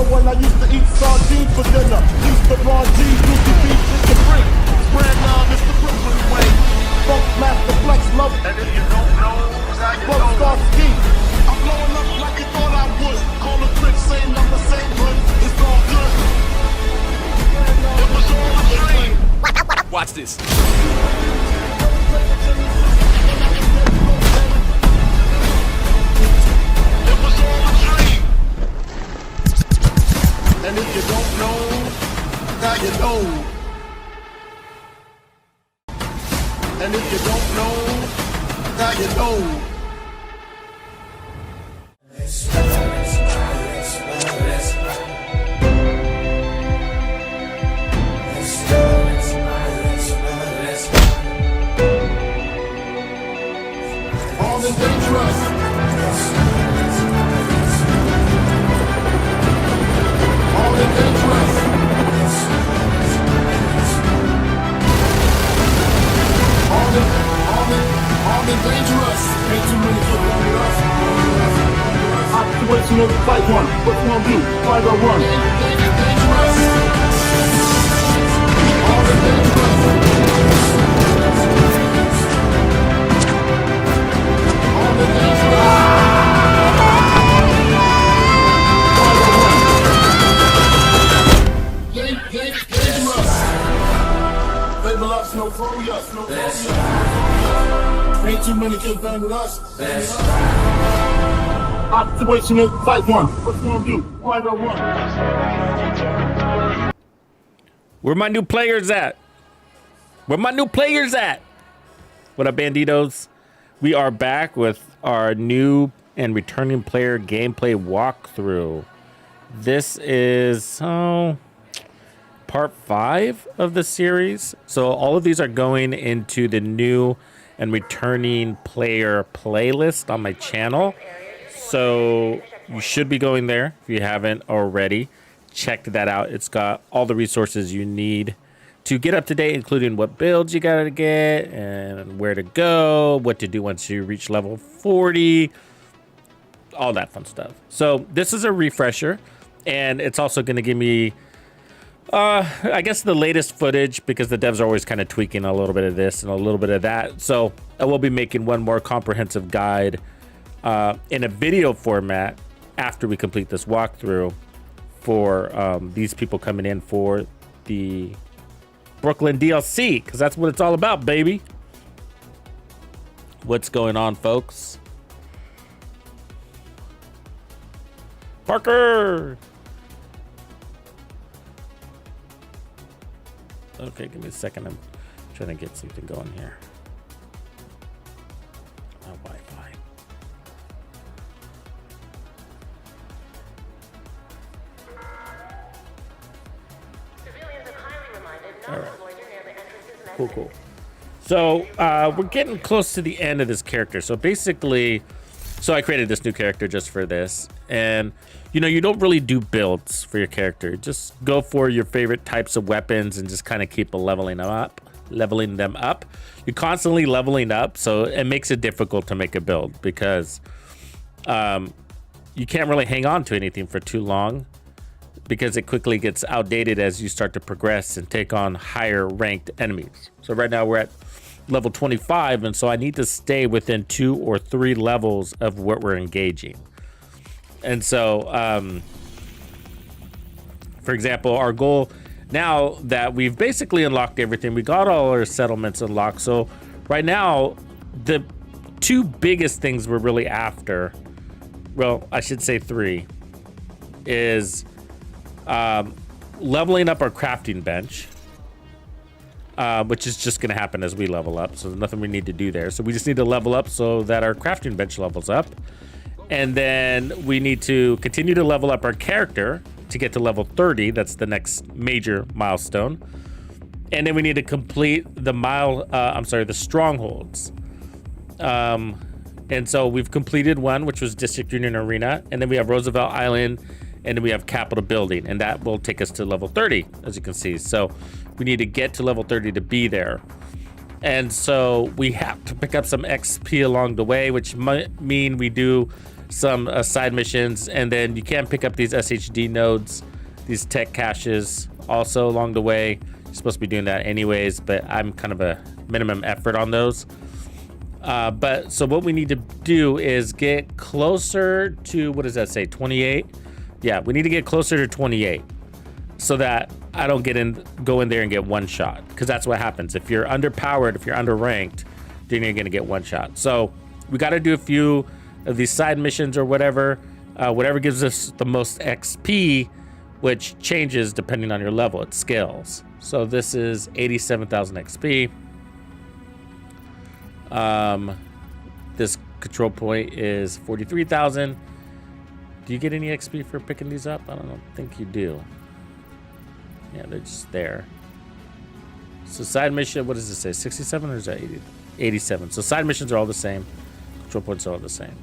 remember when I used to eat sardines for dinner. Used to raw G's, used to be chicken free. Spread love, it's the Brooklyn way. Funk master flex love. And if you don't know, Bug Star Ski. I'm blowing up like you thought I would. Call the trick, same number, same hood. It's all good. It was all a dream. Watch this. And if you don't know, now you know. And if you don't know, now you know. All the dangerous. All the dangerous. All the dangerous. Ain't too many people with us. Operational fight one. What you gonna do? Fight or run? Dangerous. All the dangerous. All the dangerous. No focus, no focus. Ain't too many kids bang with us. Operational fight one. What you gonna do? Fight or run? Where my new players at? Where my new players at? What up, Bandidos? We are back with our new and returning player gameplay walkthrough. This is part 5 of the series. So all of these are going into the new and returning player playlist on my channel. So you should be going there if you haven't already. Check that out. It's got all the resources you need to get up to date, including what builds you gotta get and where to go, what to do once you reach level 40, all that fun stuff. So this is a refresher, and it's also going to give me I guess the latest footage, because the devs are always kind of tweaking a little bit of this and a little bit of that. So I will be making one more comprehensive guide in a video format after we complete this walkthrough for these people coming in for the Brooklyn DLC, because that's what it's all about, baby. What's going on, folks? Parker! Okay, give me a second. I'm trying to get something going here. My Wi-Fi. All right. Cool. So we're getting close to the end of this character. So basically, I created this new character just for this. And, you don't really do builds for your character. Just go for your favorite types of weapons and just kind of keep leveling them up. You're constantly leveling up, so it makes it difficult to make a build because you can't really hang on to anything for too long because it quickly gets outdated as you start to progress and take on higher ranked enemies. So right now we're at level 25, and so I need to stay within 2 or 3 levels of what we're engaging. And so, for example, our goal now that we've basically unlocked everything, we got all our settlements unlocked. So right now, the 2 biggest things we're really after, well, I should say 3, is leveling up our crafting bench, which is just going to happen as we level up. So there's nothing we need to do there. So we just need to level up so that our crafting bench levels up. And then we need to continue to level up our character to get to level 30. That's the next major milestone. And then we need to complete the strongholds. And so we've completed one, which was District Union Arena. And then we have Roosevelt Island. And then we have Capitol Building. And that will take us to level 30, as you can see. So we need to get to level 30 to be there. And so we have to pick up some XP along the way, which might mean we do some side missions, and then you can pick up these SHD nodes, these tech caches also along the way. You're supposed to be doing that anyways, but I'm kind of a minimum effort on those. But so what we need to do is get closer to, what does that say, 28? Yeah, we need to get closer to 28 so that I don't go in there and get one shot, because that's what happens. If you're underpowered, if you're underranked, then you're gonna get one shot. So we got to do a few of these side missions or whatever, whatever gives us the most XP, which changes depending on your level. It scales. So this is 87,000 XP. This control point is 43,000. Do you get any XP for picking these up? I don't think you do. Yeah, they're just there. So side mission, what does it say? 67 or is that 80? 87. So side missions are all the same. Control points are all the same.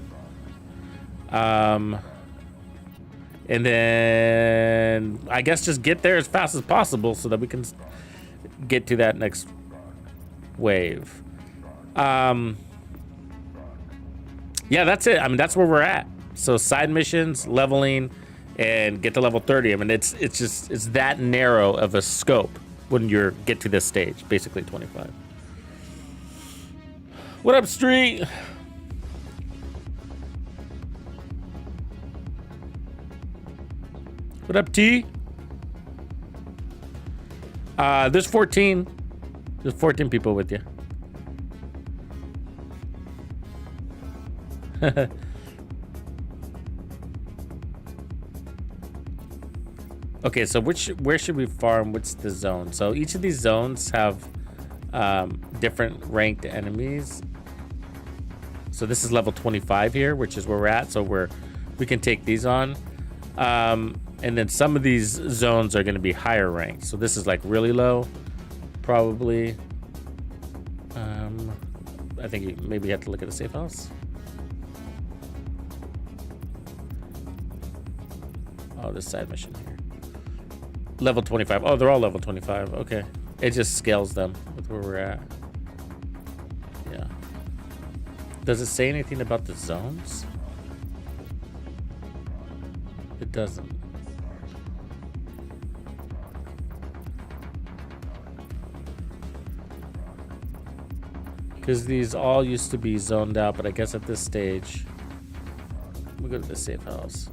And then I guess just get there as fast as possible so that we can get to that next wave. Yeah, that's it. I mean, that's where we're at. So side missions, leveling, and get to level 30. I mean, it's that narrow of a scope when you get to this stage, basically 25. What up, Street? What up, T? There's 14. There's 14 people with you. Okay, so where should we farm? What's the zone? So each of these zones have different ranked enemies. So this is level 25 here, which is where we're at. So we can take these on. And then some of these zones are going to be higher ranked. So this is like really low, probably. I think maybe you have to look at the safe house. Oh, this side mission here. Level 25. Oh, they're all level 25. Okay. It just scales them with where we're at. Yeah. Does it say anything about the zones? It doesn't. Because these all used to be zoned out, but I guess at this stage, we'll go to the safe house.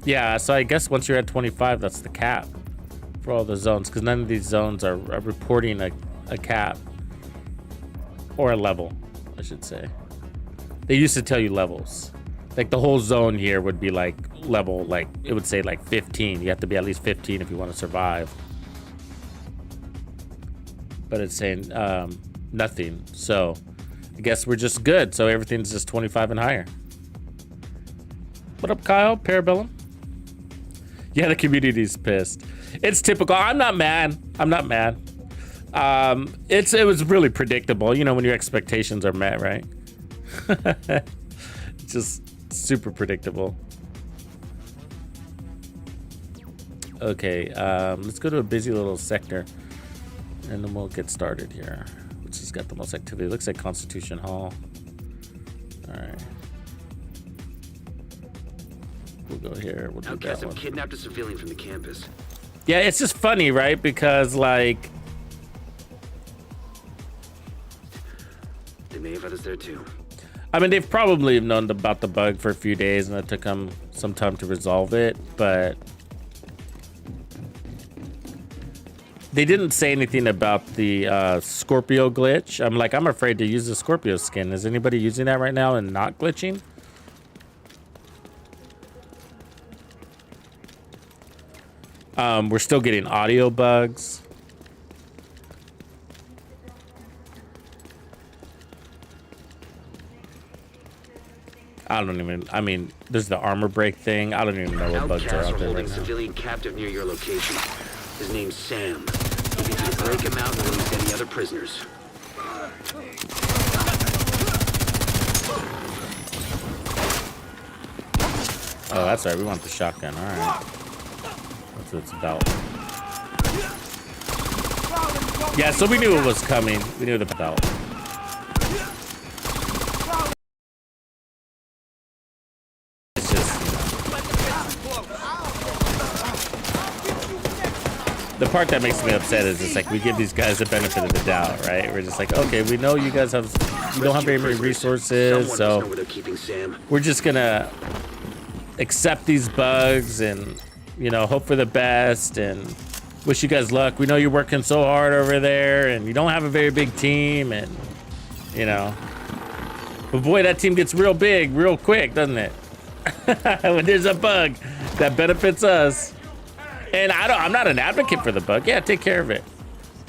Yeah, so I guess once you're at 25, that's the cap for all the zones, because none of these zones are reporting a cap or a level, I should say. They used to tell you levels. Like the whole zone here would be like level, like it would say like 15. You have to be at least 15 if you want to survive. But it's saying nothing. So I guess we're just good. So everything's just 25 and higher. What up, Kyle? Parabellum? Yeah, the community's pissed. It's typical. I'm not mad. I'm not mad. It was really predictable. You know, when your expectations are met, right? Just super predictable. Okay, let's go to a busy little sector, and then we'll get started here. Which has got the most activity? Looks like Constitution Hall. All right. We'll go here. We'll do that one. Kidnapped a civilian from the campus. Yeah, it's just funny, right? Because like, They may have others there too. I mean, they've probably known about the bug for a few days, and it took them some time to resolve it, but they didn't say anything about the Scorpio glitch. I'm afraid to use the Scorpio skin. Is anybody using that right now and not glitching? We're still getting audio bugs. I mean, there's the armor break thing. I don't even know what bugs are out there right now. Civilian captive near your location. His name's Sam. We need you to break him out and release any other prisoners. Oh, that's right. We want the shotgun. All right. That's what it's about. Yeah, so we knew it was coming. We knew the belt. It's just, the part that makes me upset is it's like we give these guys the benefit of the doubt, right? We're just like, okay, we know you guys have, you don't have very many resources, so we're just gonna accept these bugs and, you know, hope for the best and wish you guys luck. We know you're working so hard over there and you don't have a very big team and, you know, but boy, that team gets real big real quick, doesn't it? When there's a bug that benefits us. And I'm not an advocate for the bug. Yeah, take care of it.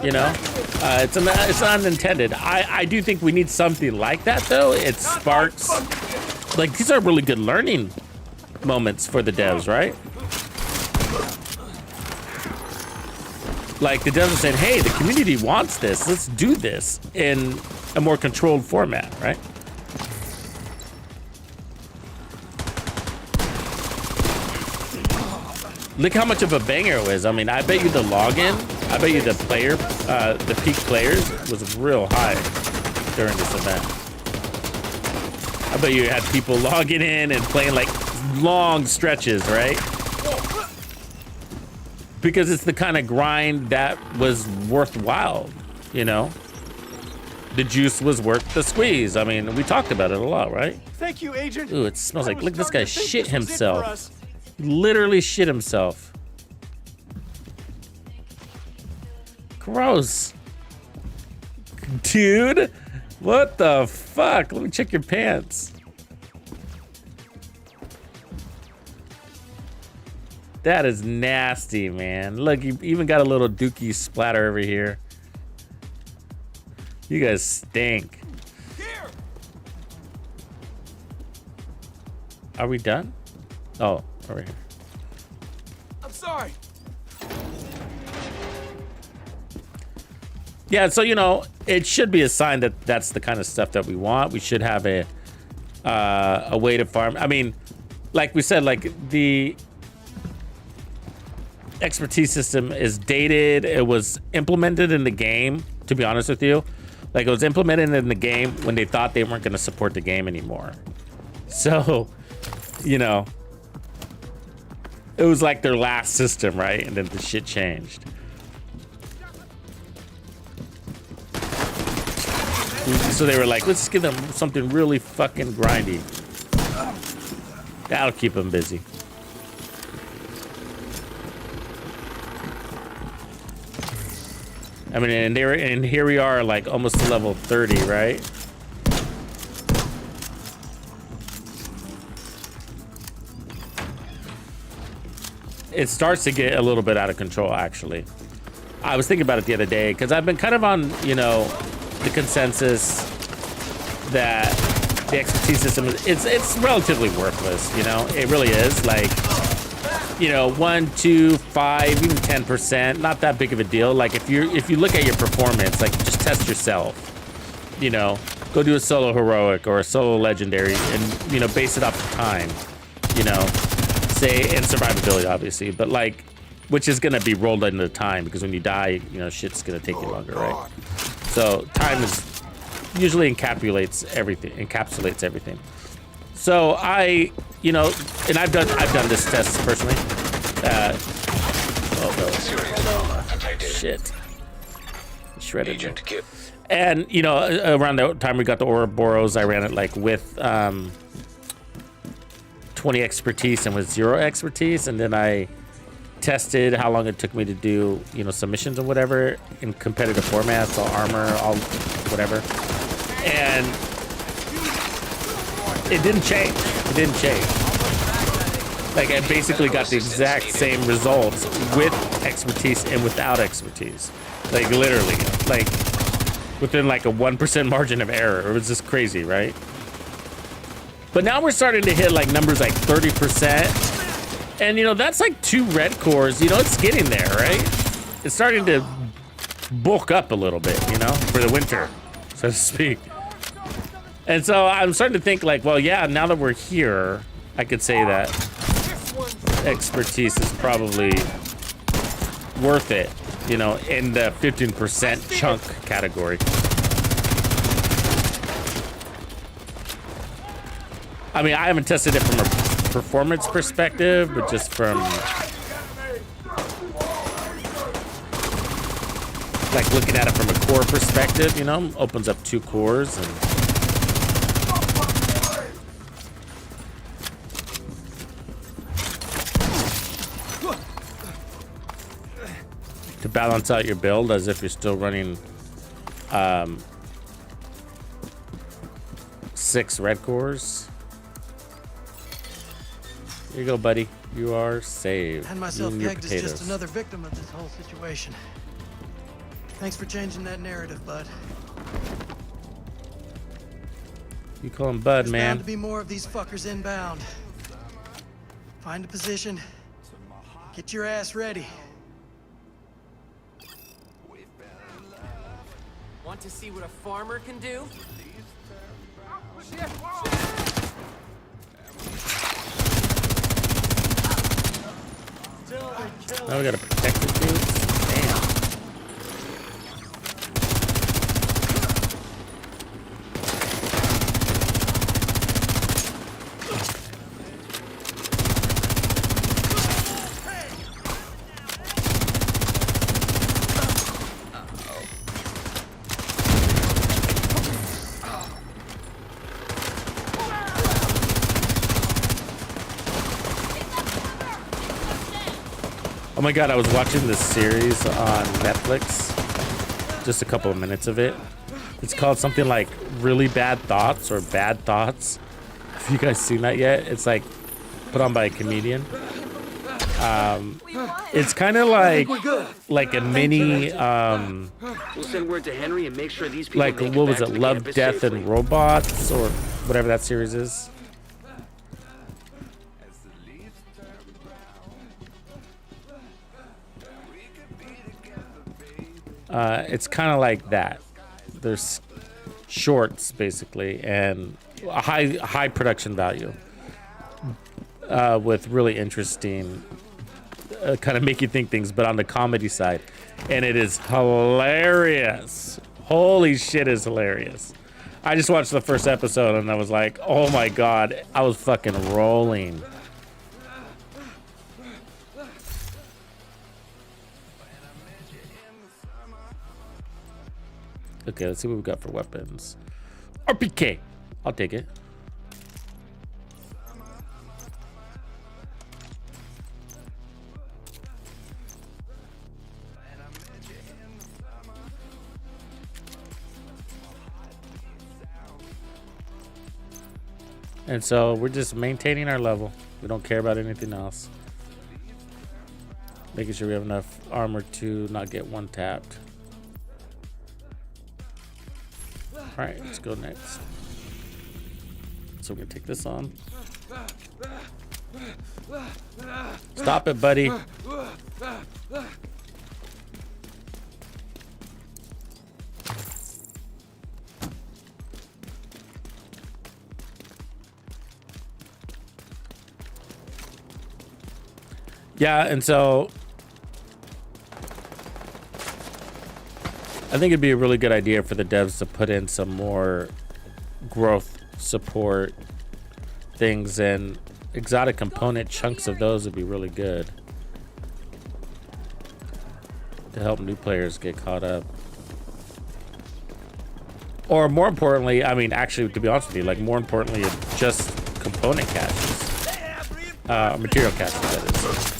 You know, it's not intended. I do think we need something like that though. It sparks, like, these are really good learning moments for the devs, right? Like the devs are saying, hey, the community wants this. Let's do this in a more controlled format, right? Look how much of a banger it was. I mean, I bet you the login, I bet you the player, the peak players was real high during this event. I bet you had people logging in and playing like long stretches, right? Because it's the kind of grind that was worthwhile, you know? The juice was worth the squeeze. I mean, we talked about it a lot, right? Thank you, Agent. Ooh, it smells like, look, this guy shit this was it for himself. us. Literally shit himself. Gross. Dude, what the fuck? Let me check your pants. That is nasty, man. Look, you even got a little dookie splatter over here. You guys stink. Here. Are we done? Oh, over here. I'm sorry. Yeah, so, you know, it should be a sign that that's the kind of stuff that we want. We should have a way to farm. I mean, like we said, like the expertise system is dated. It was implemented in the game, to be honest with you. Like, it was implemented in the game when they thought they weren't going to support the game anymore. So, you know, it was like their last system, right? And then the shit changed. So they were like, let's give them something really fucking grindy. That'll keep them busy. I mean, and here we are, like almost to level 30, right? It starts to get a little bit out of control, actually. I was thinking about it the other day because I've been kind of on, you know, the consensus that the expertise system is it's relatively worthless. You know, it really is. Like, you know, 1, 2, 5, even 10%, not that big of a deal. Like if you look at your performance, like just test yourself. You know, go do a solo heroic or a solo legendary, and you know, base it off of time. You know, say and survivability, obviously, but like, which is gonna be rolled into time because when you die, you know, shit's gonna take you longer, right? So time is usually encapsulates everything. So I, you know, and I've done this test personally. Oh no! Shit! Shredded. Agent Kip. And you know, around the time we got the Ouroboros, I ran it like with 20 expertise and with 0 expertise, and then I tested how long it took me to do, you know, submissions or whatever in competitive formats, all armor, all whatever, and it didn't change. It didn't change. Like, I basically got the exact same results with expertise and without expertise. Like, literally, like within like a 1% margin of error. It was just crazy, right? But now we're starting to hit like numbers like 30%. And, you know, that's like 2 red cores. You know, it's getting there, right? It's starting to bulk up a little bit, you know, for the winter, so to speak. And so I'm starting to think like, well, yeah, now that we're here, I could say that expertise is probably worth it. you know, in the 15% chunk category. I mean, I haven't tested it from a performance perspective, but just from like looking at it from a core perspective, you know, opens up 2 cores and to balance out your build as if you're still running 6 red cores. Here you go, buddy. You are saved. And myself You and your pegged as potatoes. just another victim of this whole situation. Thanks for changing that narrative, bud. You call him Bud, There's man. bound to be more of these fuckers inbound. Find a position. Get your ass ready. Want to see what a farmer can do? Now we gotta protect the dudes. Damn. Oh my god, I was watching this series on Netflix. Just a couple of minutes of it. It's called something like Really Bad Thoughts or Bad Thoughts. Have you guys seen that yet? It's like put on by a comedian. It's kind of like a mini We'll send word to Henry and make sure these people like make what was back it, to the Love, campus Death, safely. and Robots or whatever that series is. It's kind of like that. There's shorts basically and a high production value with really interesting kind of make you think things, but on the comedy side, and it is hilarious. Holy shit, is hilarious. I just watched the first episode and I was like, oh my god, I was fucking rolling. Okay, let's see what we got for weapons. RPK. I'll take it. And so we're just maintaining our level. We don't care about anything else. Making sure we have enough armor to not get one tapped. All right, let's go next. So we're gonna take this on. Stop it, buddy. Yeah, and so I think it'd be a really good idea for the devs to put in some more growth support things, and exotic component chunks of those would be really good to help new players get caught up. Or more importantly, I mean, actually, to be honest with you, like more importantly, just component caches, material caches, that is.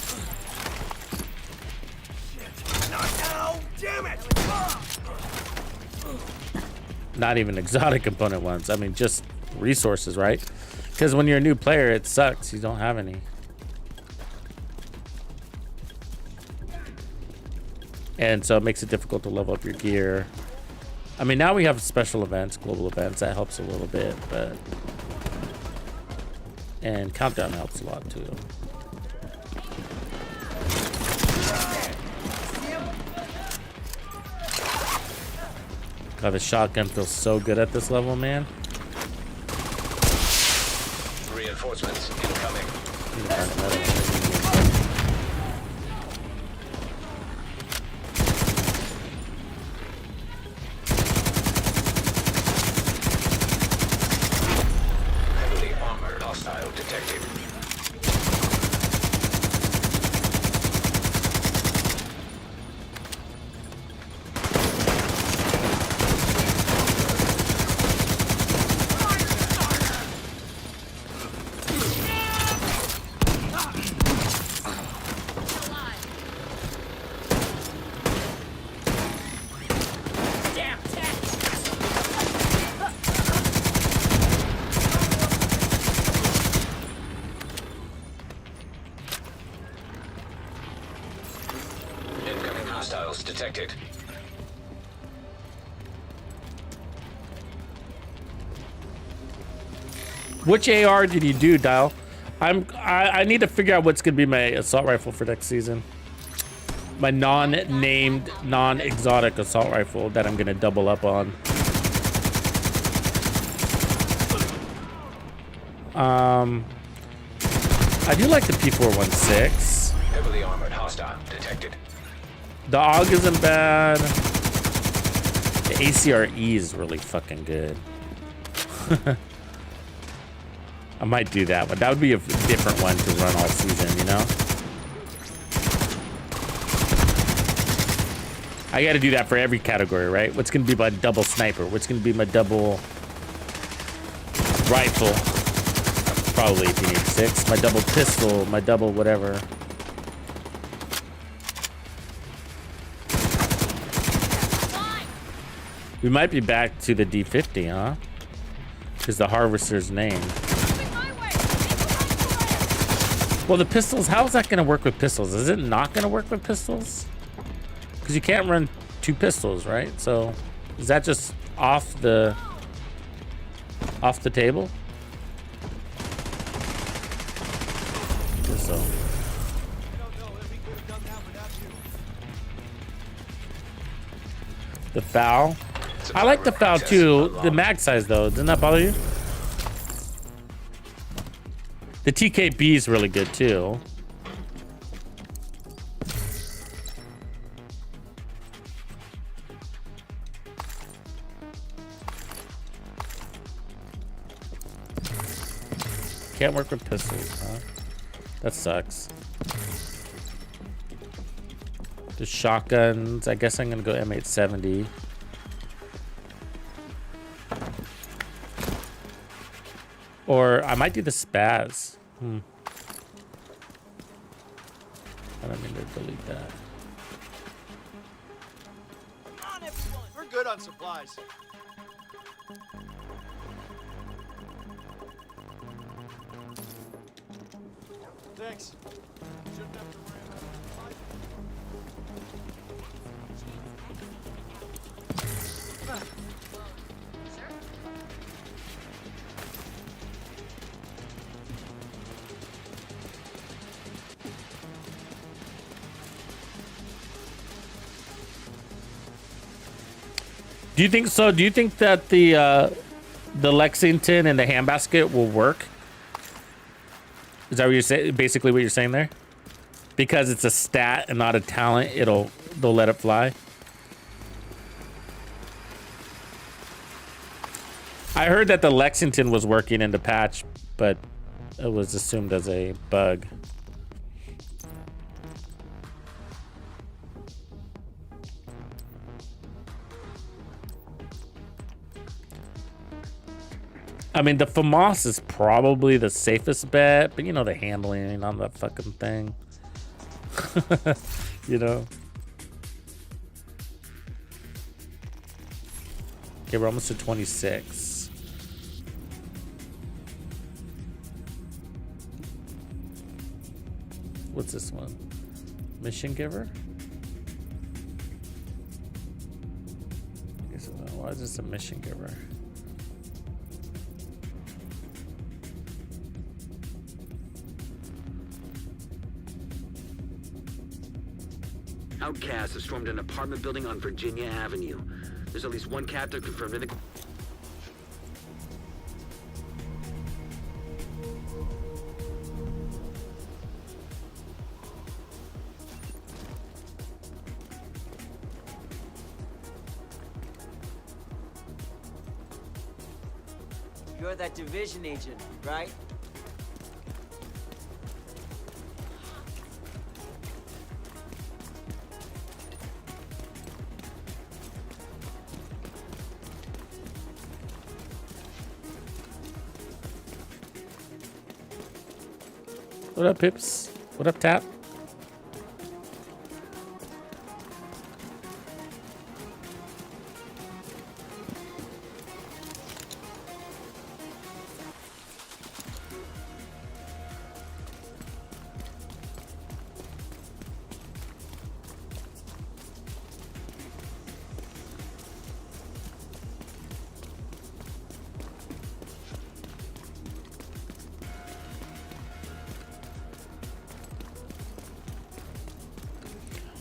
Not even exotic component ones. I mean, just resources, right? Because when you're a new player, it sucks. You don't have any. And so it makes it difficult to level up your gear. I mean, now we have special events, global events. That helps a little bit, but... And countdown helps a lot, too. God, the shotgun feels so good at this level, man. Reinforcements incoming. Hostiles detected. Which AR did you do, Dial? I need to figure out what's gonna be my assault rifle for next season. My non-named, non-exotic assault rifle that I'm gonna double up on. I do like the P416. Heavily armored hostile detected. The AUG isn't bad. The ACRE is really fucking good. I might do that one. That would be a different one to run all season, you know? I gotta do that for every category, right? What's gonna be my double sniper? What's gonna be my double rifle? Probably 1886. My double pistol, my double whatever. We might be back to the D50, huh? Because the harvester's name. Well, the pistols, how is that going to work with pistols? Is it not going to work with pistols? Because you can't run two pistols, right? So is that just off the table? I guess so. The FAL. I like the FAL too. The mag size though, doesn't that bother you? The TKB is really good too. Can't work with pistols, huh? That sucks. The shotguns, I guess I'm gonna go M870. Or I might do the spaz. I don't mean to delete that. Come on, everyone. We're good on supplies. Thanks. Shouldn't have to worry about supplies. Do you think so? Do you think that the Lexington and the handbasket will work? Is that what you're saying? Basically, what you're saying there? Because it's a stat and not a talent, they'll let it fly. I heard that the Lexington was working in the patch, but it was assumed as a bug. I mean, the FAMAS is probably the safest bet, but you know, the handling on that fucking thing. You know? Okay, we're almost to 26. What's this one? Mission Giver? Okay, so why is this a Mission Giver? Outcasts have stormed an apartment building on Virginia Avenue. There's at least one captive confirmed in the... You're that division agent, right? What up, Pips? What up, Tap?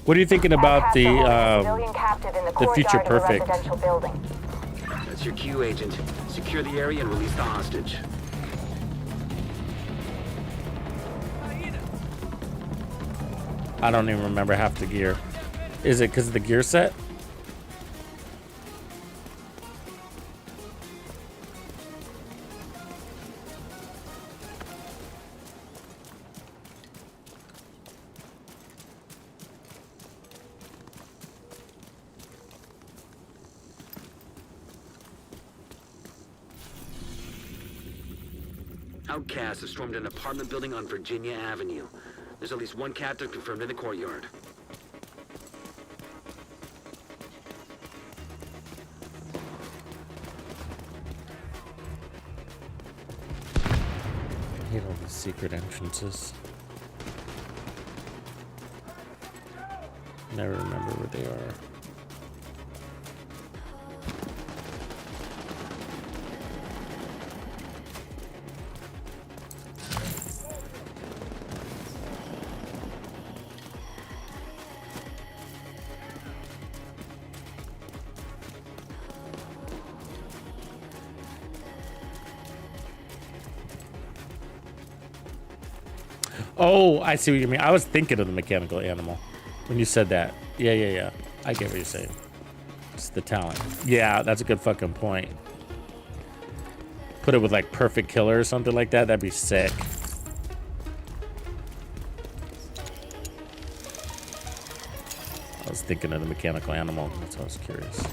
What are you thinking about the future courtyard of a perfect? residential building. That's your cue, Agent. Secure the area and release the hostage. I don't even remember half the gear. Is it because of the gear set? Outcasts have stormed an apartment building on Virginia Avenue. There's at least one captive confirmed in the courtyard. I hate all these secret entrances. Never remember where they are. Oh, I see what you mean. I was thinking of the mechanical animal when you said that. Yeah. I get what you're saying. It's the talent. Yeah, that's a good fucking point. Put it with like perfect killer or something like that. That'd be sick. I was thinking of the mechanical animal. That's why I was curious.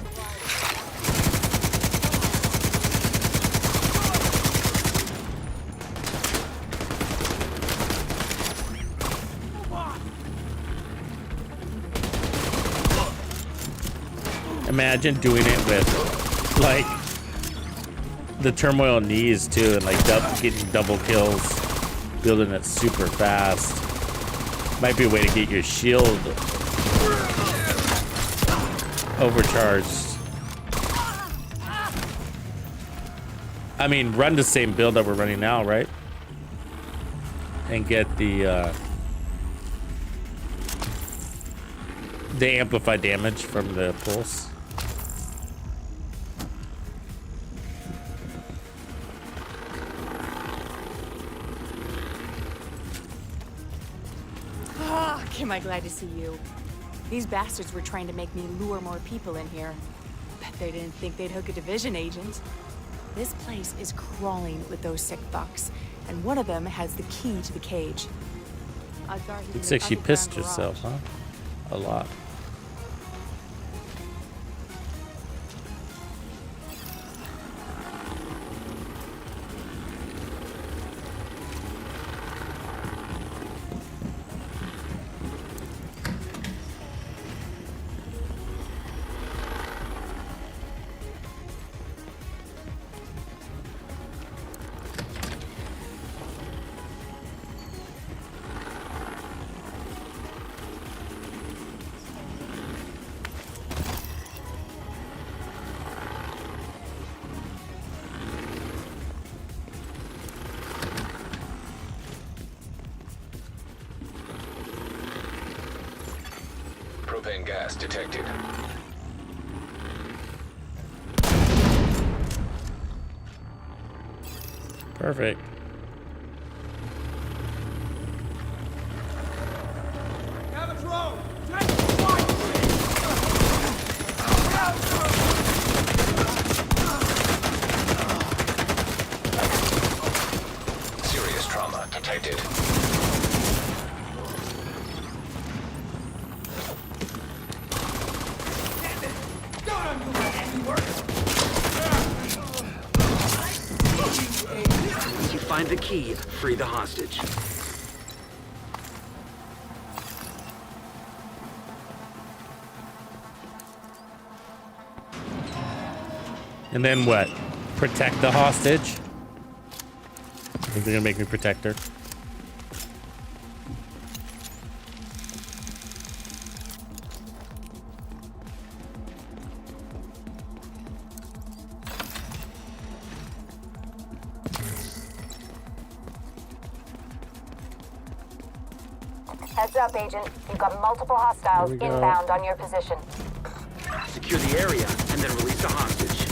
Imagine doing it with like the turmoil knees too, and like getting double kills, building it super fast. Might be a way to get your shield overcharged. I mean, run the same build that we're running now, right? And get the amplified damage from the pulse. Am I glad to see you. These bastards were trying to make me lure more people in here. Bet they didn't think they'd hook a division agent. This place is crawling with those sick fucks, and one of them has the key to the cage. Looks like she pissed herself, huh? A lot. Propane gas detected. Perfect. Serious trauma detected. Once you find the key, free the hostage. And then what? Protect the hostage? I think they're gonna make me protect her. Heads up, Agent. You've got multiple hostiles Here we go. inbound on your position. Secure the area and then release the hostage.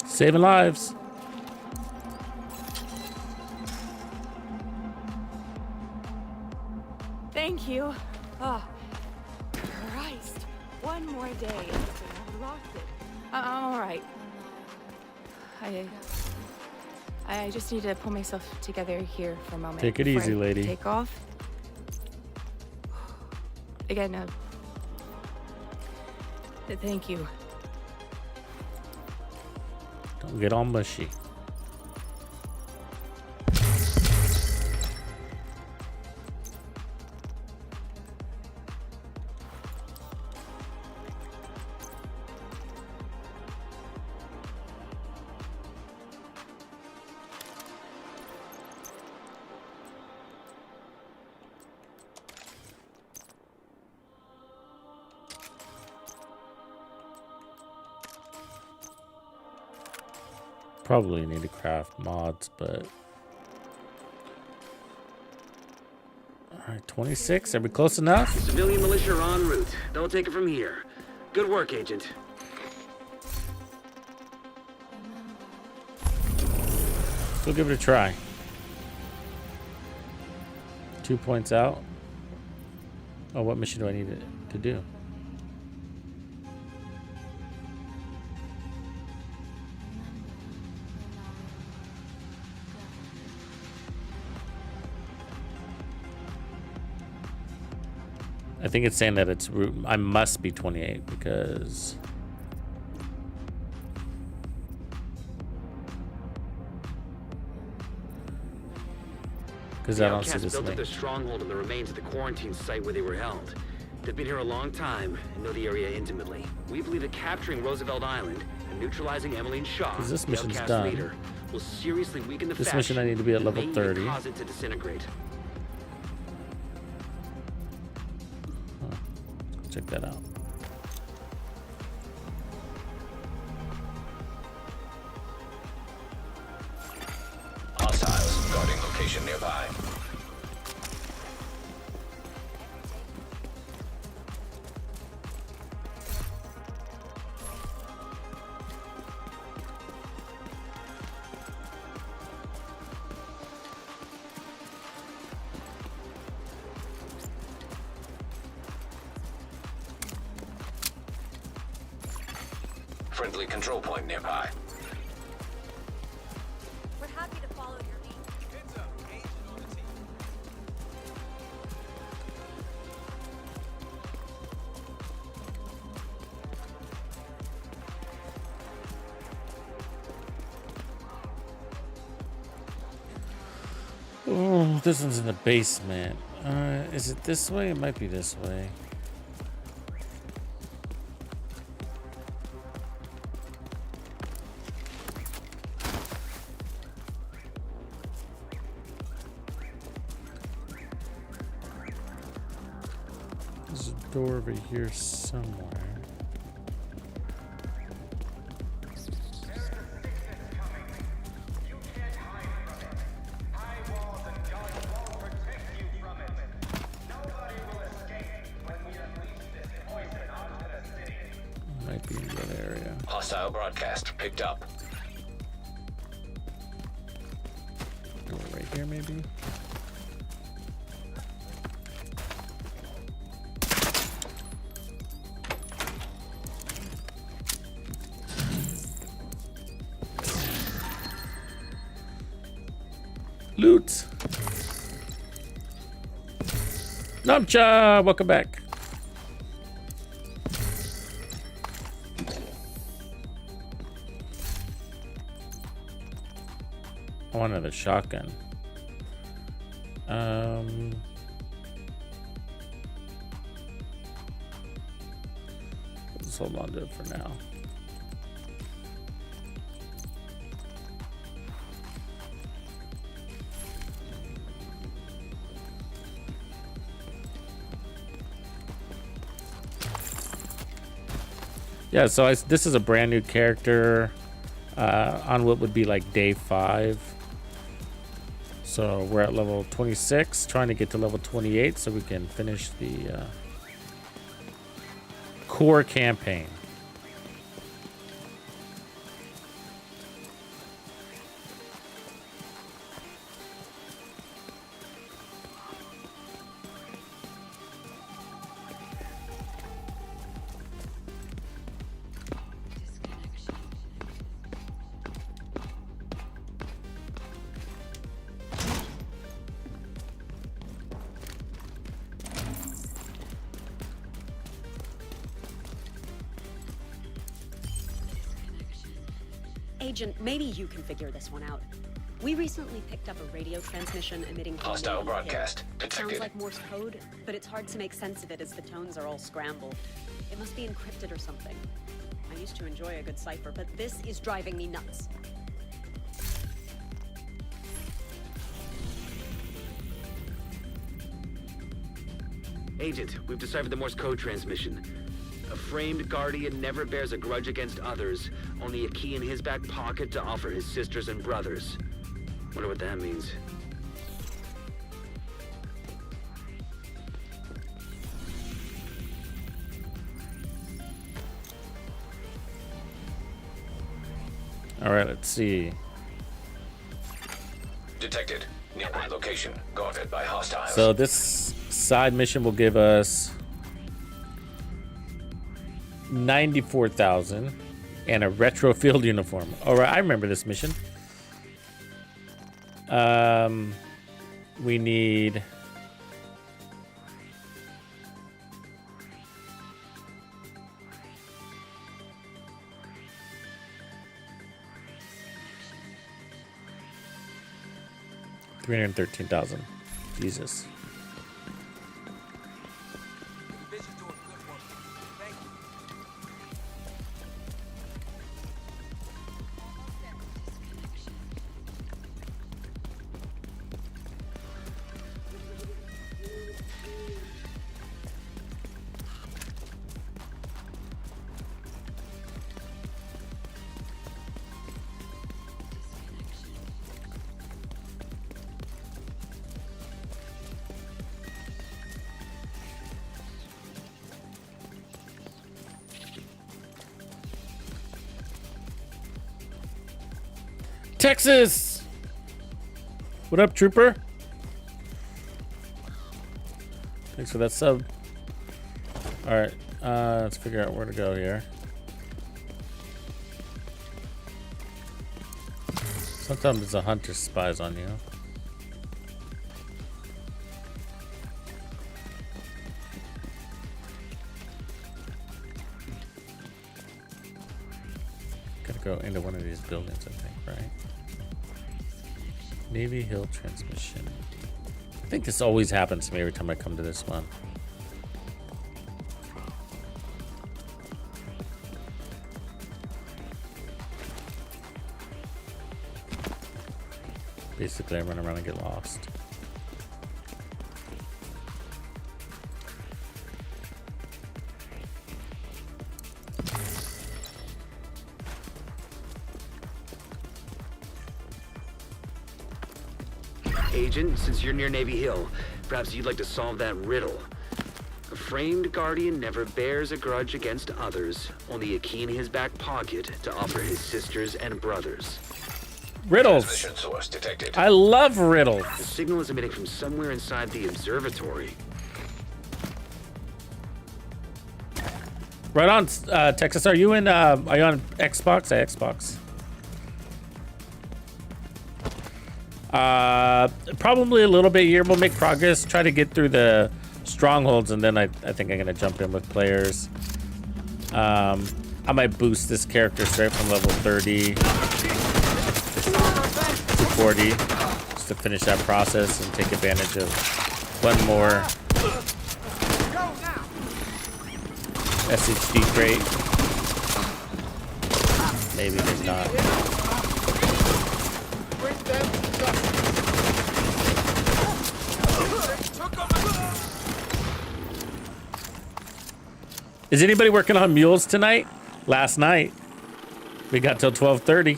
Saving lives. Thank you. Oh, Christ. One more day and I lost it. I'm all right. I just need to pull myself together here for a moment. Take it before easy, I lady. Take off. Again, thank you. Don't get all mushy. Probably need to craft mods, but all right, 26. Are we close enough? Civilian militia are en route. They'll take it from here. Good work, Agent. We'll give it a try. 2 points out. Oh, what mission do I need to do? I think it's saying that it's I must be 28 because The I don't see outcasts this built up link. their stronghold on the remains of the quarantine site where they were held. They've been here a long time and know the area intimately. We believe that capturing Roosevelt Island and neutralizing Emmeline Shaw, 'Cause this the mission's outcast done. leader, will seriously weaken the This mission I need to be at level 30. Cause it to disintegrate. Check that out. Hostiles guarding location nearby. Friendly control point nearby. We're happy to follow your lead. Oh, this one's in the basement. Is it this way? It might be this way. There's a door over here somewhere. Might be in that area. Hostile broadcast picked up. Door right here, maybe. Loot. Namcha, welcome back. I want another shotgun. Let's hold on to it for now. Yeah, so this is a brand new character on what would be like day 5. So we're at level 26, trying to get to level 28 so we can finish the core campaign. Agent, maybe you can figure this one out. We recently picked up a radio transmission emitting Hostile broadcast It detected. sounds like Morse code, but it's hard to make sense of it as the tones are all scrambled. It must be encrypted or something. I used to enjoy a good cipher, but this is driving me nuts. Agent, we've deciphered the Morse code transmission. A framed guardian never bears a grudge against others, only a key in his back pocket to offer his sisters and brothers. Wonder what that means. All right, let's see. Detected. Nearby location guarded by hostiles. So this side mission will give us 94,000 and a retro field uniform. All right, I remember this mission. We need $313,000. Jesus. Texas! What up, trooper? Thanks for that sub. Alright, let's figure out where to go here. Sometimes the hunter spies on you. Gotta go into one of these buildings, I think, right? Navy Hill transmission. I think this always happens to me every time I come to this one. Basically, I run around and get lost. Agent, since you're near Navy Hill, perhaps you'd like to solve that riddle. A framed guardian never bears a grudge against others, only a key in his back pocket to offer his sisters and brothers. Riddles. Transmission source detected. I love riddles. The signal is emitting from somewhere inside the observatory. Right on, Texas. Are you on Xbox? Xbox. Probably a little bit here. We'll make progress. Try to get through the strongholds, and then I think I'm gonna jump in with players. I might boost this character straight from level 30 to 40, just to finish that process and take advantage of one more SHD crate. Maybe there's not. Is anybody working on mules tonight? Last night, we got till 12:30.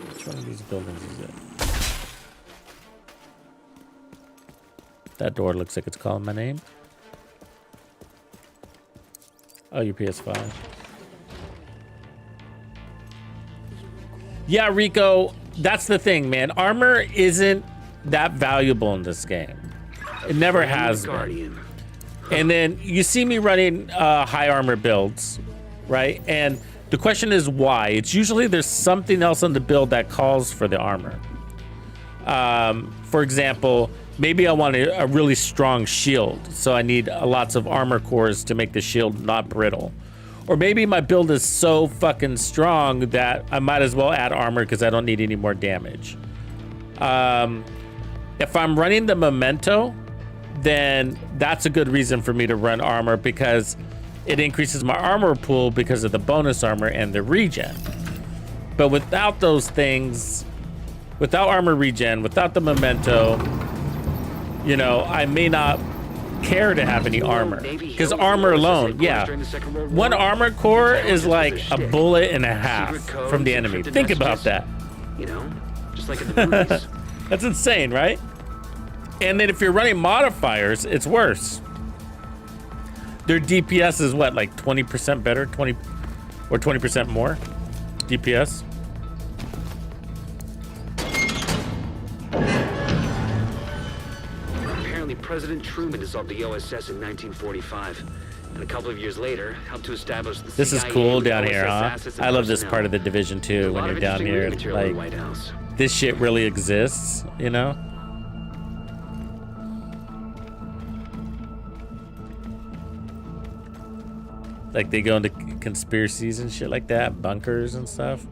Which one of these buildings is it? That door looks like it's calling my name. Oh, your PS5. Yeah, Rico, that's the thing, man. Armor isn't that valuable in this game. It never has been. And then you see me running high armor builds, right? And the question is why? It's usually there's something else on the build that calls for the armor. For example, maybe I want a really strong shield, so I need lots of armor cores to make the shield not brittle. Or maybe my build is so fucking strong that I might as well add armor because I don't need any more damage. If I'm running the memento, then that's a good reason for me to run armor because it increases my armor pool because of the bonus armor and the regen. But without those things, without armor regen, without the memento, you know, I may not care to have any armor because armor alone, yeah, one armor core is like a bullet and a half from the enemy. Think about that. You know, just like in the movies. That's insane, right? And then if you're running modifiers, it's worse. Their DPS is what, like 20% better, 20 or 20% more DPS. Apparently, President Truman dissolved the OSS in 1945, and a couple of years later helped to establish the This is CIA cool with down OSS here, huh? assets and I love this personnel. part of the division too. A When lot you're of down interesting here, material in the like White House. this shit really exists, you know? Like they go into conspiracies and shit like that, bunkers and stuff.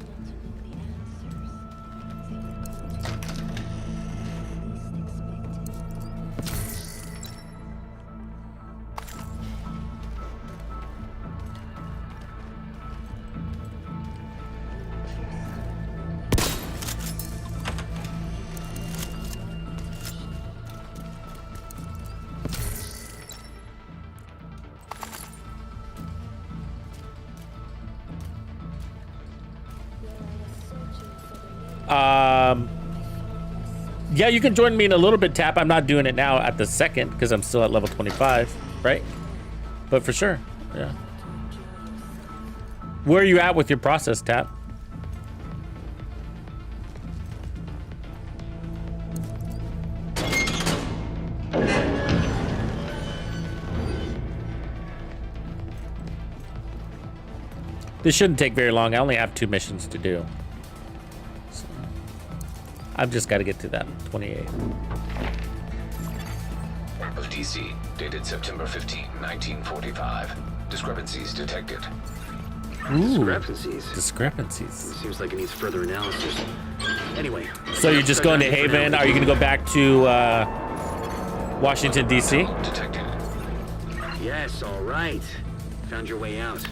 Yeah, you can join me in a little bit, Tap. I'm not doing it now at the second because I'm still at level 25, right? But for sure, yeah. Where are you at with your process, Tap? This shouldn't take very long. I only have 2 missions to do. So, I've just got to get to that 28. Of DC, dated September 15, 1945. Discrepancies detected. Discrepancies. Seems like it needs further analysis. Anyway. So you're just going to Haven? Are you going to go back to Washington, D.C.? Detected. Yes, all right. Found your way out.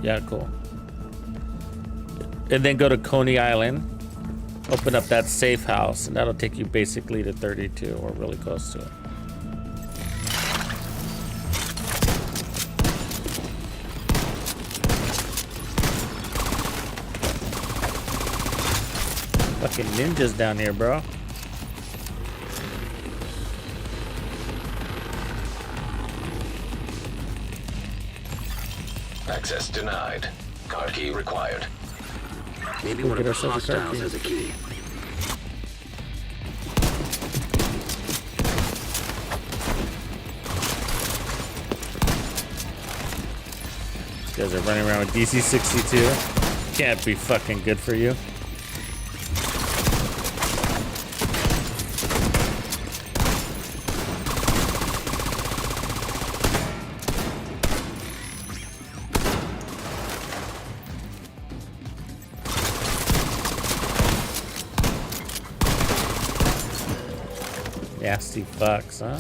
Yeah, cool. And then go to Coney Island. Open up that safe house, and that'll take you basically to 32, or really close to it. Fucking ninjas down here, bro. Access denied. Card key required. Maybe We'll one of get the ourselves a card hostiles key. has a key. These guys are running around with DC-62. Can't be fucking good for you. Nasty fucks, huh?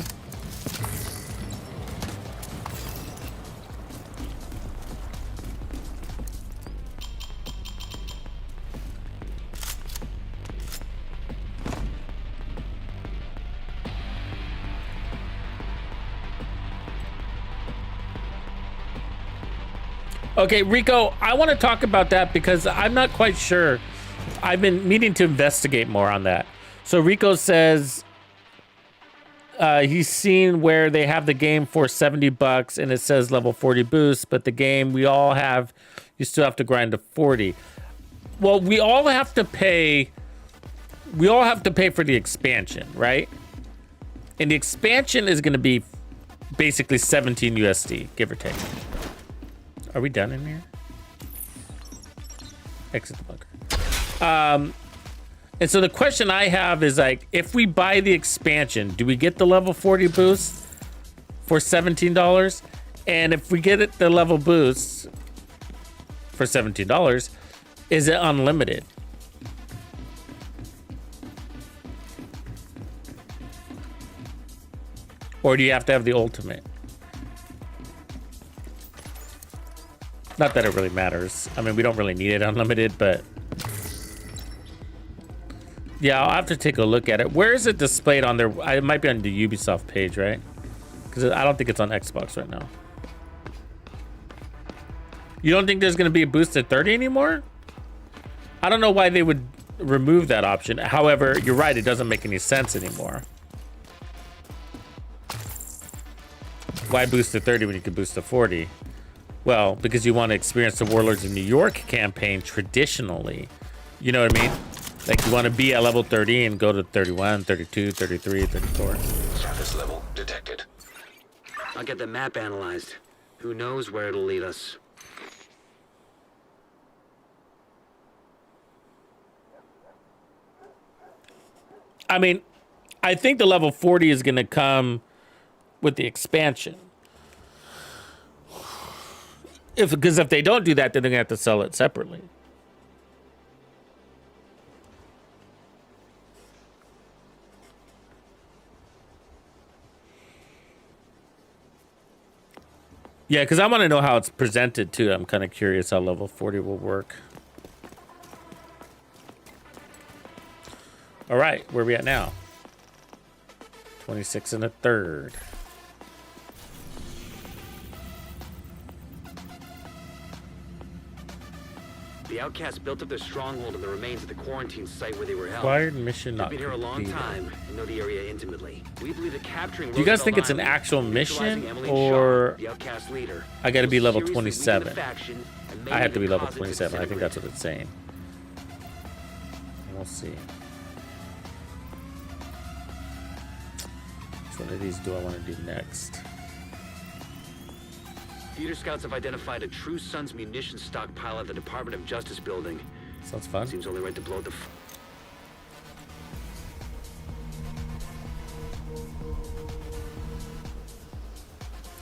Okay, Rico, I want to talk about that because I'm not quite sure. I've been needing to investigate more on that. So Rico says he's seen where they have the game for $70 and it says level 40 boost, but the game we all have, you still have to grind to 40. Well, we all have to pay for the expansion, right? And the expansion is going to be basically 17 USD, give or take. Are we done in here? Exit the bunker. And so the question I have is, like, if we buy the expansion, do we get the level 40 boost for $17? And if we get the level boost for $17, is it unlimited? Or do you have to have the ultimate? Not that it really matters. I mean, we don't really need it unlimited, but yeah, I'll have to take a look at it. Where is it displayed on their? It might be on the Ubisoft page, right? Because I don't think it's on Xbox right now. You don't think there's going to be a boost at 30 anymore? I don't know why they would remove that option. However, you're right. It doesn't make any sense anymore. Why boost to 30 when you could boost to 40? Well, because you want to experience the Warlords of New York campaign traditionally. You know what I mean? Like, you want to be at level 30 and go to 31, 32, 33, 34. Surface level detected. I'll get the map analyzed. Who knows where it'll lead us? I mean, I think the level 40 is going to come with the expansion. Because if they don't do that, then they're going to have to sell it separately. Yeah, because I want to know how it's presented, too. I'm kind of curious how level 40 will work. All right, where are we at now? 26 and a third. The outcasts built up their stronghold in the remains of the quarantine site where they were held. Required mission not They've been here a long completed. time and know the area intimately. We believe that capturing Do you guys think Roosevelt it's an Island, actual neutralizing mission, Emily or Shaw, the outcast leader, I gotta be will level seriously weaken the 27? faction and I have to maybe be level cause it 27. I think that's disintegrate. what it's saying. We'll see. Which one of these do I want to do next? Theater scouts have identified a True Sons munitions stockpile at the Department of Justice building. Sounds fun. Seems only right to blow the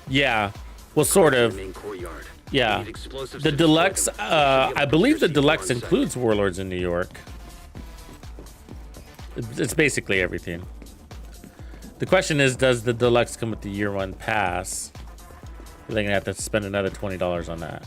Yeah. Well, sort of. main courtyard. Yeah. We need explosives The to destroy deluxe, them. Should be able I to believe the proceed deluxe on site. includes Warlords in New York. It's basically everything. The question is, does the deluxe come with the year one pass? They're gonna have to spend another $20 on that.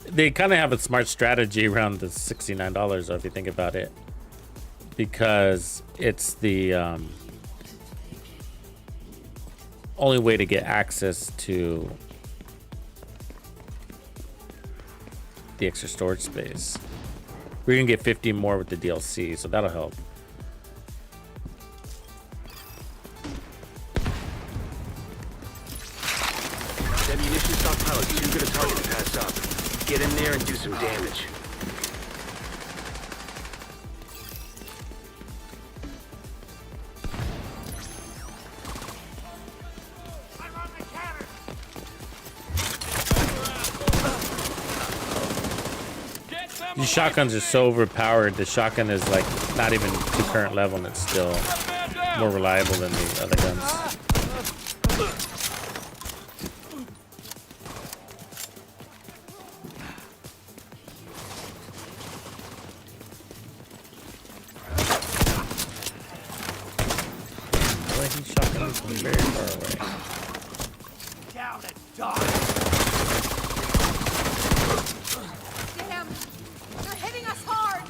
They kind of have a smart strategy around the $69, though, if you think about it, because it's the only way to get access to the extra storage space. We're gonna get 50 more with the DLC, so that'll help. That munitions stockpile is too good a target to pass up. Get in there and do some damage. These shotguns are so overpowered. The shotgun is like not even to current level, and it's still more reliable than the other guns. Well, he's shotgun from very far away. Down and die. Damn! They're hitting us hard!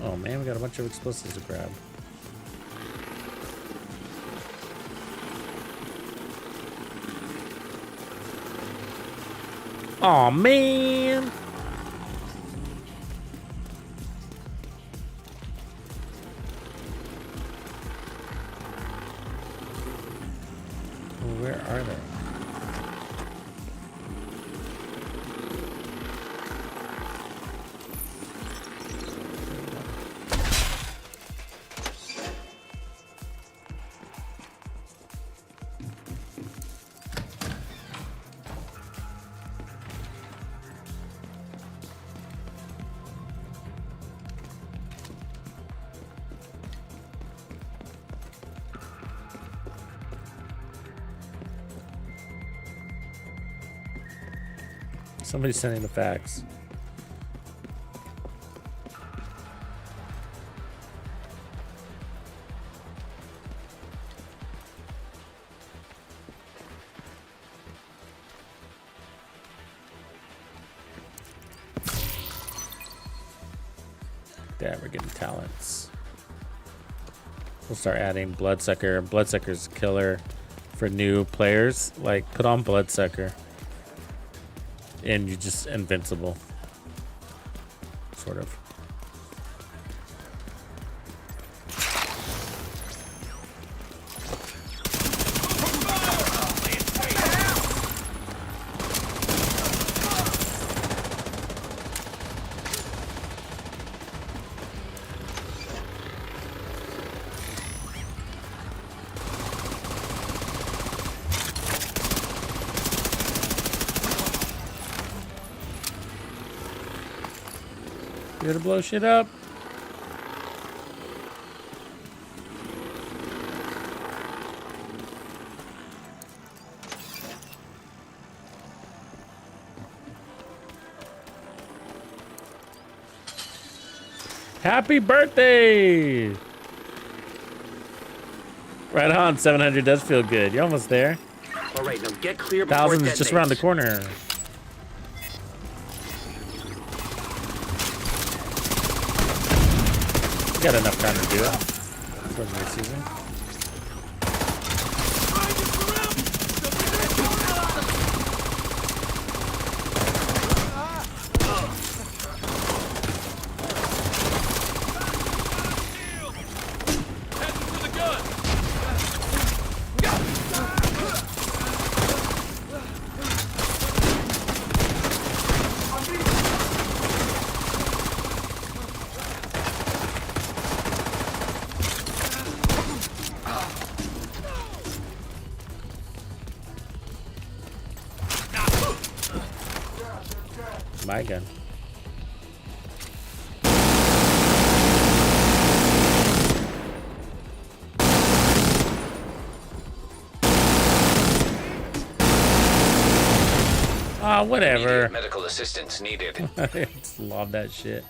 Oh man, we got a bunch of explosives to grab. Oh man. Where are they? Somebody's sending the fax. Yeah, we're getting talents. We'll start adding Bloodsucker. Bloodsucker's killer for new players. Like, put on Bloodsucker. And you're just invincible. Sort of. Here to blow shit up. Happy birthday! Right on, 700 does feel good. You're almost there. All right, now get clear before 1,000 it is just around the detonates. corner. Got enough time to do it for the new season. My gun. Ah, whatever. Immediate medical assistance needed. I just love that shit.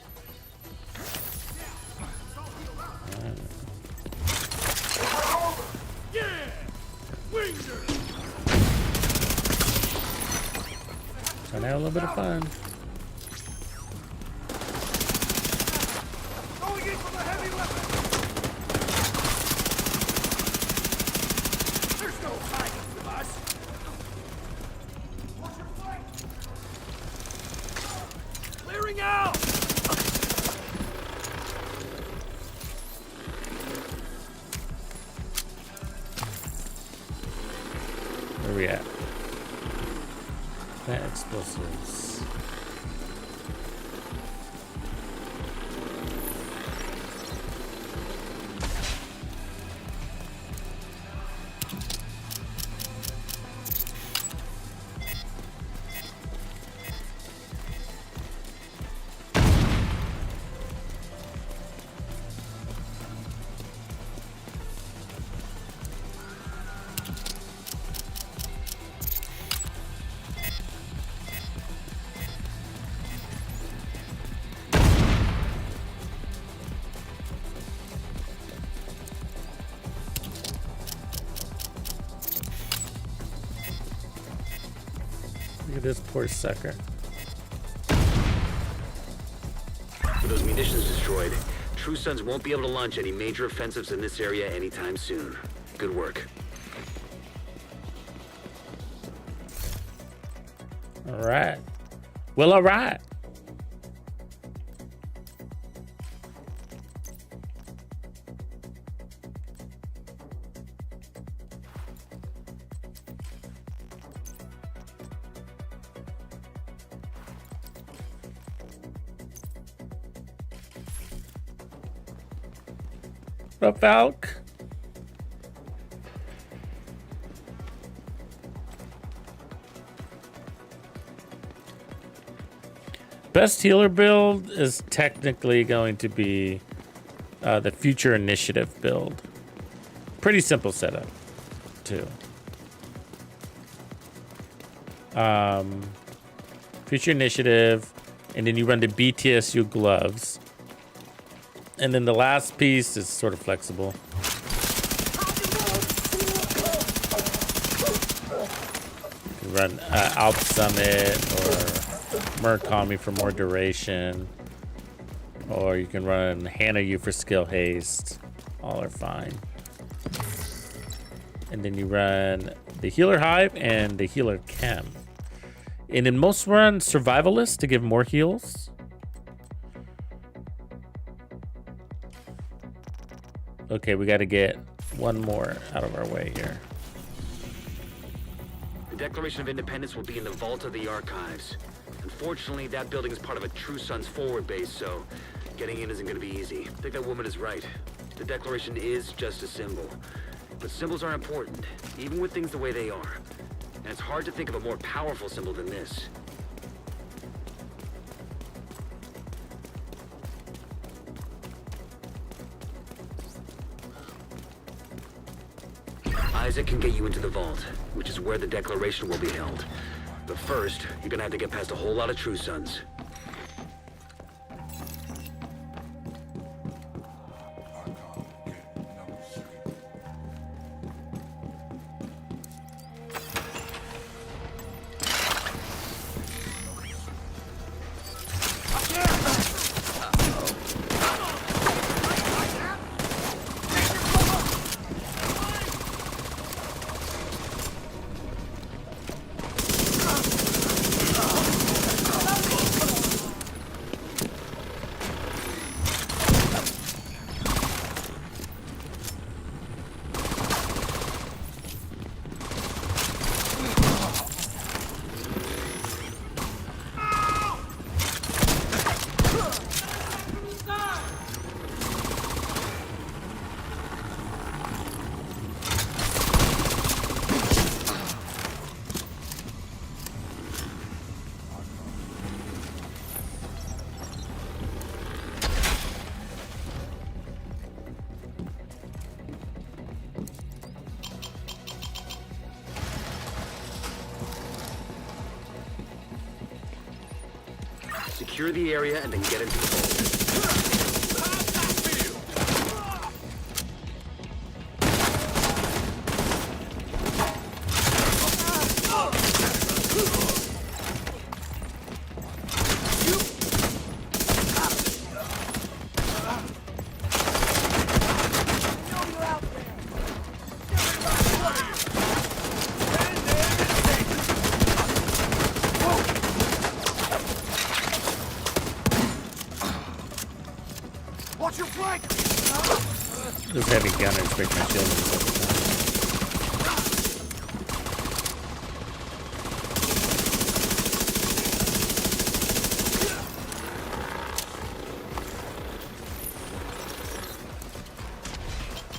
Trying to have a little bit of fun. Going in from a heavy weapon. There's no hiding from us. Watch your flank. Clearing out. Where are we at? Plant explosives. Look at this poor sucker. With those munitions destroyed, True Sons won't be able to launch any major offensives in this area anytime soon. Good work. All right. Well, all right. What up, Falk? Best healer build is technically going to be the future initiative build. Pretty simple setup, too. Future initiative, and then you run the BTSU gloves. And then the last piece is sort of flexible. You run Alp Summit or Murakami for more duration. Or you can run Hana U for skill haste. All are fine. And then you run the healer hive and the healer chem. And in most run survivalist to give more heals. Okay, we got to get one more out of our way here. The Declaration of Independence will be in the vault of the archives. Unfortunately, that building is part of a True Sons forward base, so getting in isn't going to be easy. I think that woman is right. The Declaration is just a symbol. But symbols are important, even with things the way they are. And it's hard to think of a more powerful symbol than this. Isaac can get you into the vault, which is where the Declaration will be held. But first, you're gonna have to get past a whole lot of True Sons. Secure the area and then get into the vault. Those heavy gunners break my shield.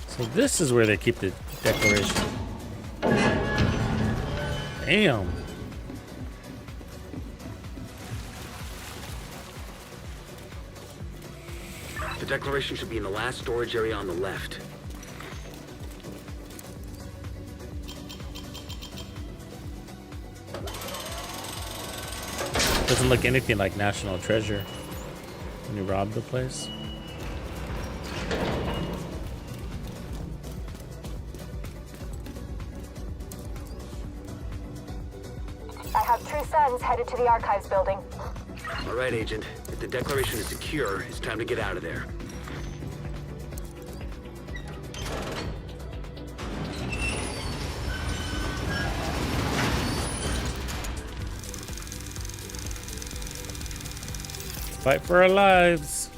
So this is where they keep the Declaration. Damn. The Declaration should be in the last storage area on the left. Doesn't look anything like National Treasure when you rob the place. I have True Sons headed to the archives building. All right, Agent. If the Declaration is secure, it's time to get out of there. Fight for our lives.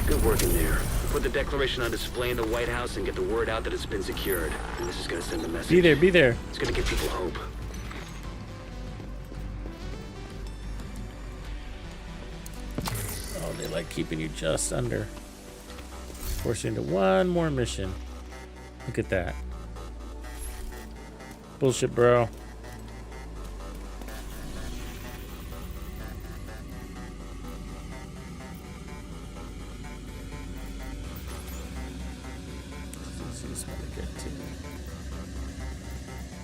Good work in there. Put the declaration on display in the White House and get the word out that it's been secured. And this is gonna send a message. Be there, be there. It's gonna give people hope. Oh, they like keeping you just under. Force you into one more mission. Look at that. Bullshit, bro. This one to get to.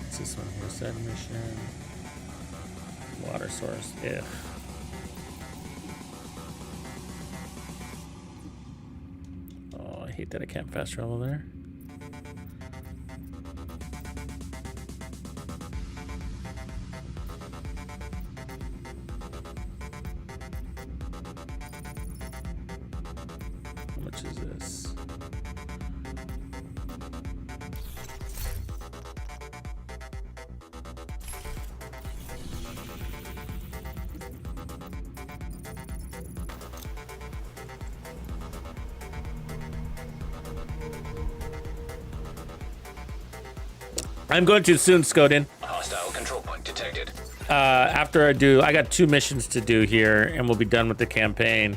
What's this one here? Side mission. Water source. Yeah. Oh, I hate that I can't fast travel there. How much is this? I'm going to soon, Skoden. Hostile control point detected. After I got 2 missions to do here, and we'll be done with the campaign.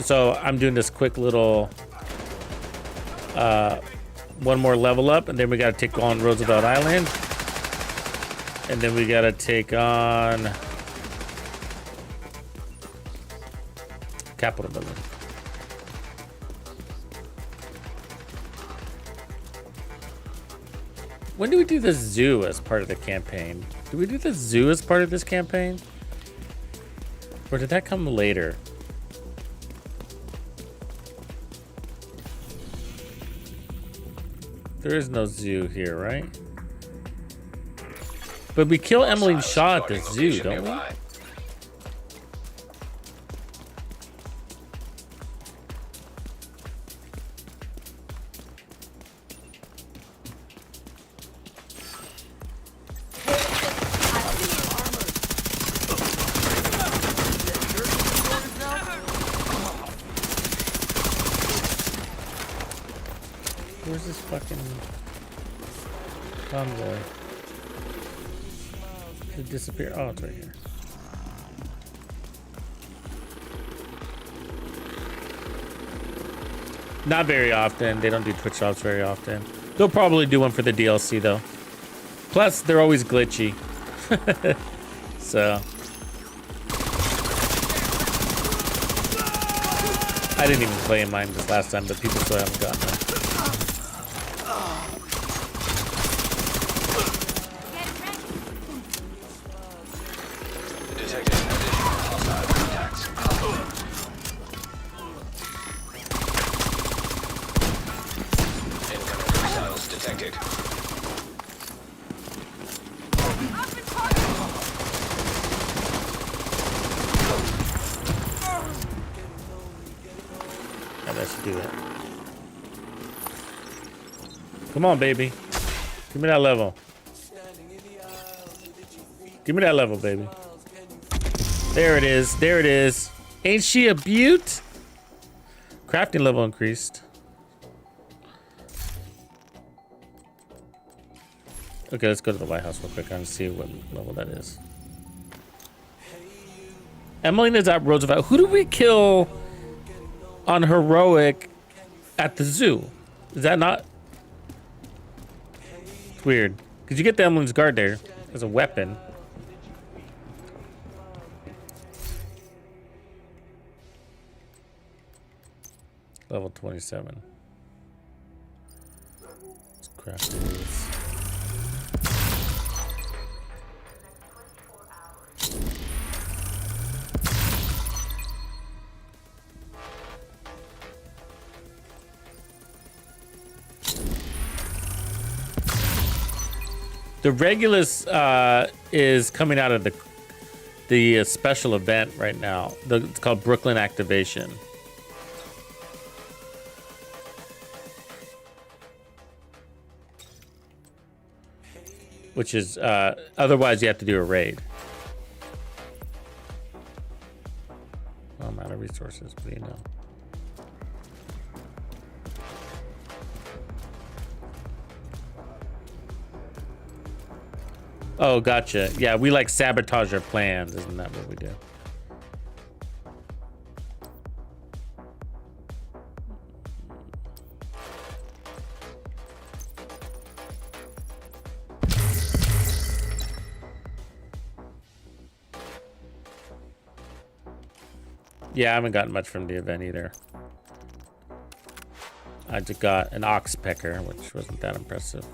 So I'm doing this quick little, one more level up, and then we got to take on Roosevelt Island. And then we got to take on Capitol Building. When do we do the zoo as part of the campaign? Do we do the zoo as part of this campaign? Or did that come later? There is no zoo here, right? But we kill Emily Shaw at the zoo, don't we? Where's this fucking convoy? Did it disappear? Oh, it's right here. Not very often. They don't do Twitch drops very often. They'll probably do one for the DLC though. Plus, they're always glitchy. So. I didn't even play in mine this last time, but people still haven't gotten them. Detected additional hostile contacts. Incoming missiles detected. That should do that. Come on, baby. Give me that level. Give me that level, baby. There it is. There it is. Ain't she a beaut? Crafting level increased. Okay, let's go to the White House real quick and see what level that is. Emmeline is at Roosevelt. Who did we kill on heroic at the zoo. Is that not? It's weird. Because you get the Emblem's Guard there as a weapon. Level 27. Let's craft these. The Regulus is coming out of the special event right now. It's called Brooklyn Activation. Which is, otherwise you have to do a raid. Oh, I'm out of resources, but you know. Oh, gotcha. Yeah, we like sabotage our plans. Isn't that what we do? Yeah, I haven't gotten much from the event either. I just got an ox pecker, which wasn't that impressive.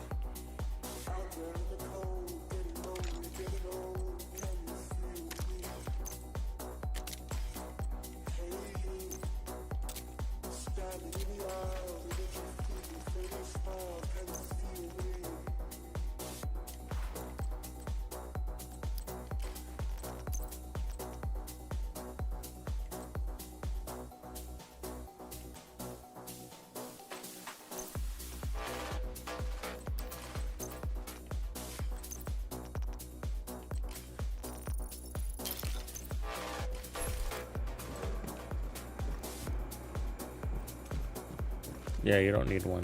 Yeah, you don't need one.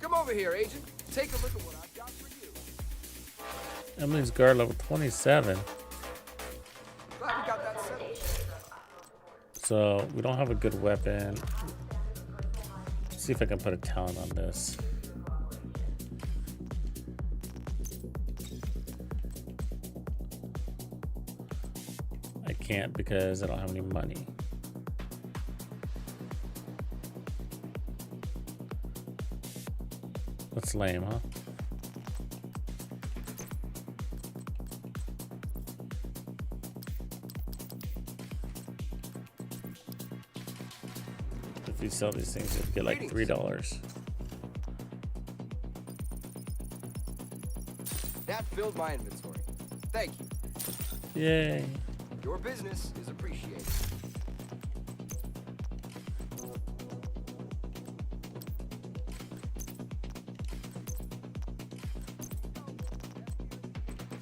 Come over here, Agent. Take a look at what I've got for you. Emily's Guard level 27. Glad we got that settled. So we don't have a good weapon. Let's see if I can put a talent on this. I can't because I don't have any money. That's lame, huh? If you sell these things, you'll get like $3. That filled my inventory. Thank you. Yay. Your business is appreciated.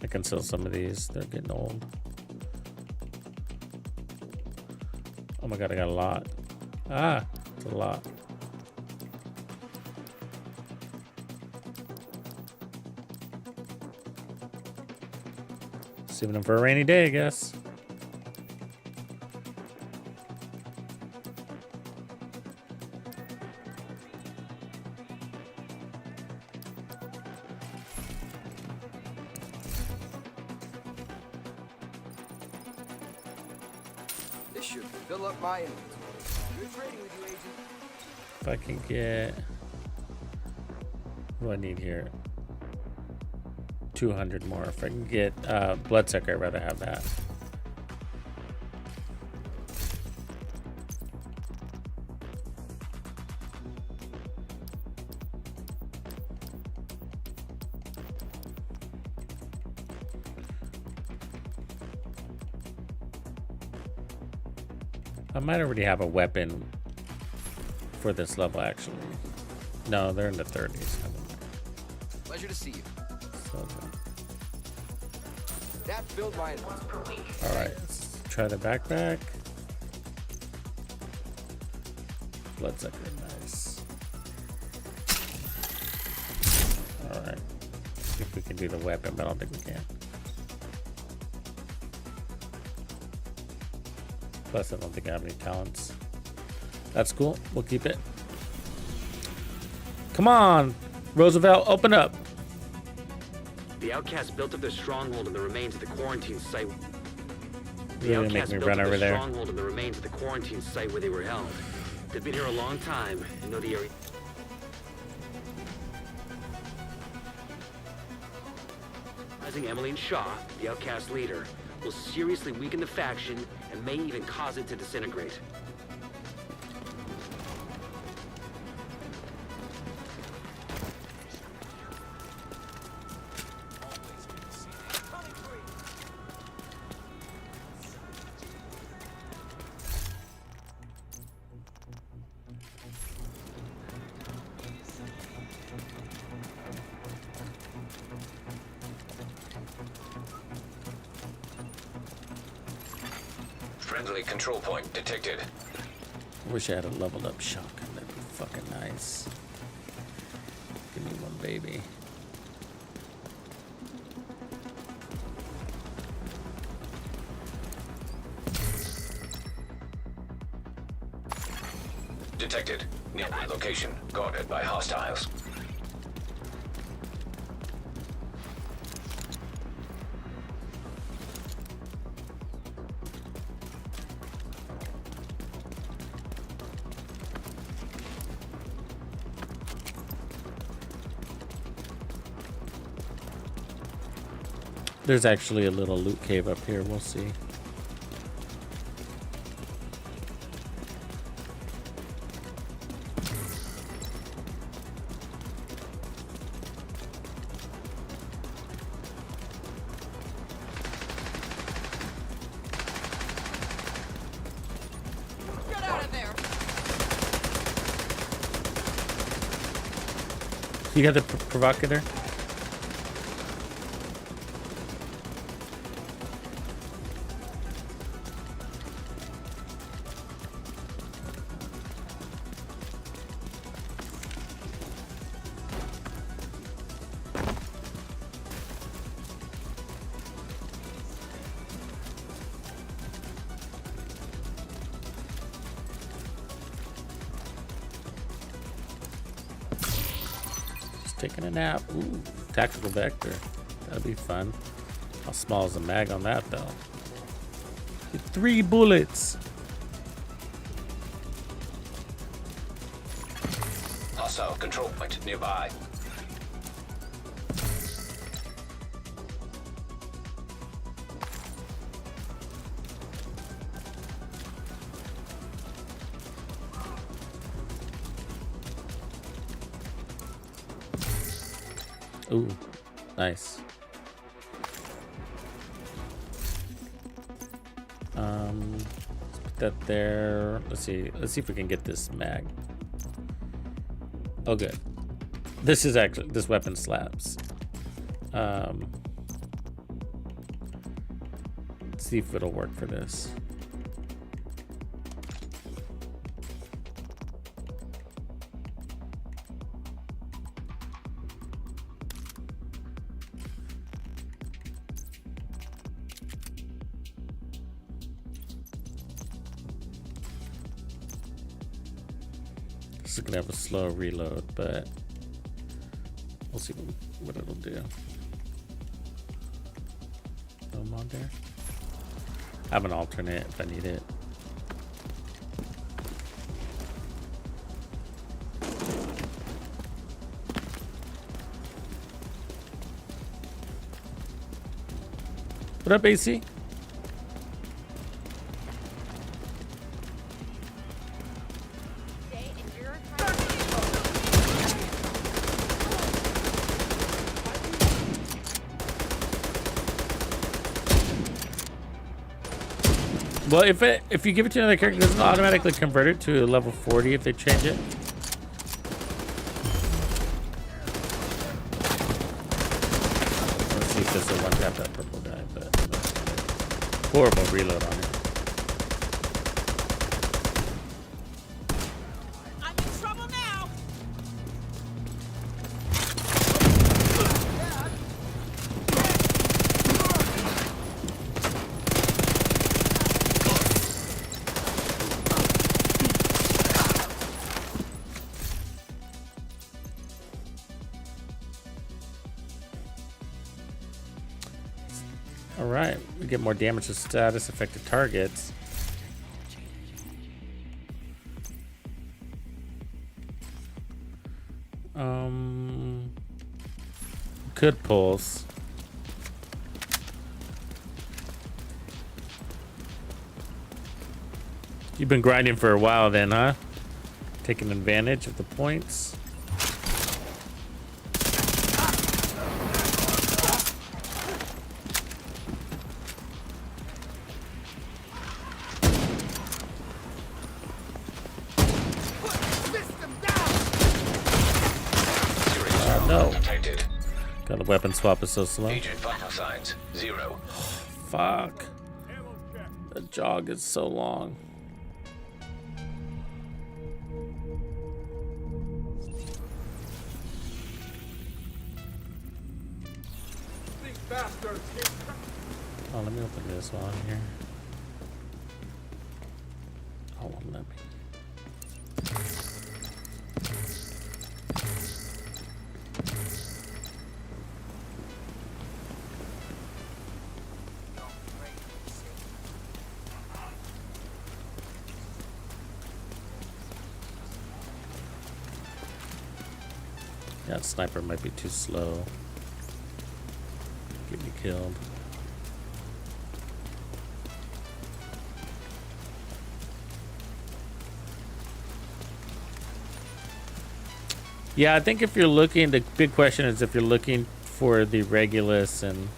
I can sell some of these. They're getting old. Oh my god, I got a lot. Ah, it's a lot. Saving them for a rainy day, I guess. This should fill up my inventory. Good trading with you, Agent. If I can get... What do I need here? 200 more. If I can get bloodsucker, I'd rather have that. I might already have a weapon for this level, actually. No, they're in the 30s. Pleasure to see you. So, That filled my inventory. all right, let's try the backpack. Bloodsucker, nice. All right, see if we can do the weapon, but I don't think we can. Plus, I don't think I have any talents. That's cool. We'll keep it. Come on, Roosevelt, open up. The outcasts built up their stronghold in the remains of the quarantine site. The You're gonna make outcasts me built run up over their there. stronghold in the remains of the quarantine site where they were held. They've been here a long time and know the area. Emmeline Shaw, the outcast leader, will seriously weaken the faction and may even cause it to disintegrate. Friendly control point detected. Wish I had a leveled up shotgun. That'd be fucking nice. Give me one, baby. Detected. Nearby location guarded by hostiles. There's actually a little loot cave up here. We'll see. Get out of there! You got the provocateur? Taking a nap. Ooh, tactical vector. That'd be fun. How small is the mag on that, though? 3 bullets. Hostile control point nearby. Ooh, nice. Let's put that there. Let's see if we can get this mag. Oh, good. This is actually, this weapon slaps. Let's see if it'll work for this. This is gonna have a slow reload, but we'll see what it'll do. Throw them on there. I have an alternate if I need it. What up, AC? Well, if you give it to another character, it doesn't automatically convert it to a level 40 if they change it. Let's see if this will one tap that purple guy, but horrible reload on it. I'm in trouble now! All right, we get more damage to status affected targets. Could pulse. You've been grinding for a while then, huh? Taking advantage of the points. No. God, the weapon swap is so slow. Agent vital signs 0. Fuck. The jog is so long. Oh, let me open this one here. Oh, won't let me. That sniper might be too slow. Get me killed. Yeah, I think if you're looking, the big question is if you're looking for the Regulus and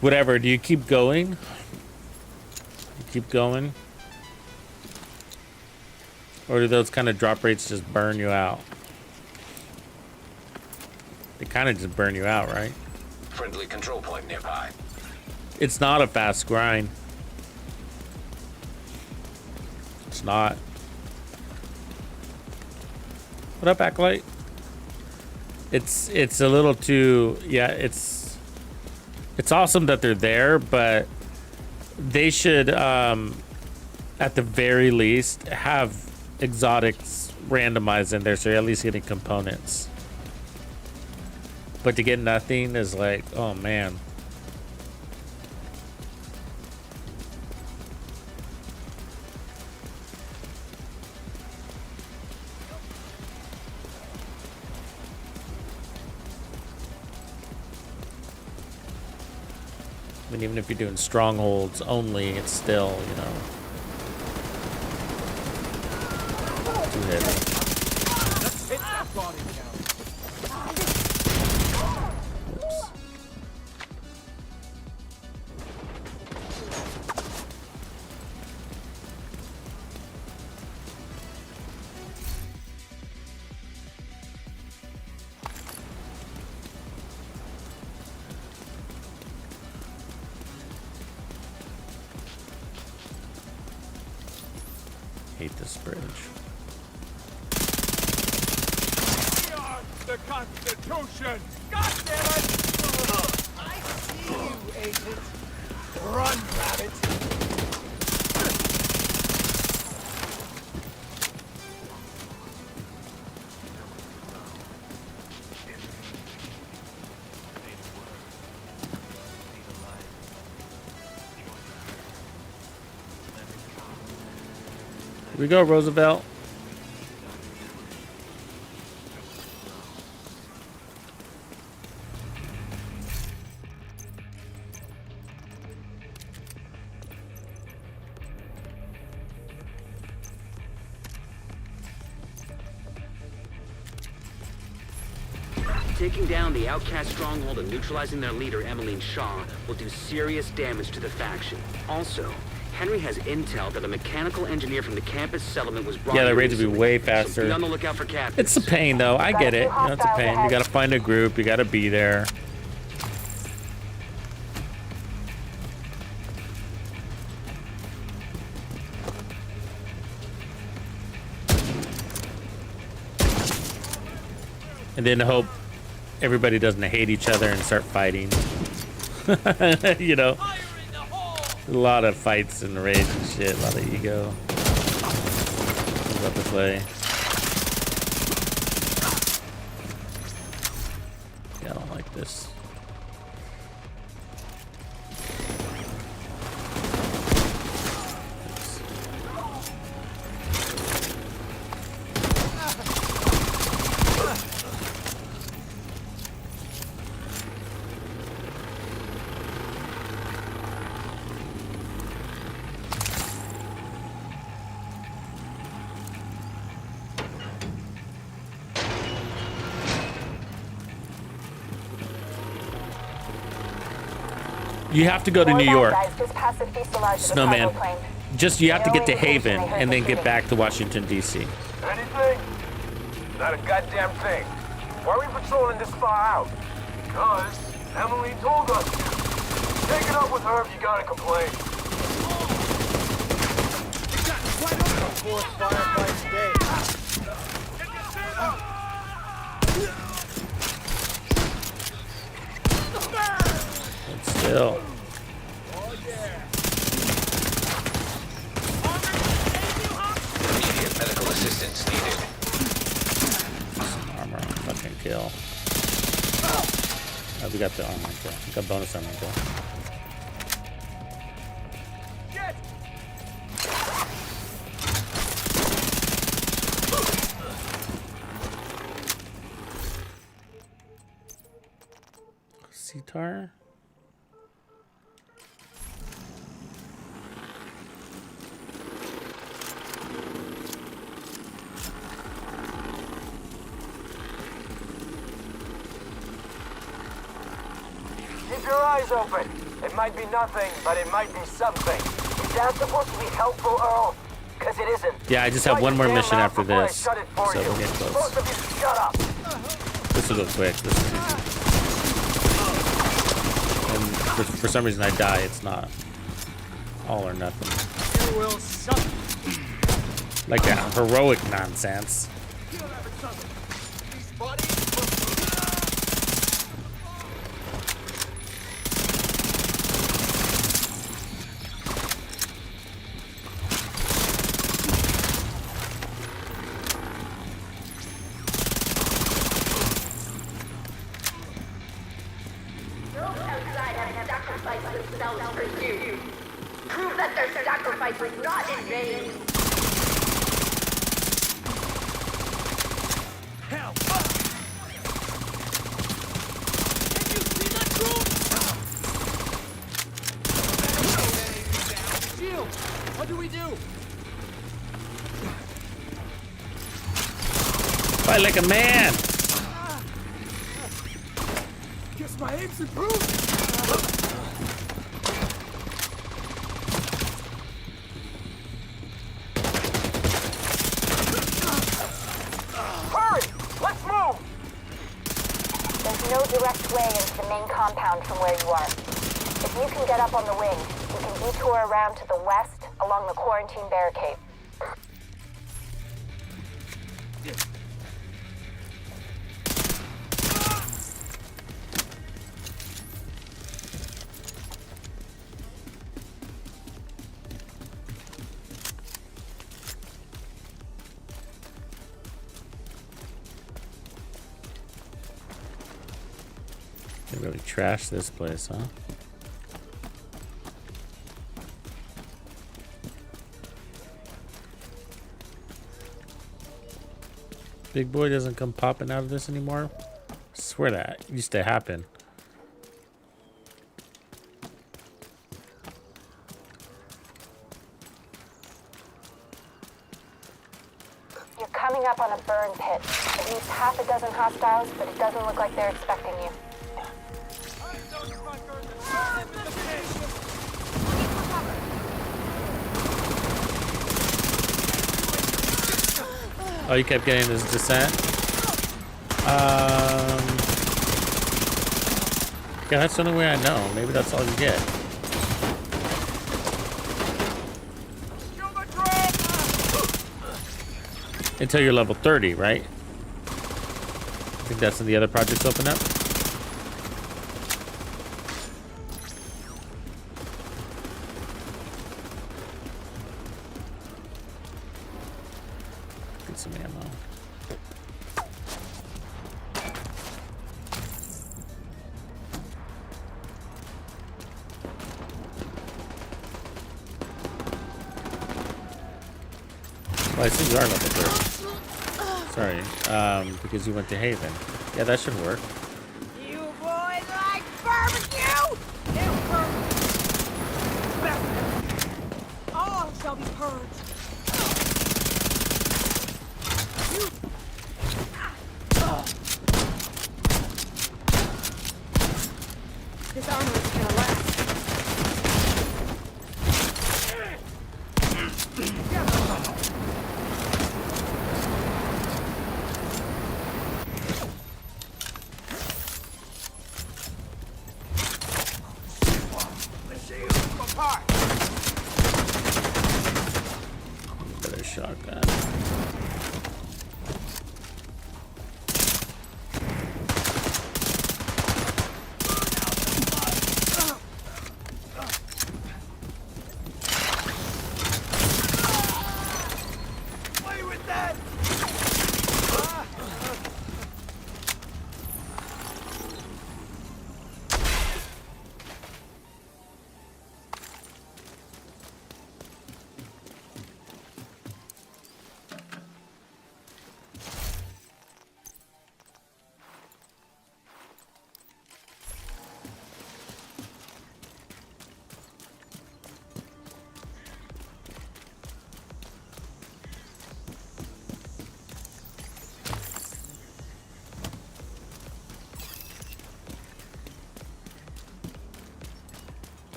whatever, do you keep going? You keep going? Or do those kind of drop rates just burn you out? They kind of just burn you out, right? Friendly control point nearby. It's not a fast grind. It's not. What up, Acolyte? It's a little too, yeah, it's awesome that they're there, but they should at the very least have exotics randomized in there so you're at least getting components. But to get nothing is like, oh man. I mean, even if you're doing strongholds only, it's still, you know, too heavy. Let's hit that body count. Hate this bridge. We are the Constitution! God damn it! I see you, agent. Run, rabbit! Here we go, Roosevelt. Taking down the outcast stronghold and neutralizing their leader, Emmeline Shaw, will do serious damage to the faction. Also, Henry has intel that a mechanical engineer from the campus settlement was brought. Yeah, the in raids would be recently, way so faster. be on the lookout for captains. It's a pain, though. I get it. You know, it's a pain. You gotta find a group. You gotta be there. And then hope everybody doesn't hate each other and start fighting. You know, a lot of fights and rage and shit. A lot of ego. Comes up to play. Yeah, I don't like this. You have to go to New York. Just past the fuselage of the Snowman. cargo plane. Just you have to No get to indication Haven they heard and the then get shooting. back to Washington, D.C. Anything? Not a goddamn thing. Why are we patrolling this far out? Because Emily told us to. Take it up with her if you gotta complain. Fourth firefight today. But still. Immediate medical assistance needed. Armor, fucking kill. Oh, we got the armor kill. We got bonus armor kill. Sitar? Keep your eyes open. It might be nothing, but it might be something. Is that supposed to be helpful, Earl? Because it isn't. Yeah, I just have one more mission after before I this. shut it for So you. we'll get close. Both of you, shut up. This will go quick. This is easy. And for some reason I die. It's not all or nothing. You will suck. Like that heroic nonsense. These bodies. Prove that their sacrifice was not in vain. Hell! Can you see that drone? Shield! What do we do? Fight like a man. Guess my aim's improved. Hurry! Let's move! There's no direct way into the main compound from where you are. If you can get up on the wing, we can detour around to the west along the quarantine barricade. They really trashed this place, huh? Big boy doesn't come popping out of this anymore. I swear that used to happen. You're coming up on a burn pit. At least half a dozen hostiles, but it doesn't look like they're expecting you. Oh, you kept getting this descent? Yeah, that's the only way I know. Maybe that's all you get. Until you're level 30, right? I think that's when the other projects open up. Get some ammo. Well, I see you are level 30. Sorry, because you went to Haven. Yeah, that should work. You boys like barbecue? All shall be purged. This armor is gonna last. Got a shotgun.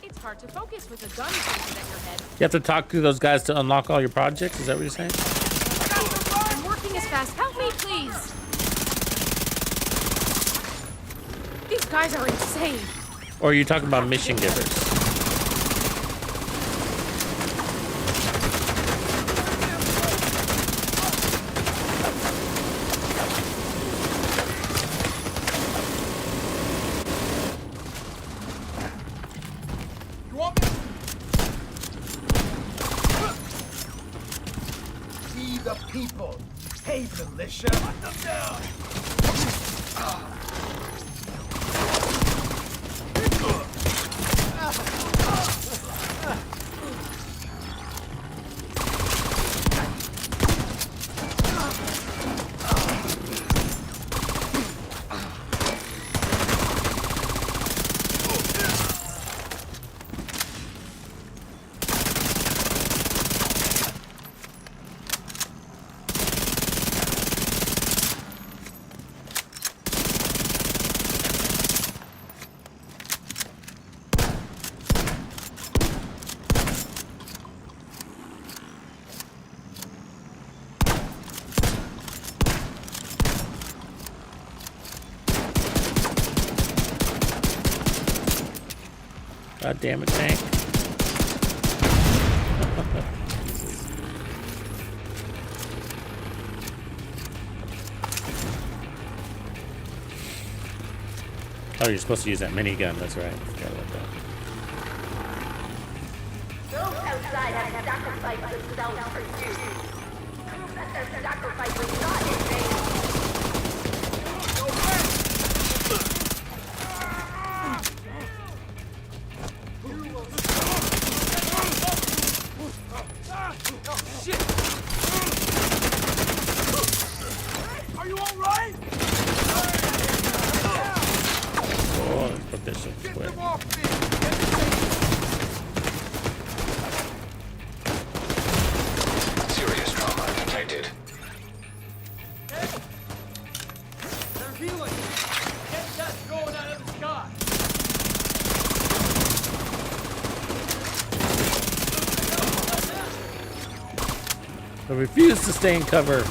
It's hard to focus with a gun pointed at your head. You have to talk to those guys to unlock all your projects? Is that what you're saying? I'm working as fast. Help me, please. These guys are insane. Or are you talking about mission givers? We the people. Hey, militia. Put them down. God damn it, tank. Oh, you're supposed to use that minigun. That's right. Forgot about that. Those outside have sacrificed themselves for you. Prove that their sacrifice was not in vain. Shit! Are you all right? Oh, let's put this in quick. Serious trauma detected. They're healing. Get that going out of the sky. I refuse to stay in cover.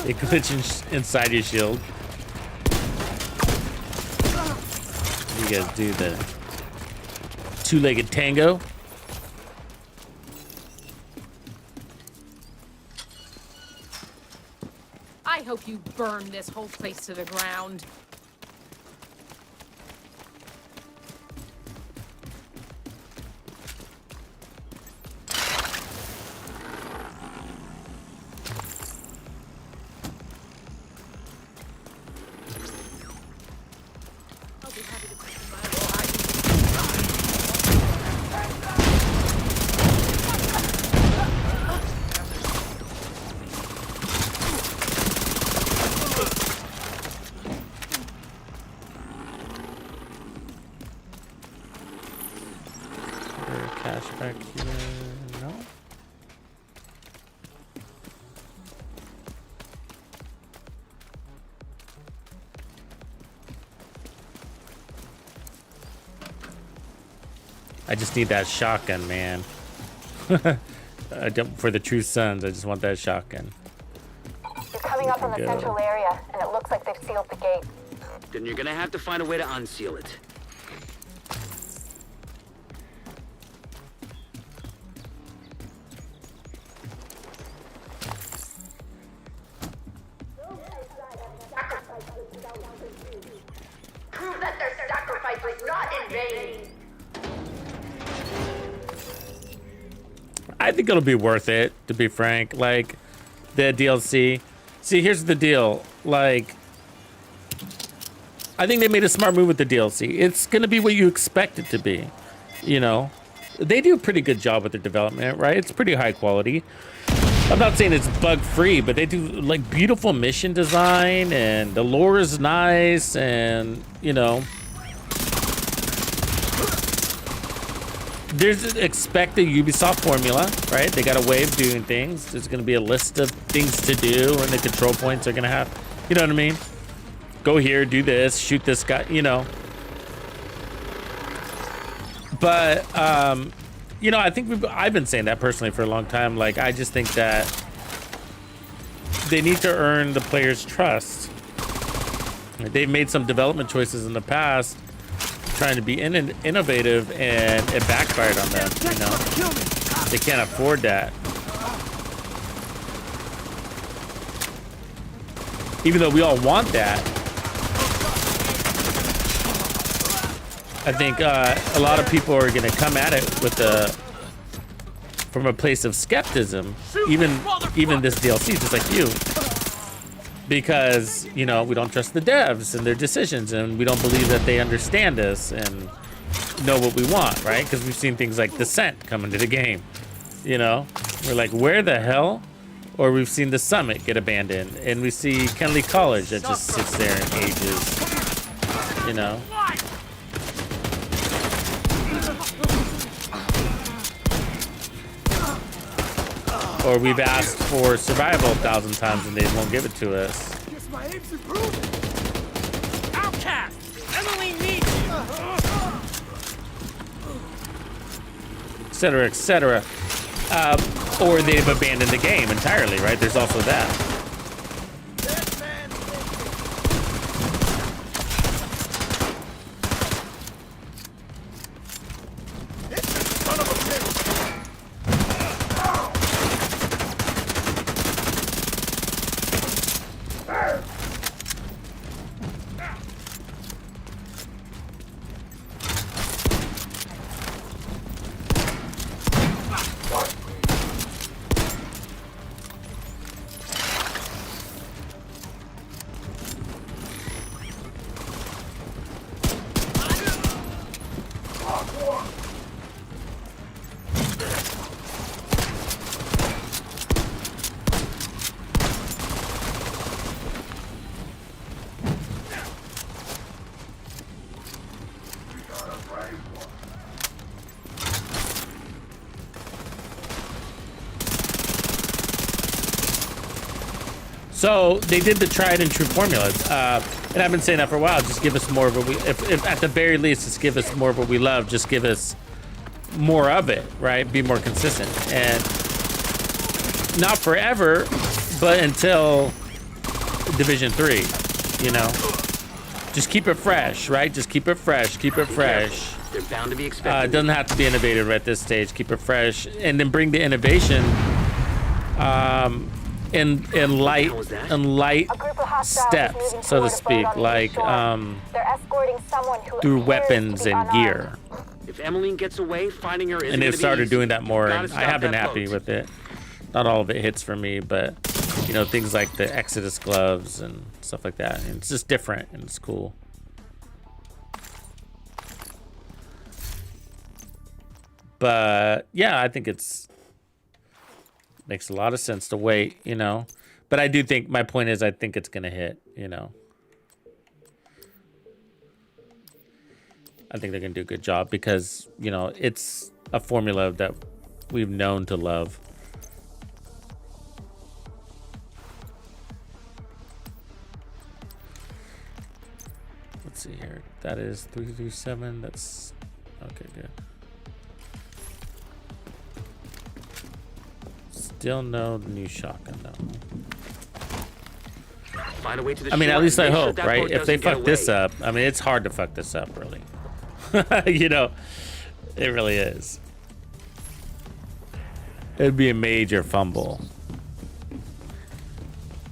It glitches inside your shield. You guys do the two-legged tango. I hope you burn this whole place to the ground. Cash back here. No. I just need that shotgun, man. I don't, for the true sons, I just want that shotgun. You're coming up on the central area, and it looks like they've sealed the gate. Then you're gonna have to find a way to unseal it. Prove that their sacrifice was not in vain. I think it'll be worth it, to be frank. Like, the DLC. See, here's the deal. Like, I think they made a smart move with the DLC. It's gonna be what you expect it to be. You know? They do a pretty good job with their development, right? It's pretty high quality. I'm not saying it's bug-free, but they do, like, beautiful mission design, and the lore is nice, and, you know... There's expect the Ubisoft formula, right? They got a way of doing things. There's going to be a list of things to do, and the control points are going to have, you know what I mean? Go here, do this, shoot this guy, you know. But, you know, I think I've been saying that personally for a long time. Like, I just think that they need to earn the players' trust. They've made some development choices in the past trying to be innovative, and it backfired on them, you know? They can't afford that. Even though we all want that, I think a lot of people are going to come at it with from a place of skepticism, even this DLC, just like you. Because, you know, we don't trust the devs and their decisions, and we don't believe that they understand us and know what we want, right? Because we've seen things like Descent come into the game, you know? We're like, where the hell? Or we've seen the Summit get abandoned, and we see Kenley College that just sits there and ages, you know? Or we've asked for survival 1,000 times and they won't give it to us. Guess my aim's improved. Outcast! Emily needs you! Etc., etc. Or they've abandoned the game entirely, right? There's also that. So they did the tried and true formulas, and I've been saying that for a while. Just give us more of what we, if at the very least, just give us more of what we love. Just give us more of it, right? Be more consistent, and not forever, but until Division 3, you know. Just keep it fresh, right? Just keep it fresh, keep it fresh. They're bound to be expected. It doesn't have to be innovative at this stage. Keep it fresh, and then bring the innovation. In light steps, so to speak, like through weapons and gear. If Emmeline gets away, finding her isn't and they've started doing that more, and I have been that happy boat. with it. Not all of it hits for me, but you know, things like the Exodus gloves and stuff like that. And it's just different and it's cool. But yeah, I think it's makes a lot of sense to wait, you know. But I do think my point is I think it's gonna hit, you know. I think they're gonna do a good job because, you know, it's a formula that we've known to love. Let's see here. That is 337. That's okay, good. Still no new shotgun though. Find a way to the I mean, shore at least and I make sure hope, that right? boat If they doesn't get fuck this away. up, I mean, it's hard to fuck this up, really. You know, it really is. It'd be a major fumble.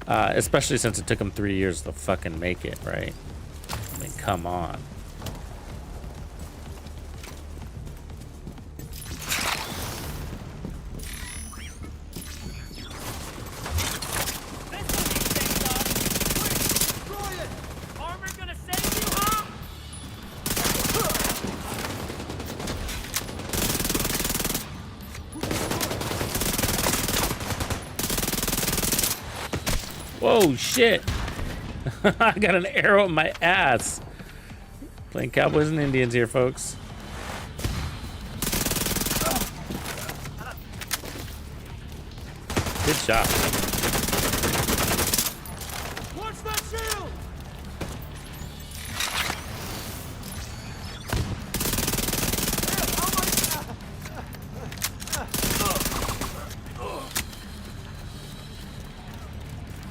Especially since it took them 3 years to fucking make it, right? I mean, come on. Whoa, shit. I got an arrow in my ass. Playing Cowboys and Indians here, folks. Good shot. Watch that shield!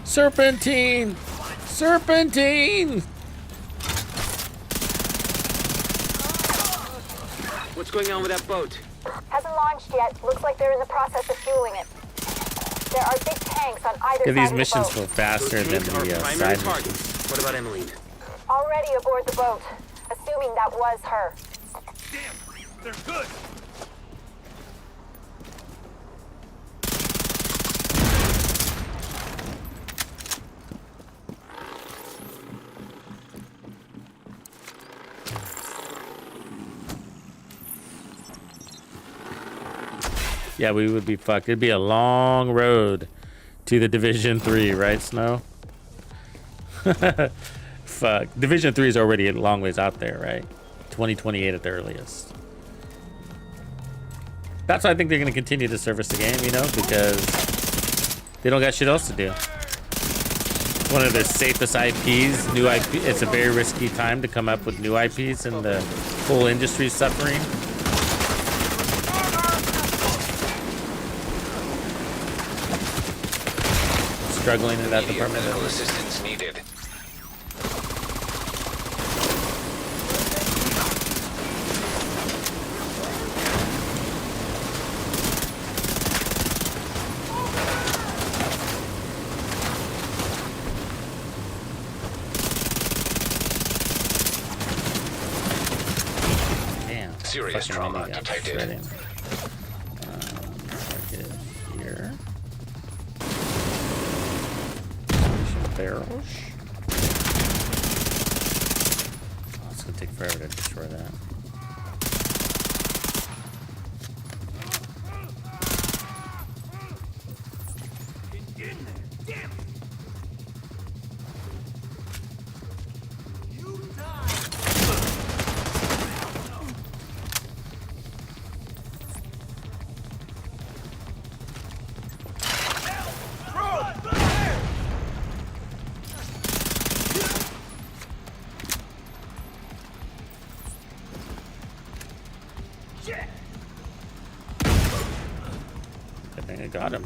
Serpentine! Serpentine! What's going on with that boat? Hasn't launched yet. Looks like they're in the process of fueling it. There are big tanks on either Yeah, side these of missions the go boat. faster than Those tanks the are primary side targets. missions. What about Emmeline? Already aboard the boat. Assuming that was her. Damn, they're good. Yeah, we would be fucked. It'd be a long road to the Division 3, right, Snow? Fuck. Division 3 is already a long ways out there, right? 2028 at the earliest. That's why I think they're going to continue to service the game, you know, because they don't got shit else to do. One of their safest IPs, new IP. It's a very risky time to come up with new IPs, and the whole industry is suffering. Struggling in that department. Medical assistance needed. Damn. Serious Fucking trauma mini gun detected. shredding. Target here. Barrels. Oh, it's gonna take forever to destroy that. Get in there. Damn it. You die. I think I got him.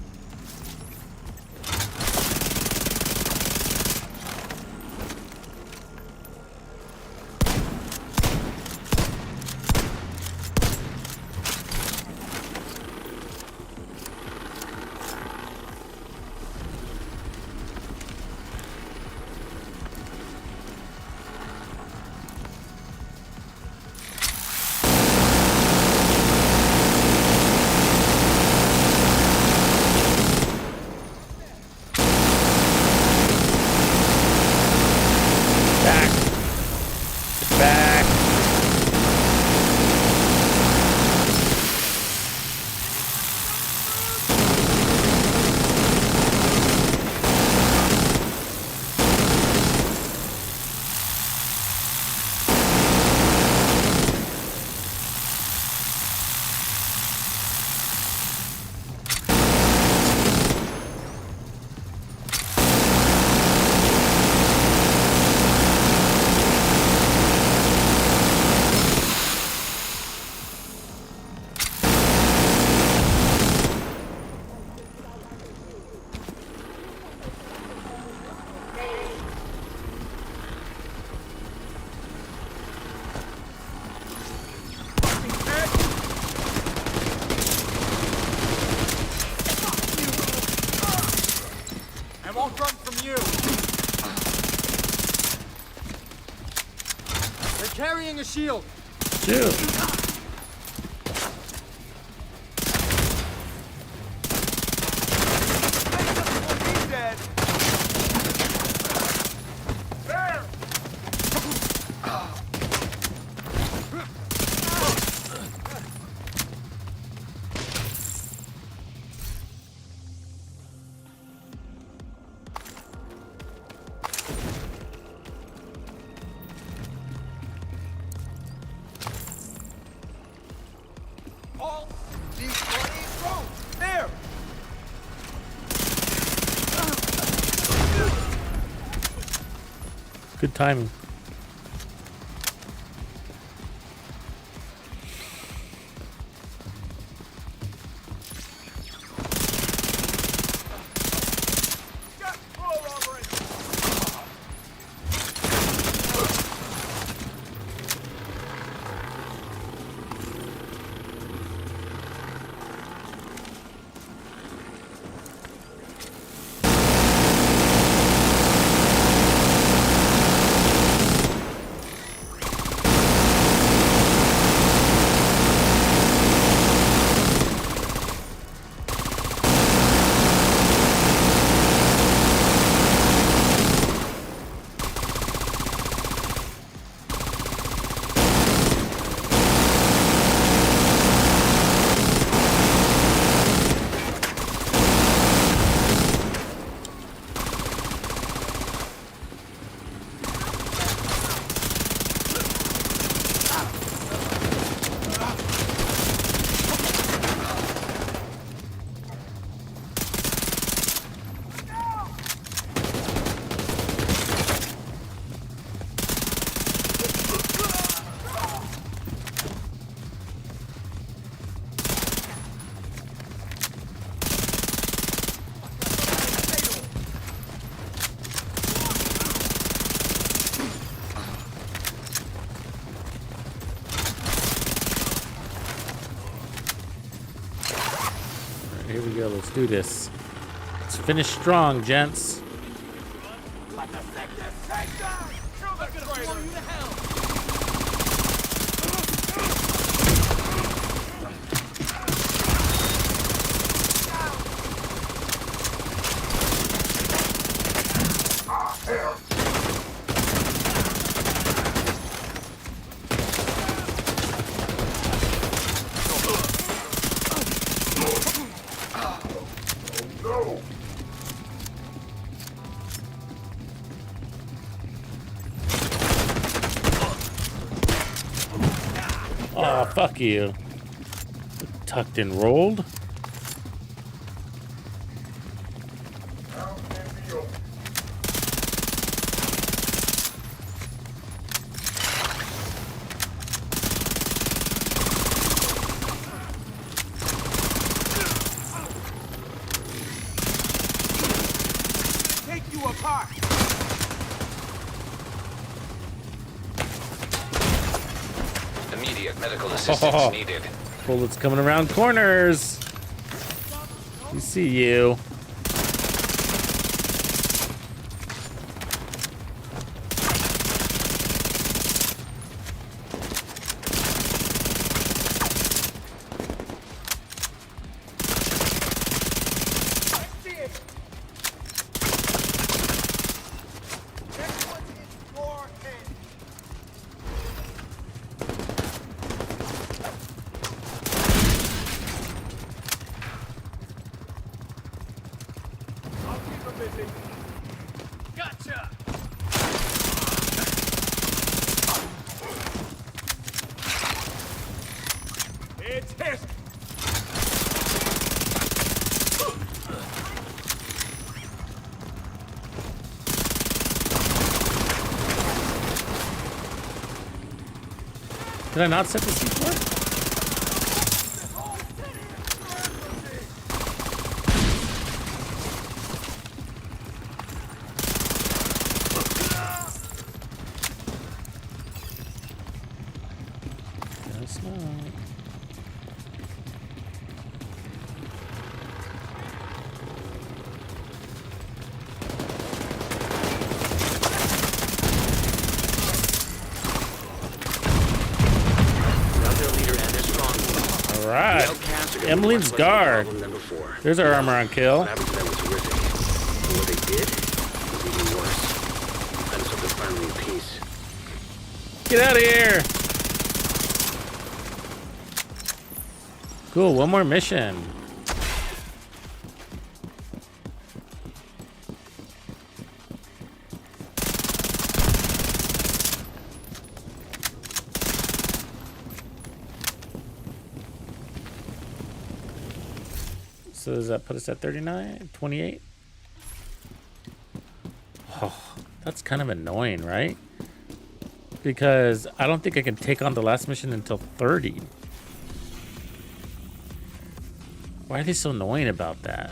They're carrying a shield. Shoot. He's dead. There! All these bloody roads! There! Good timing. Got full operation! Here we go. Let's do this. Let's finish strong, gents. Let the sickness take down! Kill the traitor! You to hell. Oh, fuck you. Tucked and rolled. Take you apart! Immediate medical assistance needed. Bullets coming around corners. We see you. Gotcha. It's his! Did I not set the C4? Guess not. right. The outcasts are gonna be Emmeline's much less of a guard. problem than before. There's our armor on kill. What happened to them was horrific. But what they did was even worse. I just hope they're finally in peace. Get out of here. Cool, one more mission. So does that put us at 39, 28? Oh, that's kind of annoying, right? Because I don't think I can take on the last mission until 30. Why are they so annoying about that?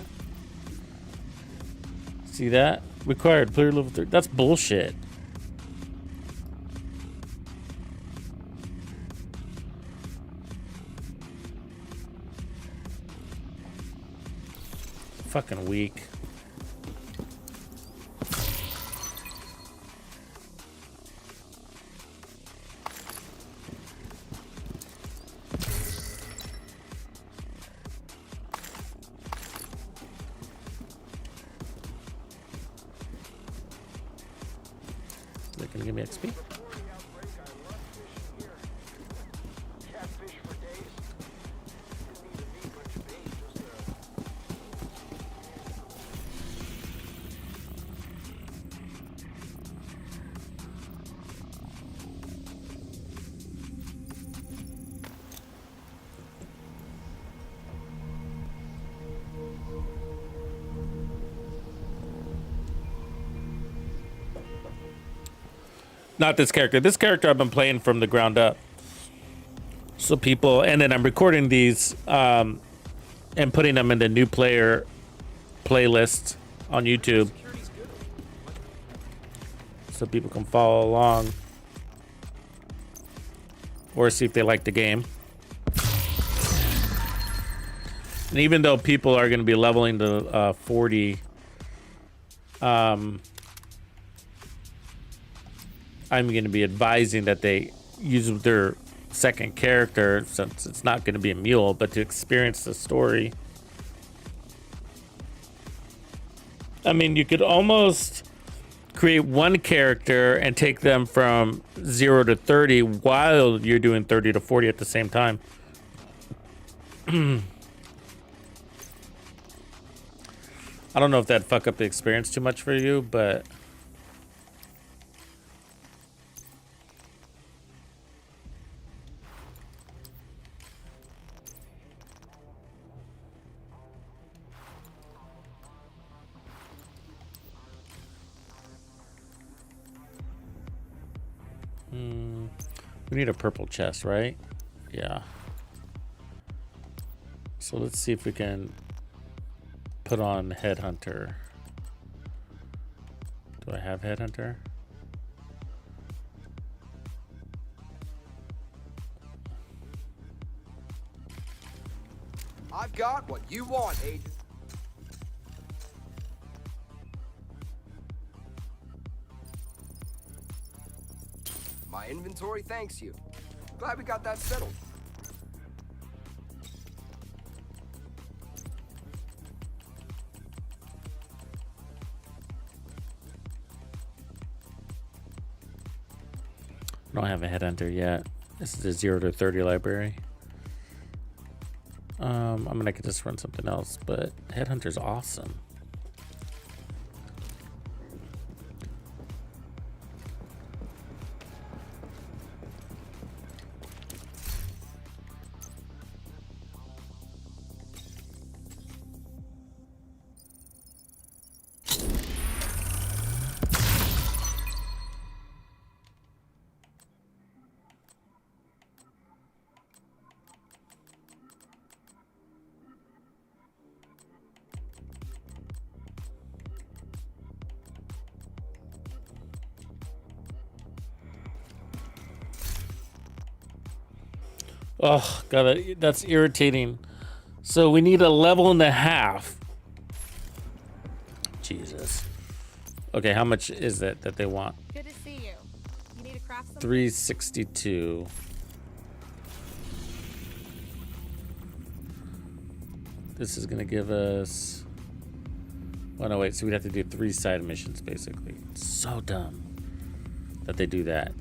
See that? Required player level 30. That's bullshit. Fucking weak. Is that gonna give me XP? Not this character. This character I've been playing from the ground up. So people, and then I'm recording these and putting them in the new player playlist on YouTube. So people can follow along. Or see if they like the game. And even though people are going to be leveling to 40, I'm going to be advising that they use their second character, since it's not going to be a mule, but to experience the story. I mean, you could almost create one character and take them from 0 to 30 while you're doing 30 to 40 at the same time. I don't know if that'd fuck up the experience too much for you, but we need a purple chest, right? Yeah. So let's see if we can put on Headhunter. Do I have Headhunter? I've got what you want, Agent. My inventory thanks you. Glad we got that settled. I don't have a Headhunter yet. This is a 0 to 30 library. I'm gonna just run something else, but Headhunter's awesome. Oh, God, that's irritating. So we need a level and a half. Jesus. Okay, how much is it that they want? Good to see you. You need to craft something? 362. This is gonna give us. Oh no, wait. So we'd have to do 3 side missions basically. It's so dumb that they do that.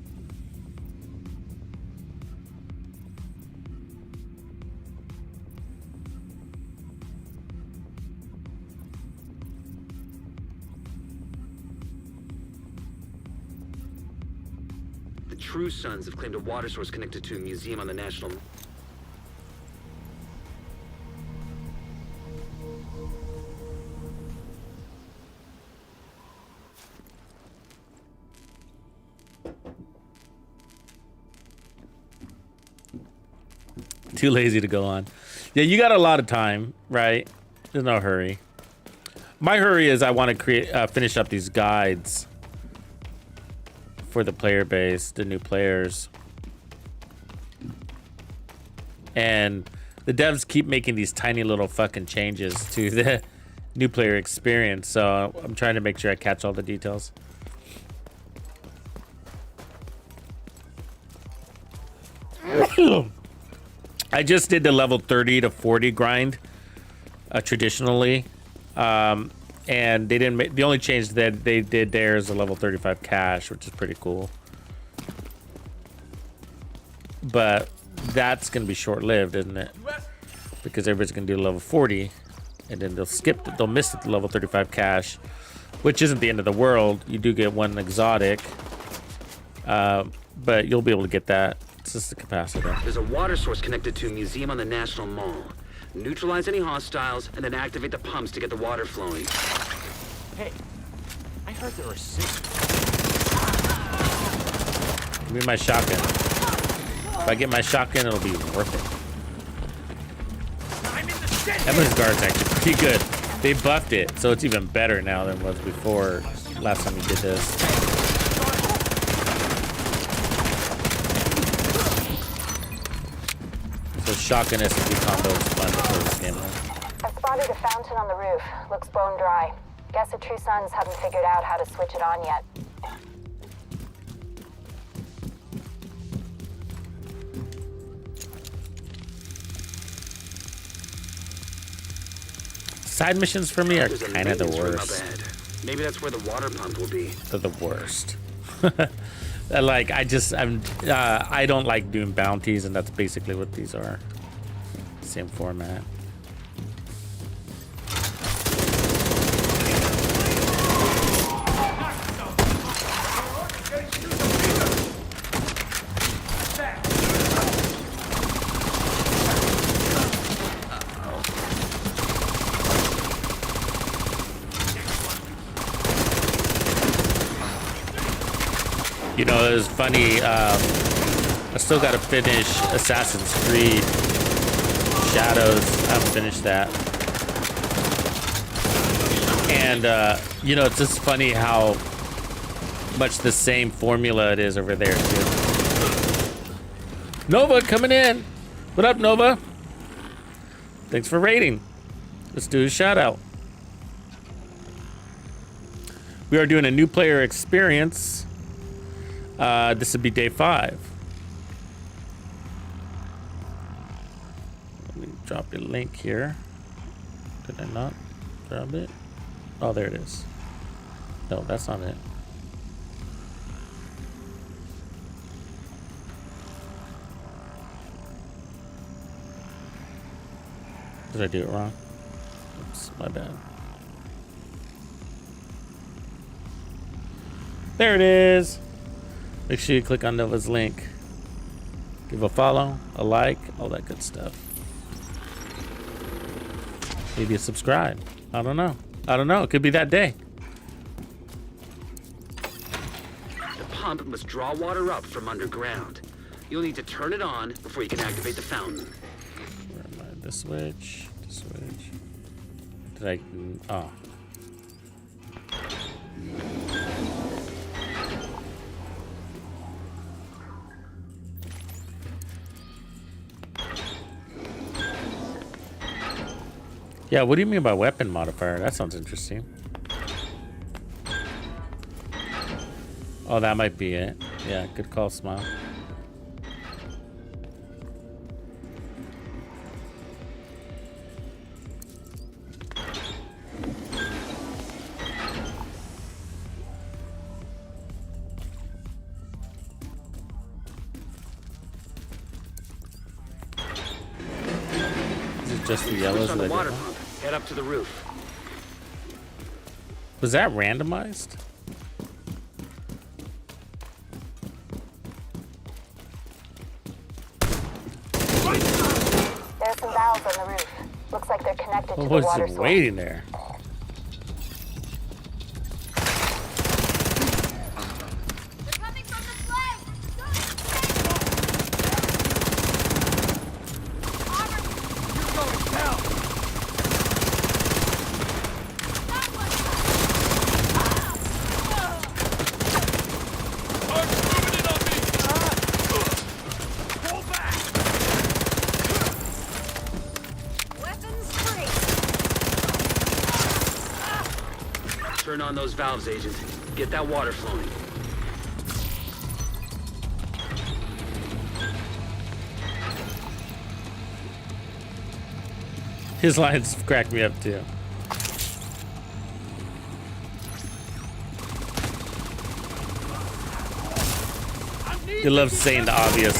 The True Sons have claimed a water source connected to a museum on the national. Too lazy to go on. Yeah, you got a lot of time, right? There's no hurry. My hurry is I want to create, finish up these guides for the player base, the new players. And the devs keep making these tiny little fucking changes to the new player experience. So I'm trying to make sure I catch all the details. I just did the level 30 to 40 grind traditionally. And they didn't make, the only change that they did there is a level 35 cache, which is pretty cool. But that's going to be short-lived, isn't it? Because everybody's going to do level 40 and then they'll skip it, they'll miss it to level 35 cache, which isn't the end of the world. You do get one exotic, but you'll be able to get that. It's just the capacitor. There's a water source connected to a museum on the National Mall. Neutralize any hostiles and then activate the pumps to get the water flowing. Hey, I heard there were 6. Give me my shotgun. If I get my shotgun, it'll be worth it. Emma's guard's actually pretty good. They buffed it, so it's even better now than it was before last time we did this. So shotgun SMG combo is fun to play this game with. I spotted a fountain on the roof. Looks bone dry. Guess the True Sons haven't figured out how to switch it on yet. Side missions for me are kind of the worst. Maybe that's where the water pump will be. They're the worst. Like I don't like doing bounties, and that's basically what these are. Same format. You know, it was funny. I still got to finish Assassin's Creed Shadows. I haven't finished that. And, you know, it's just funny how much the same formula it is over there, too. Nova coming in. What up, Nova? Thanks for raiding. Let's do a shout out. We are doing a new player experience. This would be day 5. Let me drop a link here. Did I not drop it? Oh, there it is. No, that's not it. Did I do it wrong? Oops, my bad. There it is. Make sure you click on Nova's link. Give a follow, a like, all that good stuff. Maybe a subscribe. I don't know. I don't know. It could be that day. The pump must draw water up from underground. You'll need to turn it on before you can activate the fountain. Where am I? The switch. The switch. Did I? Oh. Yeah, what do you mean by weapon modifier? That sounds interesting. Oh, that might be it. Yeah, good call, Smile. just the yellows on that the I water did. pump. Head up to the roof. Was that randomized? There's some valves on the roof. Looks like they're connected to I the was water just source. waiting there. Turn on those valves, Agent. Get that water flowing. His lines crack me up too. He loves saying the obvious.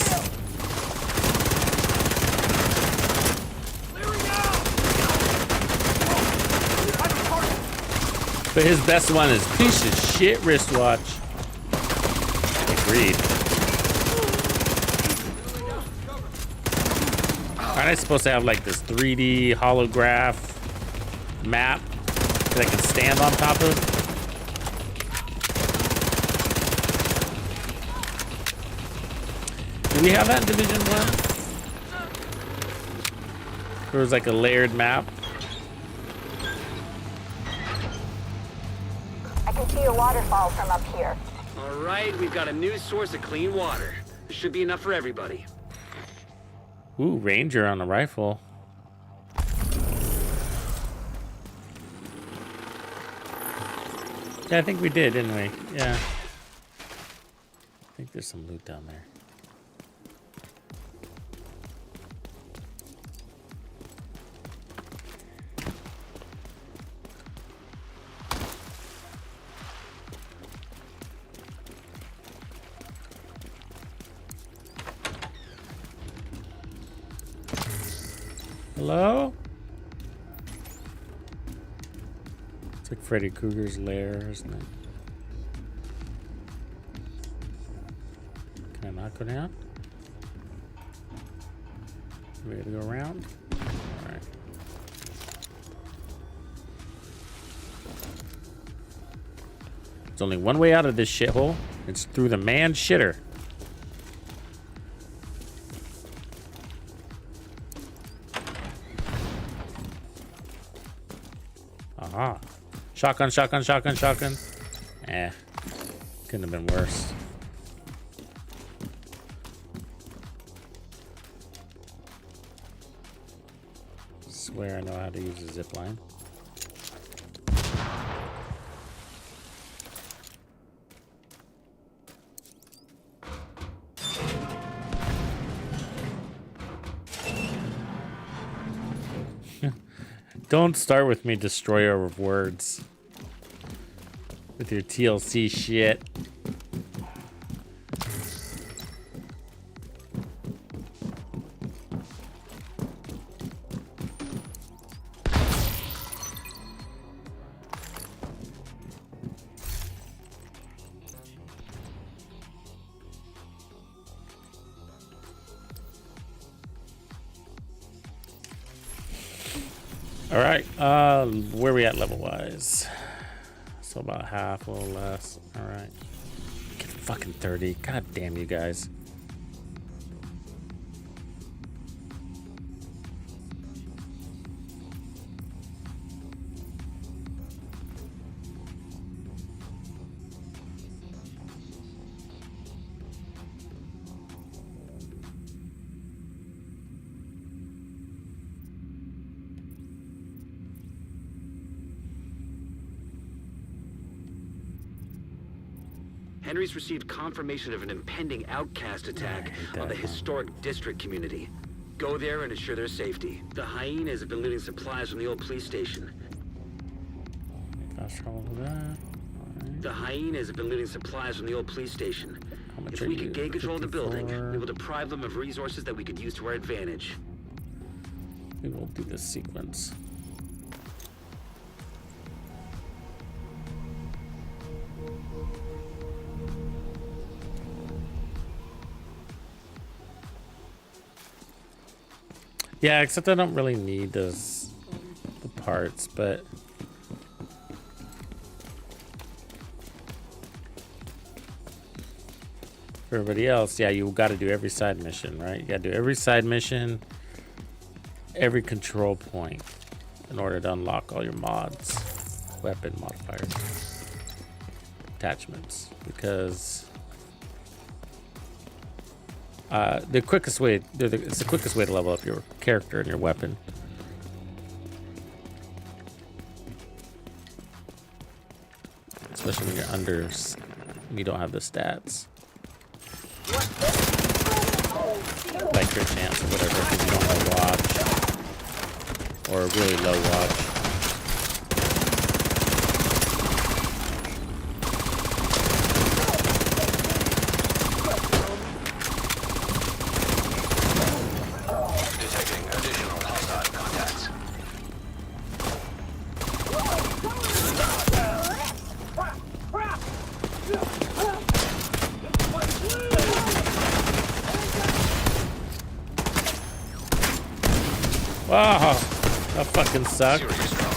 But his best one is piece of shit wristwatch. Agreed. Aren't I supposed to have like this 3D holograph map that I can stand on top of? Do we have that in Division 1? There was like a layered map. I can see a waterfall from up here. All right, we've got a new source of clean water. This should be enough for everybody. Ooh, Ranger on a rifle. Yeah, I think we did, didn't we? Yeah. I think there's some loot down there. Hello? It's like Freddy Krueger's lair, isn't it? Can I not go down? We gotta go around? Alright. There's only one way out of this shithole. It's through the man shitter. Aha. Shotgun, shotgun, shotgun, shotgun. Eh. Couldn't have been worse. Swear I know how to use a zip line. Don't start with me, destroyer of words. With your TLC shit. All right, where we at level wise? So about half, a little less. All right, get fucking 30. God damn you guys. Henry's received confirmation of an impending outcast attack on the historic district community. Go there and ensure their safety. The hyenas have been looting supplies from the old police station. Fast travel to that. The hyenas have been looting supplies from the old police station. If are we you? could gain control of the building, 54. we will deprive them of resources that we could use to our advantage. We will do this sequence. Yeah, except I don't really need the parts, but for everybody else, yeah, you got to do every side mission, right? You got to do every side mission, every control point in order to unlock all your mods, weapon modifiers, attachments, because it's the quickest way to level up your character and your weapon. Especially when you're under, you don't have the stats. Like your chance or whatever, because you don't have watch. Or a really low watch. Detecting additional hostile contacts. Wow, that fucking sucked.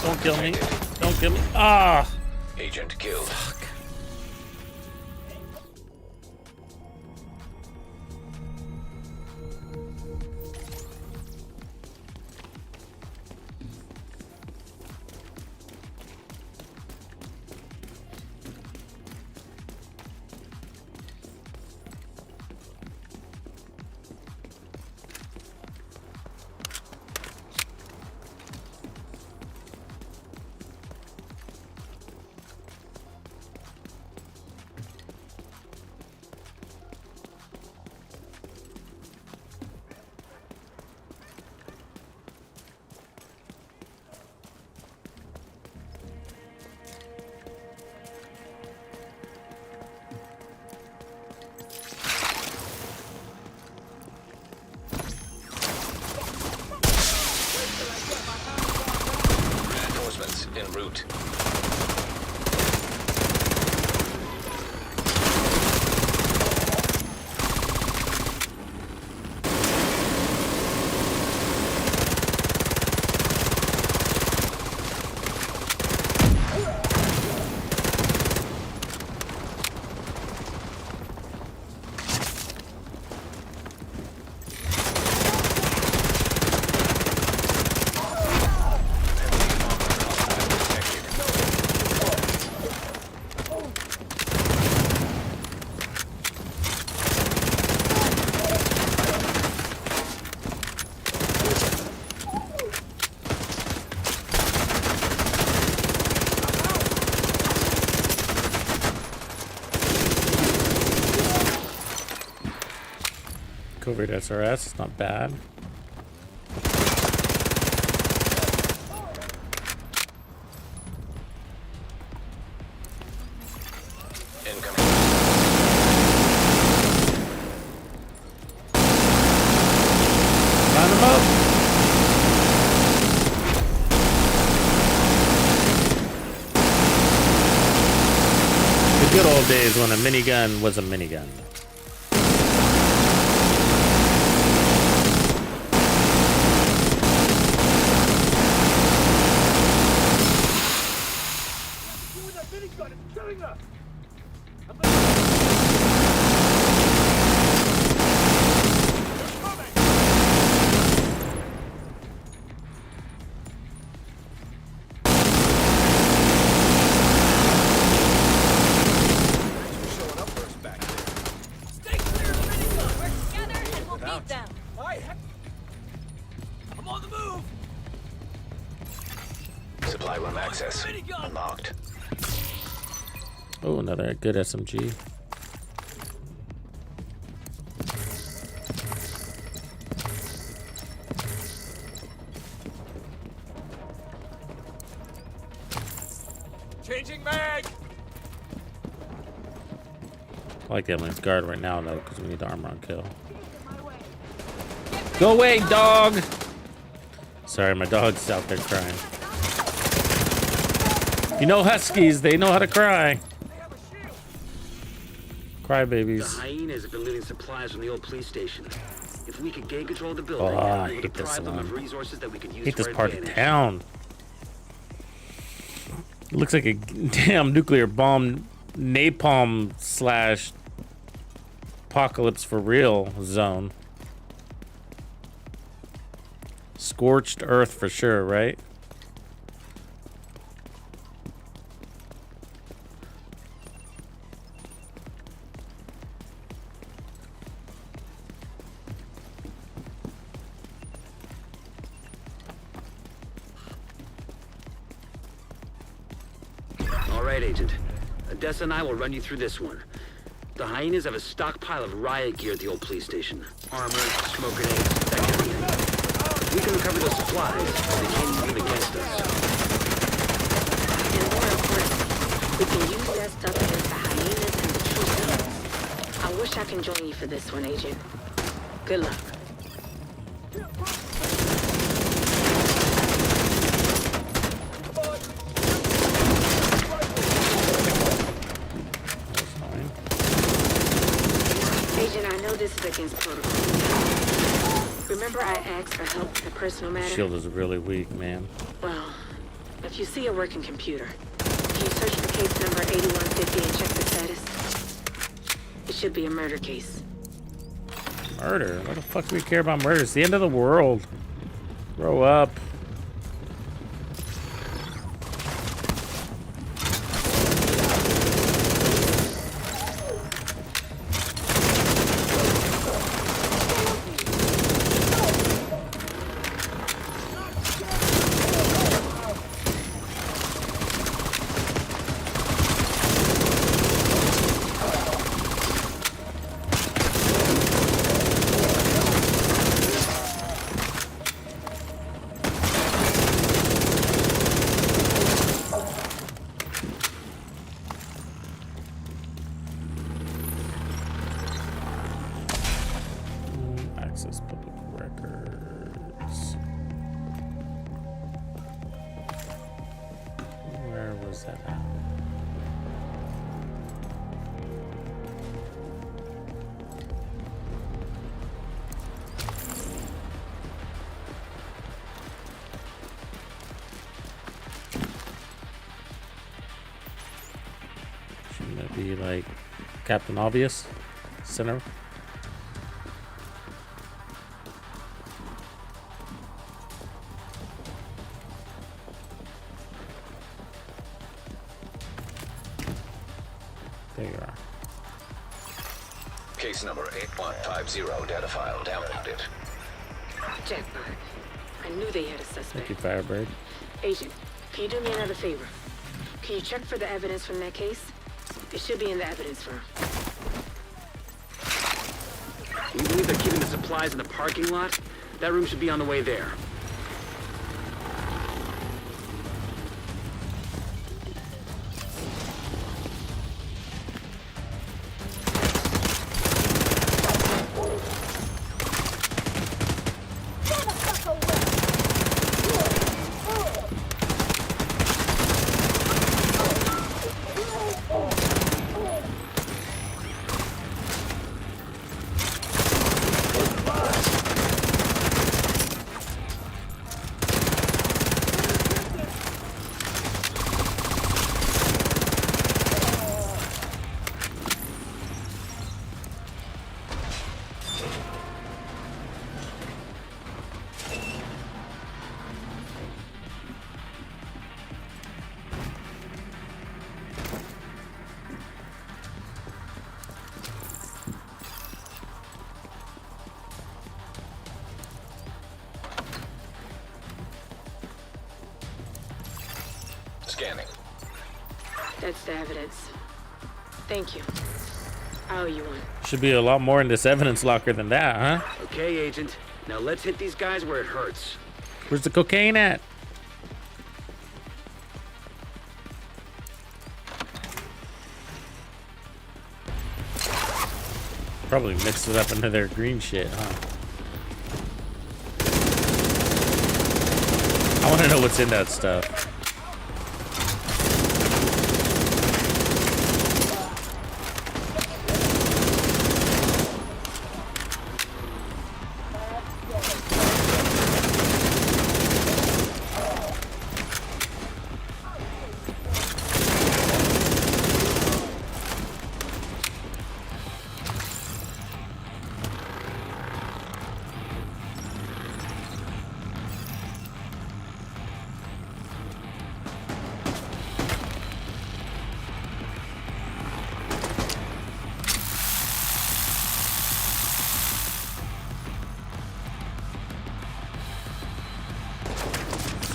Don't kill me. Don't kill me. Ah! Agent killed. Fuck. Reinforcements en route. Covert SRS, it's not bad. Incoming. Line them up. The good old days when a minigun was a minigun. Supply room access unlocked. Oh, another good SMG. Changing mag. I like the ambulance guard right now though, because we need the armor on kill. Go away, dog! Sorry, my dog's out there crying. You know huskies, they know how to cry. Cry babies. The hyenas have been looting supplies from the old police station. If we could gain control of the building, Oh, I we would hate this deprive them one. of resources that we could use Hate this to our part of advantage. town. It looks like a damn nuclear bomb, napalm slash apocalypse for real zone. Scorched earth for sure, right? All right, Agent. Odessa and I will run you through this one. The hyenas have a stockpile of riot gear at the old police station. Armor, smoke grenades, that kind of thing. We can recover those supplies, but they can't use them against us. And more important, we can use that stuff against the hyenas and the true villains. I wish I can join you for this one, Agent. Good luck. Agent, I know this is against protocol. Remember I asked for help with a personal matter? Shield is really weak, man. Well, if you see a working computer, can you search for case number 8150 and check the status? It should be a murder case. Murder? What the fuck do we care about murder? It's the end of the world. Grow up. Access public records. Where was that at? Shouldn't it be like Captain Obvious? Center? There you are. Case number 8150 data file downloaded. Jackpot. I knew they had a Thank suspect. you, Firebird. Agent, can you do me another favor? Can you check for the evidence from that case? It should be in the evidence room. We believe they're keeping the supplies in the parking lot. That room should be on the way there. Scanning. That's the evidence. Thank you. I owe you one. Should be a lot more in this evidence locker than that, huh? Okay, Agent. Now let's hit these guys where it hurts. Where's the cocaine at? Probably mixed it up into their green shit, huh? I want to know what's in that stuff.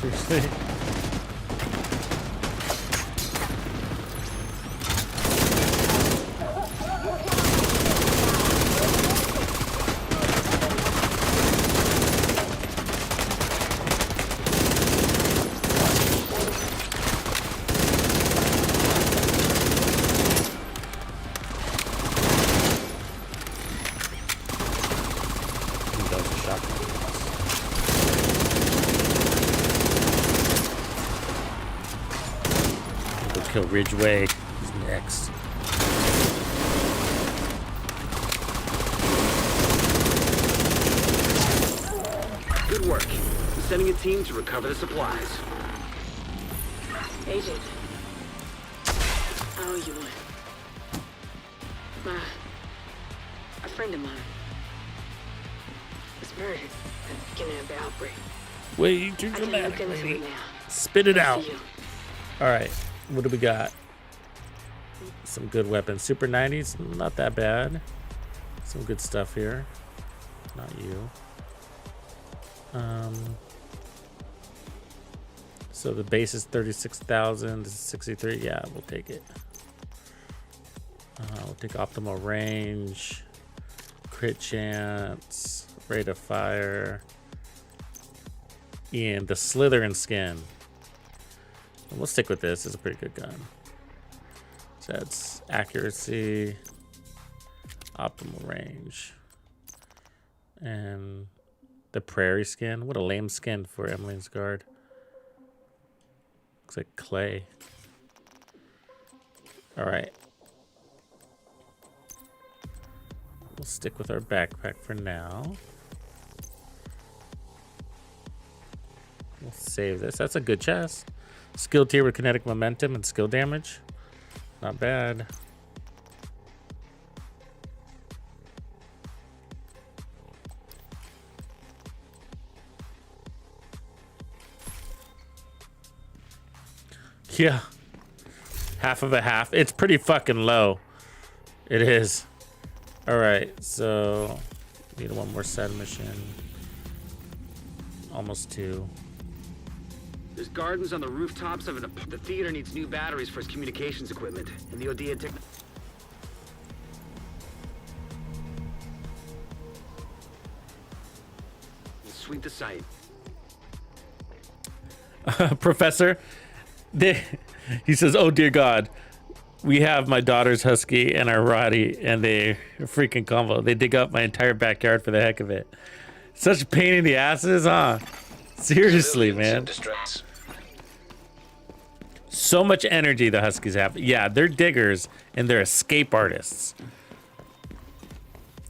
Seriously? Kill Ridgeway. Who's next? Good work. I'm sending a team to recover the supplies. Agent. I owe you one. A friend of mine was murdered at the beginning of the outbreak. Way too I can dramatic, look into lady. it now. Spit it out. See you. All right. What do we got? Some good weapons. Super 90s, not that bad. Some good stuff here. Not you. So the base is 36,000. This is 63. Yeah, we'll take it. We'll take optimal range, crit chance, rate of fire, and the Slytherin skin. And we'll stick with this. It's a pretty good gun. So that's accuracy, optimal range, and the prairie skin. What a lame skin for Emmeline's guard. Looks like clay. All right. We'll stick with our backpack for now. We'll save this. That's a good chest. Skill tier with kinetic momentum and skill damage. Not bad. Yeah. Half of a half. It's pretty fucking low. It is. All right, so need one more side mission. Almost two. There's gardens on the rooftops of the theater needs new batteries for its communications equipment, and the OD had sweep the site. Professor, he says, "Oh dear God, we have my daughter's husky and our Roddy, and they freaking combo. They dig up my entire backyard for the heck of it. Such a pain in the asses, huh? Seriously, man. So much energy the huskies have. Yeah, they're diggers and they're escape artists.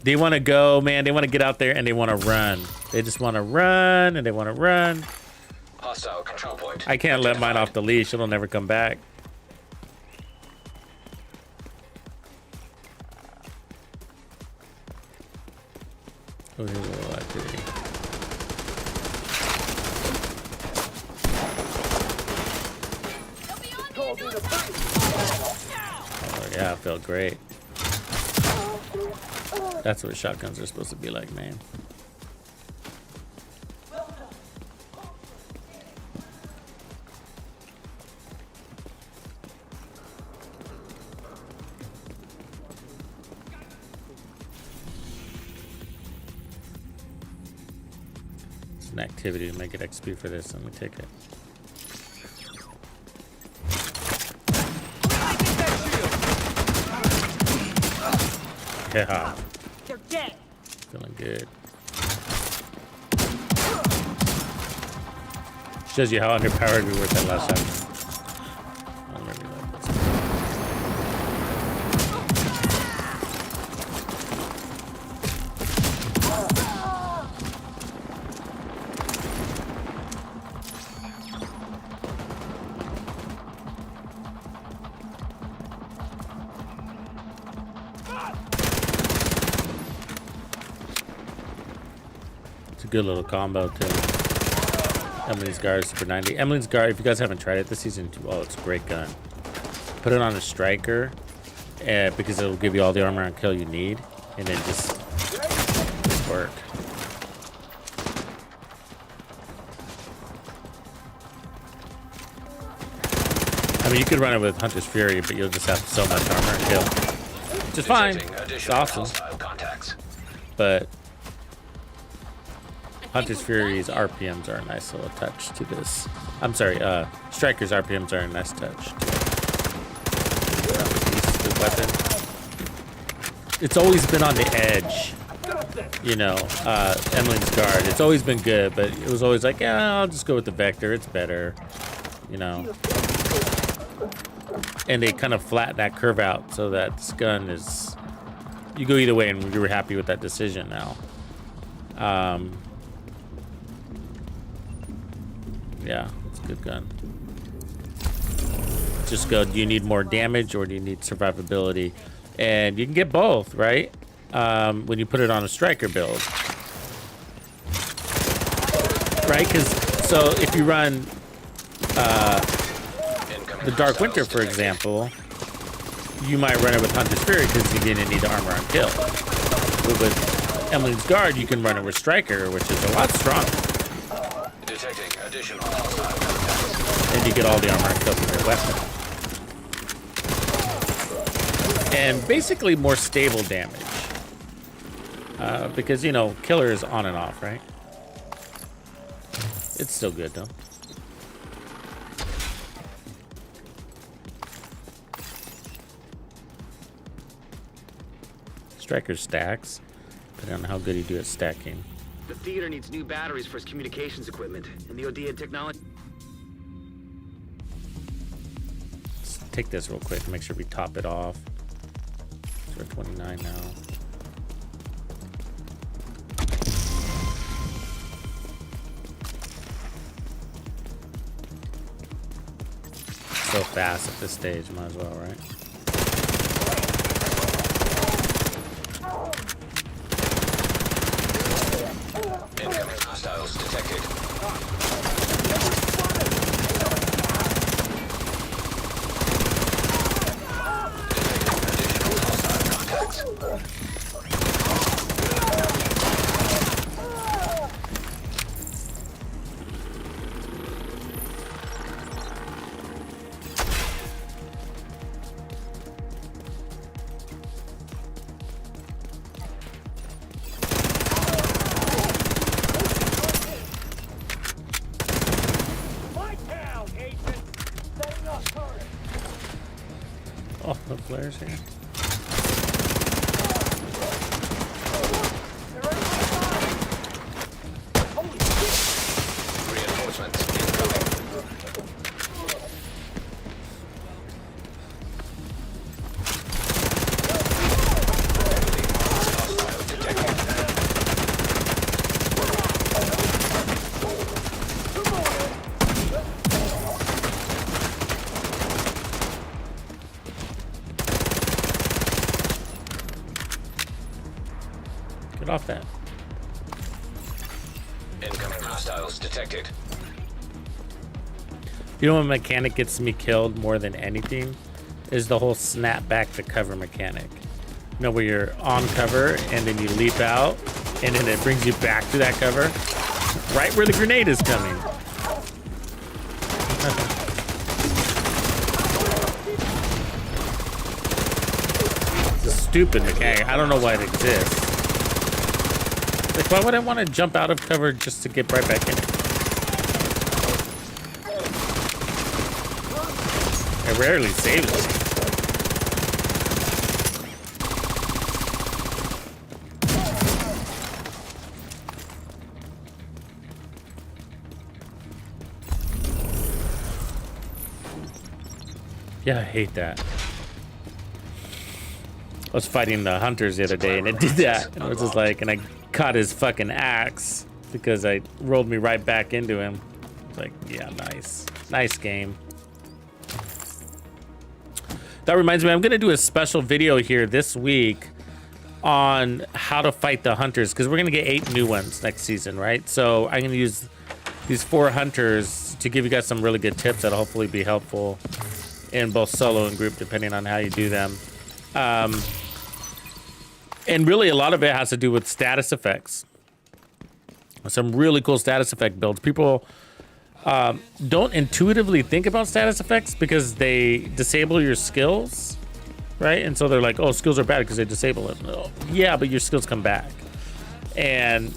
They want to go, man. They want to get out there and they want to run. They just want to run and they want to run. Hostile control point. I can't let mine off the leash. It'll never come back." Oh, here's a little activity. Oh yeah, it felt great. That's what shotguns are supposed to be like, man. It's an activity to make it XP for this. Let me take it. Yeah. They're dead. Feeling good. Shows you how underpowered we were that last time. It's a good little combo too. Emily's Guard Super 90. Emily's Guard, if you guys haven't tried it this season, it's a great gun. Put it on a striker because it'll give you all the armor and kill you need, and then just work. I mean, you could run it with Hunter's Fury, but you'll just have so much armor and kill, which is fine. It's awesome. But Hunter's Fury's RPMs are a nice little touch to this. I'm sorry, Striker's RPMs are a nice touch to the weapon. It's always been on the edge, you know, Emily's Guard. It's always been good, but it was always like, yeah, I'll just go with the Vector. It's better, you know. And they kind of flatten that curve out so that this gun is, you go either way, and we were happy with that decision now. Yeah, it's a good gun. Just go, do you need more damage or do you need survivability? And you can get both, right? When you put it on a striker build. Right? Because, so if you run the Dark Winter, for example, you might run it with Hunter's Fury because you're going to need armor on kill. But with Emily's Guard, you can run it with Striker, which is a lot stronger. Detecting additional hostile contacts. And you get all the armor and kill from your weapon. And basically more stable damage. Because, you know, killer is on and off, right? It's still good, though. Striker stacks, depending on how good you do at stacking. The theater needs new batteries for its communications equipment, and the OD technology. Let's take this real quick, make sure we top it off. So we're 29 now. So fast at this stage, might as well, right? Incoming hostiles detected. Oh, the flares here. Reinforcements incoming. Get off that. Incoming hostiles detected. You know what mechanic gets me killed more than anything? Is the whole snap back to cover mechanic. You know, where you're on cover and then you leap out and then it brings you back to that cover. Right where the grenade is coming. It's a stupid mechanic. I don't know why it exists. Like, why would I want to jump out of cover just to get right back in it? It rarely saves me. Yeah, I hate that. I was fighting the hunters the other day and it did that. And I was just like, and I caught his fucking axe because I rolled me right back into him. It's like, yeah, nice. Nice game. That reminds me, I'm gonna do a special video here this week on how to fight the hunters, because we're gonna get 8 new ones next season, right? So I'm gonna use these 4 hunters to give you guys some really good tips that'll hopefully be helpful in both solo and group, depending on how you do them. And really a lot of it has to do with status effects. Some really cool status effect builds. People don't intuitively think about status effects because they disable your skills, right? And so they're like, oh, skills are bad because they disable it. Oh, yeah, but your skills come back. And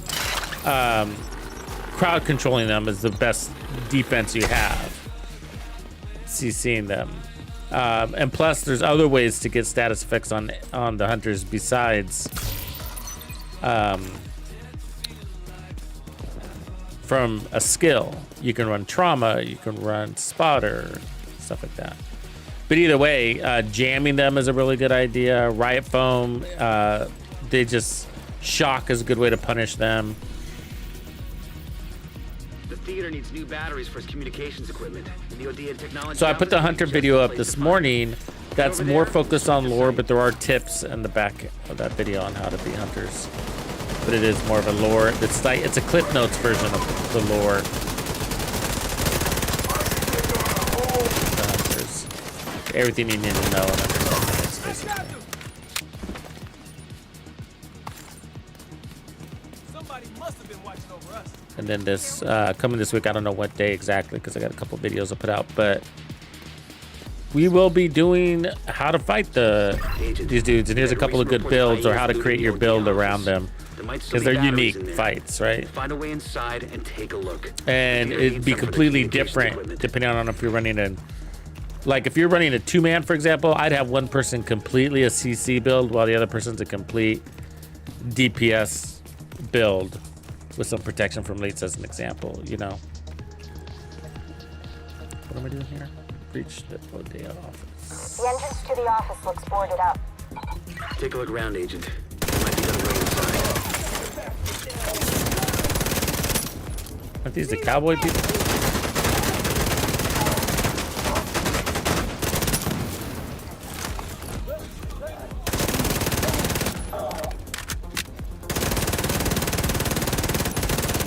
crowd controlling them is the best defense you have. CCing them. And plus, there's other ways to get status effects on the hunters besides from a skill. You can run trauma, you can run spotter, stuff like that. But either way, jamming them is a really good idea. Riot foam, they just shock is a good way to punish them. The theater needs new batteries for its communications equipment. And the OD and technology. So I put the hunter video up this morning. That's more focused on lore, but there are tips in the back of that video on how to be hunters. But it is more of a lore. It's like it's a Clip Notes version of the lore. The hunters. Everything you need to know in under 10 minutes, basically. Somebody must have been watching over us. And then this coming this week, I don't know what day exactly because I got a couple videos to put out, but we will be doing how to fight these dudes. And here's a couple of good builds, or how to create your build around them, because they're unique fights, right? Find a way inside and take a look. And it'd be completely different depending on if you're running in, like if you're running a 2-man, for example, I'd have one person completely a CC build while the other person's a complete DPS build with some protection from leads, as an example, you know. What am I doing here? Breach the Loadout office. The entrance to the office looks boarded up. Take a look around, Agent. There might be another way inside. Aren't these the cowboy people?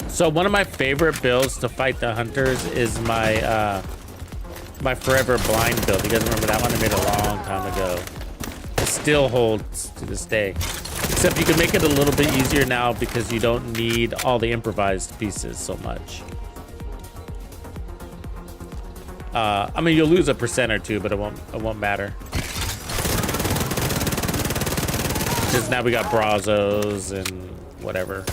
So one of my favorite builds to fight the hunters is my my Forever Blind build. You guys remember that one? I made a long time ago. It still holds to this day. Except you can make it a little bit easier now because you don't need all the improvised pieces so much. I mean, you'll lose a % or 2, but it won't matter. Because now we got Brazos and whatever.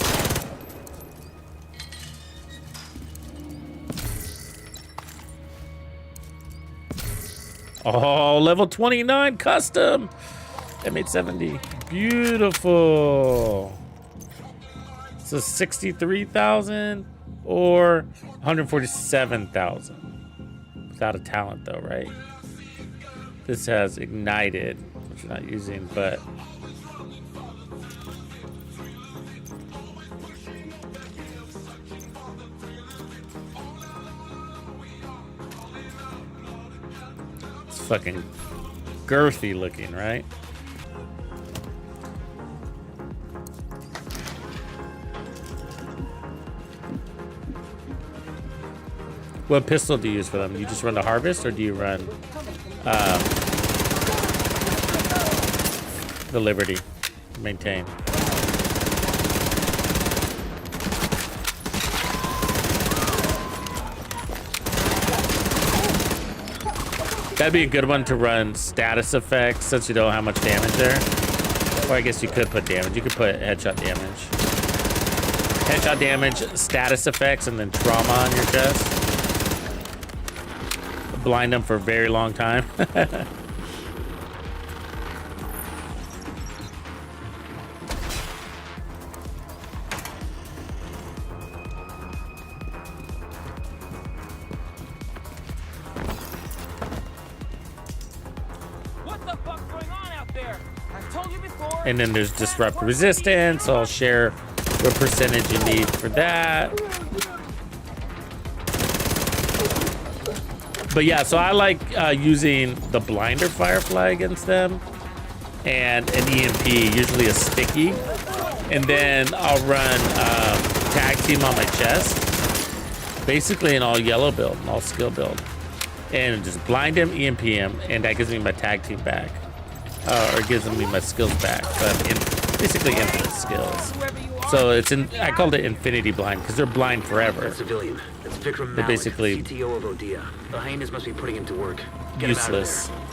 Oh, level 29 custom. M870. Beautiful. So 63,000 or 147,000. Without a talent though, right? This has ignited, which you're not using, but it's fucking girthy looking, right? What pistol do you use for them? You just run the harvest, or do you run the Liberty? Maintain. That'd be a good one to run status effects, since you don't have much damage there. Or I guess you could put damage. You could put headshot damage. Headshot damage, status effects, and then trauma on your chest. Blind them for a very long time. And then there's disrupt resistance. So I'll share what percentage you need for that. But yeah, so I like using the blinder firefly against them and an EMP, usually a sticky. And then I'll run tag team on my chest. Basically an all yellow build, an all skill build. And just blind him, EMP him, and that gives me my tag team back. Or it gives me my skills back. So I'm basically infinite skills. So it's I called it infinity blind because they're blind forever. That civilian. That's Vikram They're Malik, basically CTO of Odia. The hyenas must be putting him to work. Get useless. him out of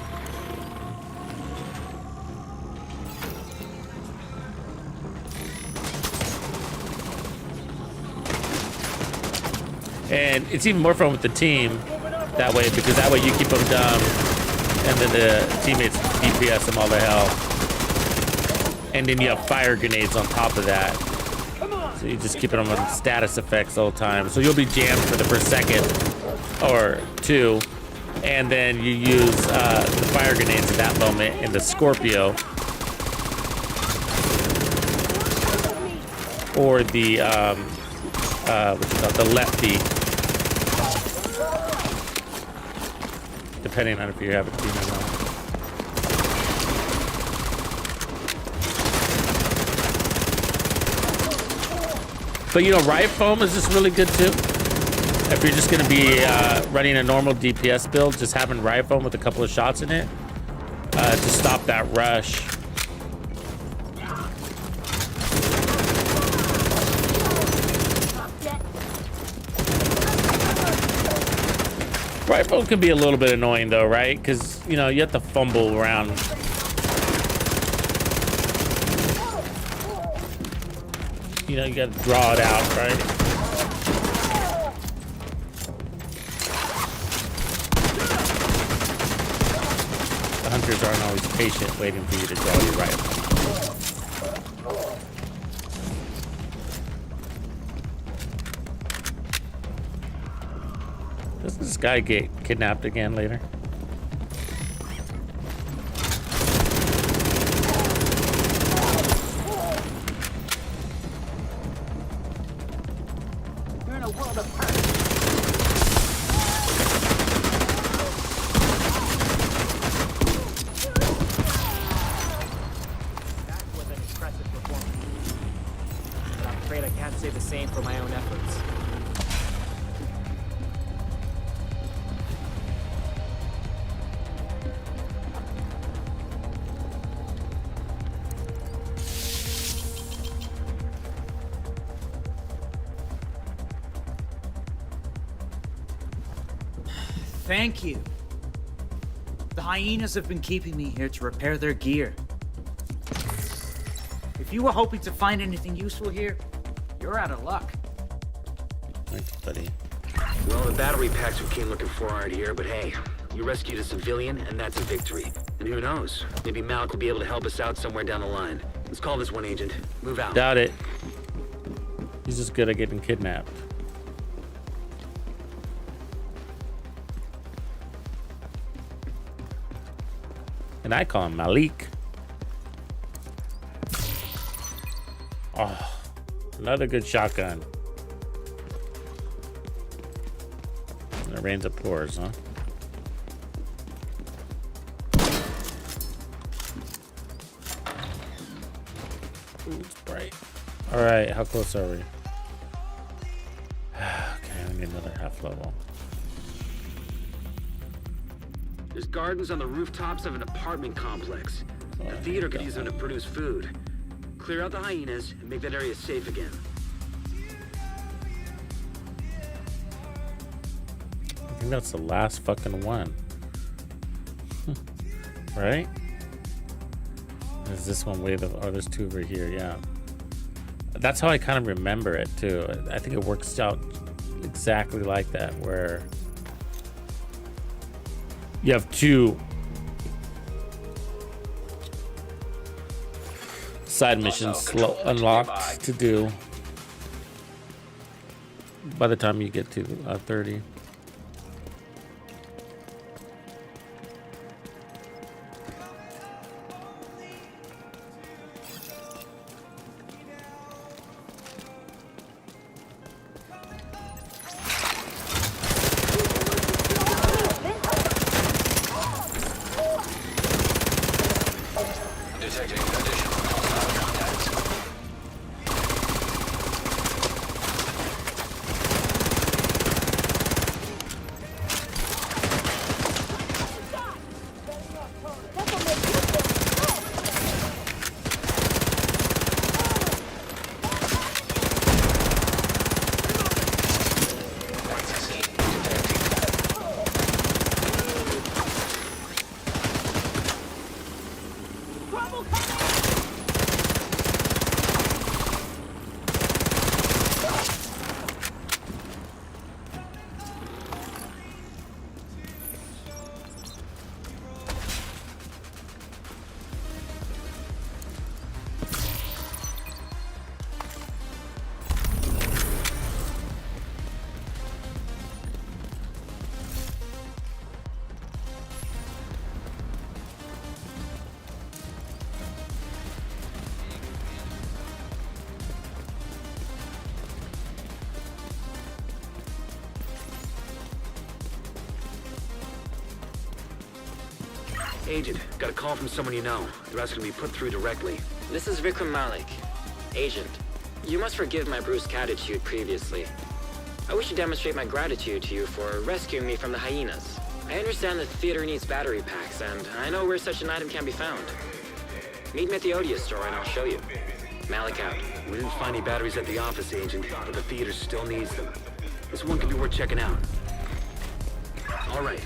And it's even more fun with the team that way, because that way you keep them dumb and then the teammates DPS them all to hell. And then you have fire grenades on top of that. So you just keep them on status effects all the time. So you'll be jammed for the first second or two. And then you use the fire grenades at that moment in the Scorpio. Or the, the lefty. Depending on if you have a team or not. But you know, riot foam is just really good too. If you're just gonna be running a normal DPS build, just having riot foam with a couple of shots in it to stop that rush. Riot foam can be a little bit annoying though, right? Because you know you have to fumble around. You know, you gotta draw it out, right? The hunters aren't always patient waiting for you to draw your rifle. Does this guy get kidnapped again later? Thank you. The hyenas have been keeping me here to repair their gear. If you were hoping to find anything useful here, you're out of luck. Thanks, buddy. Well, the battery packs we came looking for aren't here, but hey, you rescued a civilian, and that's a victory. And who knows? Maybe Malik will be able to help us out somewhere down the line. Let's call this one, Agent. Move out. Doubt it. He's just good at getting kidnapped. And I call him Malik. Oh, another good shotgun. And it rains, it pours, huh? Ooh, it's bright. All right, how close are we? Okay, we need another half level. There's gardens on the rooftops of an apartment complex. The theater could use them to produce food. Clear out the hyenas and make that area safe again. I think that's the last fucking one. Right? Is this one way the... Oh, there's two over here, yeah. That's how I kind of remember it, too. I think it works out exactly like that, where... You have two side missions unlocked to do by the time you get to 30. Agent, got a call from someone you know. They're asking to be put through directly. This is Vikram Malik. Agent, you must forgive my brusque attitude previously. I wish to demonstrate my gratitude to you for rescuing me from the hyenas. I understand the theater needs battery packs, and I know where such an item can be found. Meet me at the Odia store and I'll show you. Malik out. We didn't find any batteries at the office, Agent, but the theater still needs them. This one could be worth checking out. All right,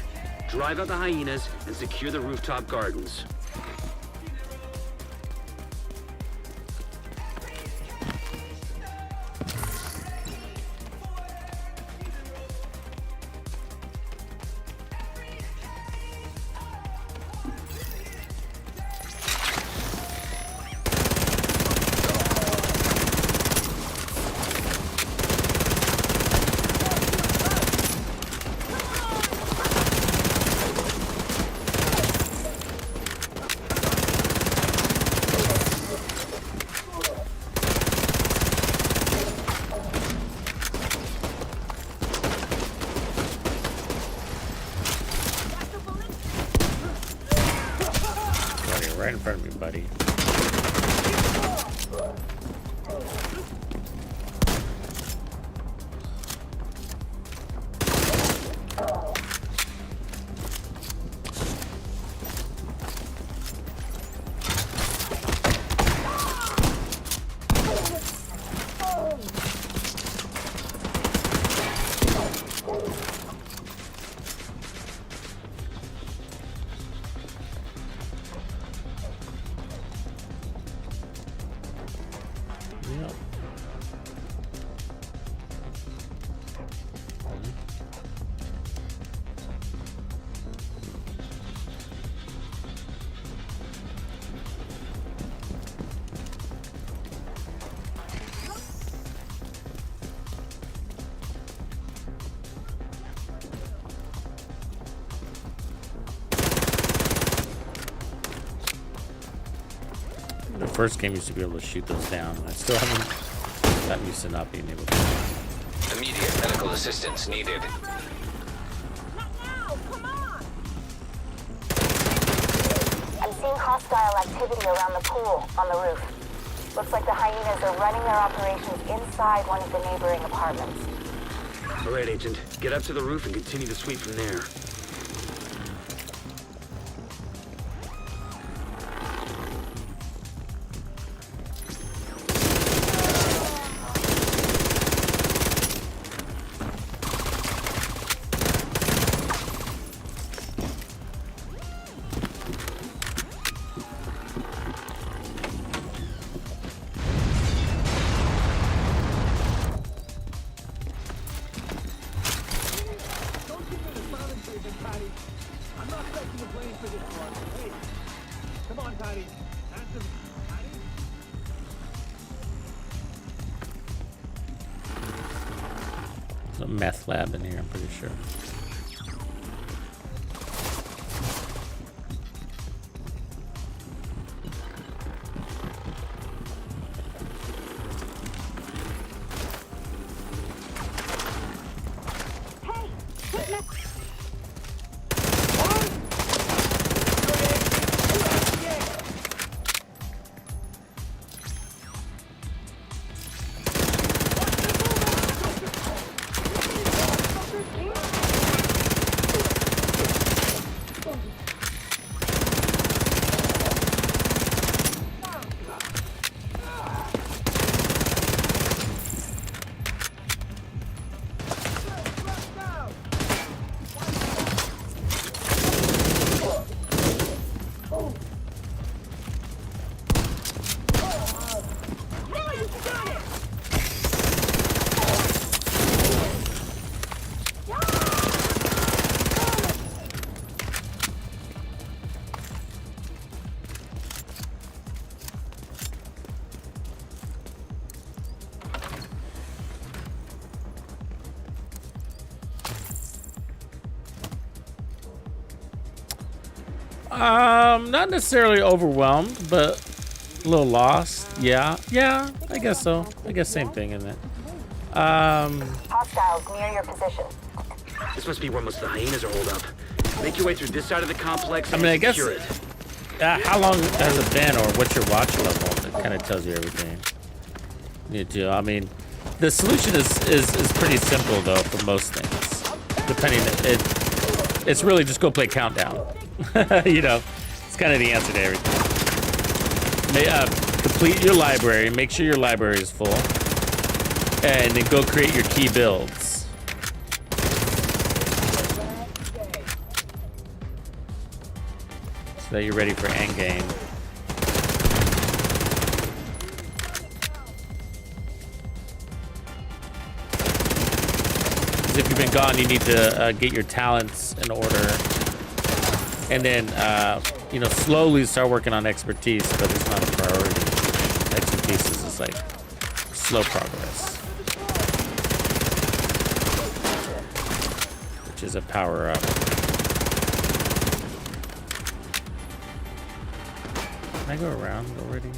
drive out the hyenas and secure the rooftop gardens. Right in front of me, buddy. The first game used to be able to shoot those down. I still haven't gotten used to not being able to. Immediate medical assistance needed. I'm seeing hostile activity around the pool on the roof. Looks like the hyenas are running their operations inside one of the neighboring apartments. All right, Agent, get up to the roof and continue the sweep from there. There's a meth lab in here, I'm pretty sure. Not necessarily overwhelmed, but a little lost. Yeah, I guess so. I guess same thing, isn't it? Hostiles near your position. This must be where most of the hyenas are holed up. Make your way through this side of the complex. I mean, I guess secure it. how long has it been, or what's your watch level? It kind of tells you everything. You do. I mean, the solution is pretty simple though for most things. Depending, it's really just go play countdown. You know, it's kind of the answer to everything. Complete your library. Make sure your library is full, and then go create your key builds. So that you're ready for endgame. Because if you've been gone, you need to get your talents in order, and then you know, slowly start working on expertise, but it's not a priority. Expertise is just like slow progress, which is a power up. Can I go around already?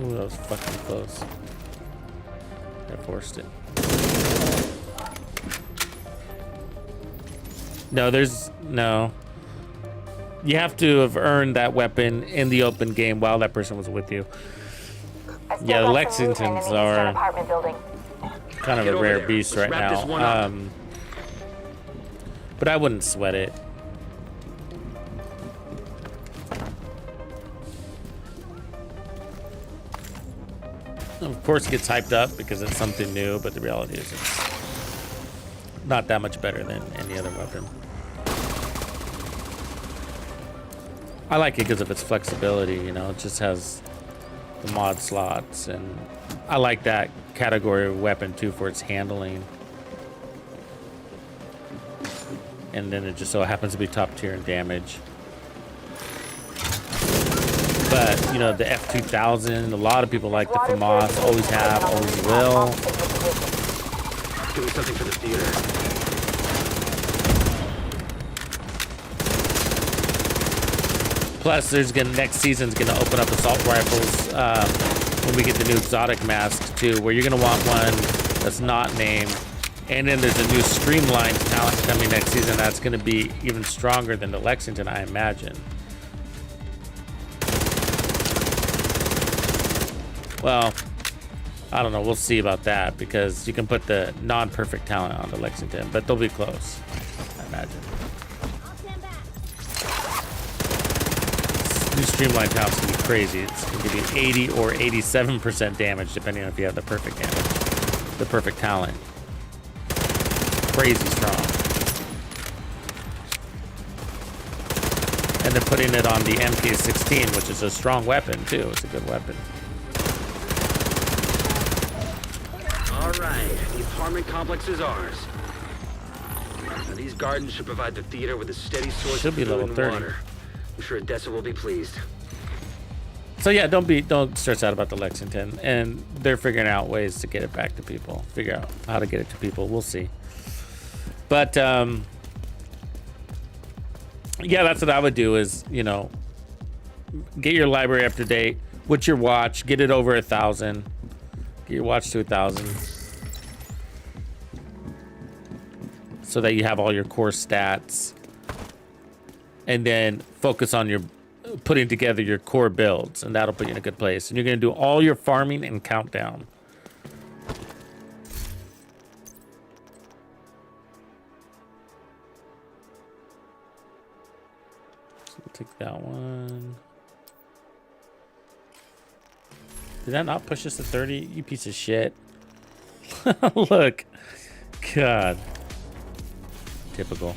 Ooh, that was fucking close. I forced it. No, there's no. You have to have earned that weapon in the open game while that person was with you. Yeah, the Lexingtons are kind of a rare beast right now. But I wouldn't sweat it. Of course, it gets hyped up because it's something new, but the reality is it's not that much better than any other weapon. I like it because of its flexibility, you know, it just has the mod slots, and I like that category of weapon too for its handling. And then it just so happens to be top tier in damage. But, you know, the F2000, a lot of people like the FAMAS, always have, always will. Doing something for the theater. Plus, there's next season's gonna open up assault rifles when we get the new exotic mask too, where you're gonna want one that's not named. And then there's a new streamlined talent coming next season that's gonna be even stronger than the Lexington, I imagine. Well, I don't know. We'll see about that because you can put the non-perfect talent on the Lexington, but they'll be close, I imagine. New streamlined talent's gonna be crazy. It's gonna give you 80 or 87% damage depending on if you have the perfect damage, the perfect talent. Crazy strong. And then putting it on the MK16, which is a strong weapon too. It's a good weapon. All right, the apartment complex is ours. Now, these gardens should provide the theater with a steady source of food and water. I'm sure Odessa will be pleased. So yeah, don't stress out about the Lexington, and they're figuring out ways to get it back to people. Figure out how to get it to people. We'll see. But yeah, that's what I would do. Is, you know, get your library up to date. What's your watch? Get it over 1,000. Get your watch to 1,000, so that you have all your core stats, and then focus on your putting together your core builds, and that'll put you in a good place. And you're going to do all your farming and countdown. So we'll take that one. Did that not push us to 30? You piece of shit. Look. God. Typical.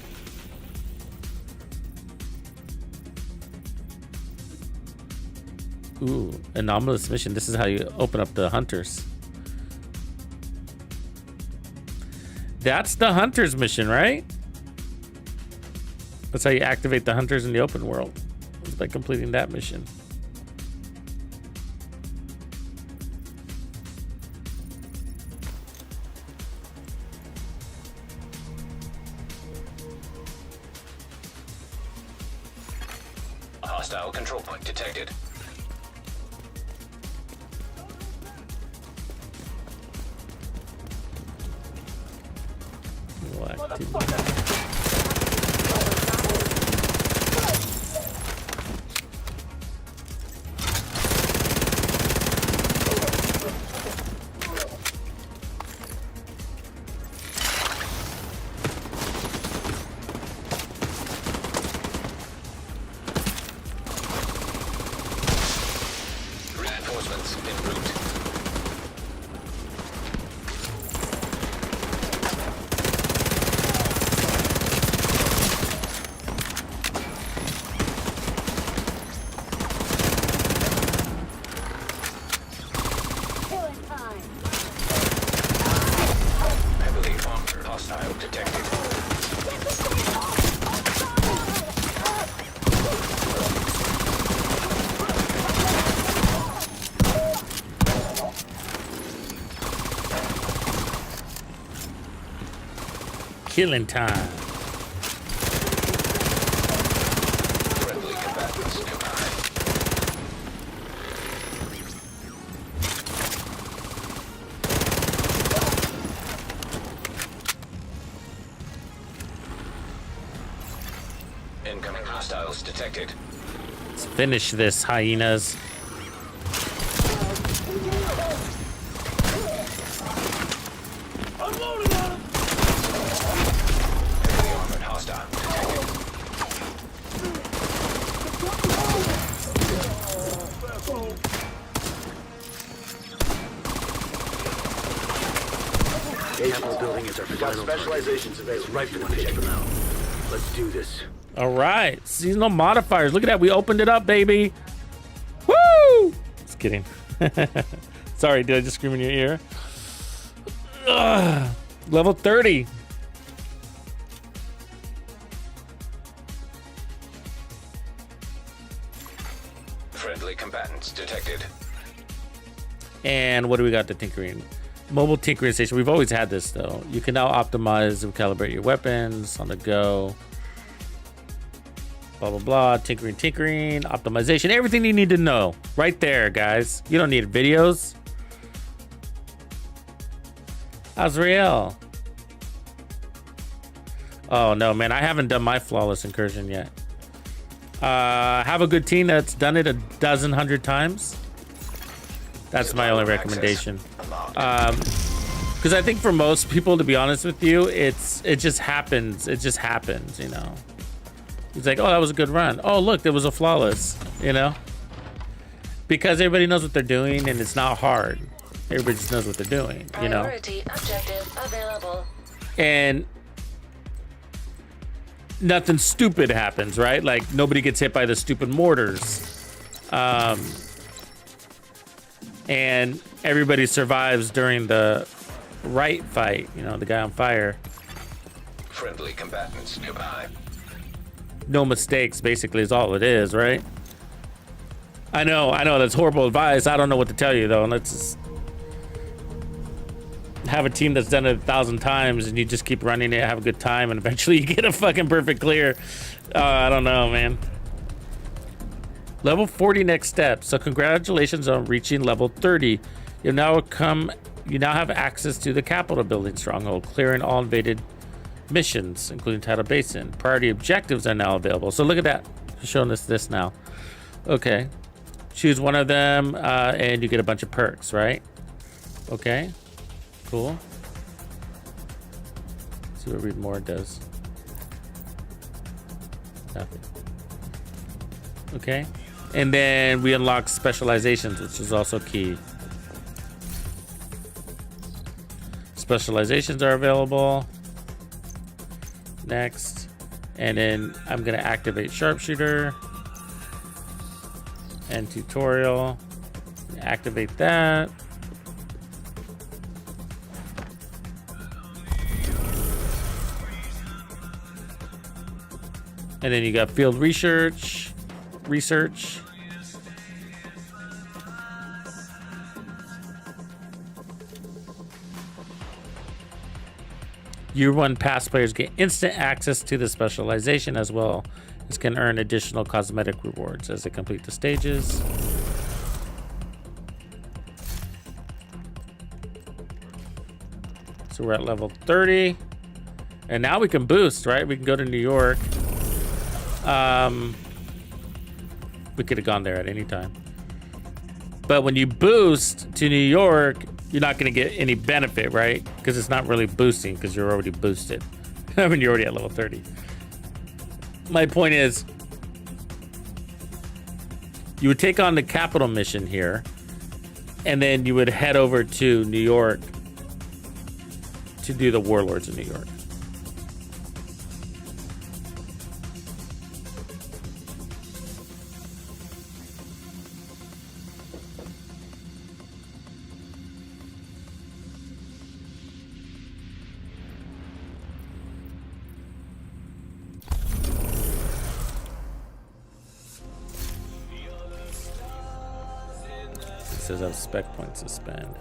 Ooh, anomalous mission. This is how you open up the hunters. That's the hunters mission, right? That's how you activate the hunters in the open world. It's by completing that mission. Hostile control point detected. Reinforcements en route. Heavily armored hostile detected. Killing time. Friendly combatants nearby. Incoming hostiles detected. Let's finish this, hyenas. Heavily armored hostile detected. The Capitol building is our final specializations available. It's right for the check them out. Let's do this. All right, seasonal modifiers. Look at that. We opened it up, baby. Woo! Just kidding. Sorry, did I just scream in your ear? Ugh. Level 30. Friendly combatants detected. And what do we got? The tinkering. Mobile tinkering station. We've always had this, though. You can now optimize and calibrate your weapons on the go. Blah, blah, blah. Tinkering, optimization. Everything you need to know. Right there, guys. You don't need videos. Azrael. Oh, no, man. I haven't done my flawless incursion yet. Have a good team that's done it 100 times. That's my only recommendation. Because I think for most people, to be honest with you, it just happens. It just happens, you know. It's like, oh, that was a good run. Oh, look, there was a flawless, you know. Because everybody knows what they're doing, and it's not hard. Everybody just knows what they're doing, you know. Priority objective available. And nothing stupid happens, right? Like nobody gets hit by the stupid mortars. And everybody survives during the right fight, you know, the guy on fire. Friendly combatants nearby. No mistakes, basically, is all it is, right? I know, that's horrible advice. I don't know what to tell you, though. Let's just have a team that's done it 1,000 times and you just keep running it, have a good time, and eventually you get a fucking perfect clear. I don't know, man. Level 40 next step. So congratulations on reaching level 30. You now have access to the Capitol building stronghold, clearing all invaded missions, including Tidal Basin. Priority objectives are now available. So look at that. It's showing us this now. Okay. Choose one of them, and you get a bunch of perks, right? Okay. Cool. Let's see what read more does. Nothing. Okay. And then we unlock specializations, which is also key. Specializations are available. Next. And then I'm going to activate sharpshooter and tutorial. Activate that. And then you got field research. Year 1 pass players get instant access to the specialization as well as can earn additional cosmetic rewards as they complete the stages. So we're at level 30. And now we can boost, right? We can go to New York. We could have gone there at any time. But when you boost to New York, you're not going to get any benefit, right? Because it's not really boosting because you're already boosted. I mean, you're already at level 30. My point is, you would take on the capital mission here, and then you would head over to New York to do the Warlords of New York. It says I have spec points to spend.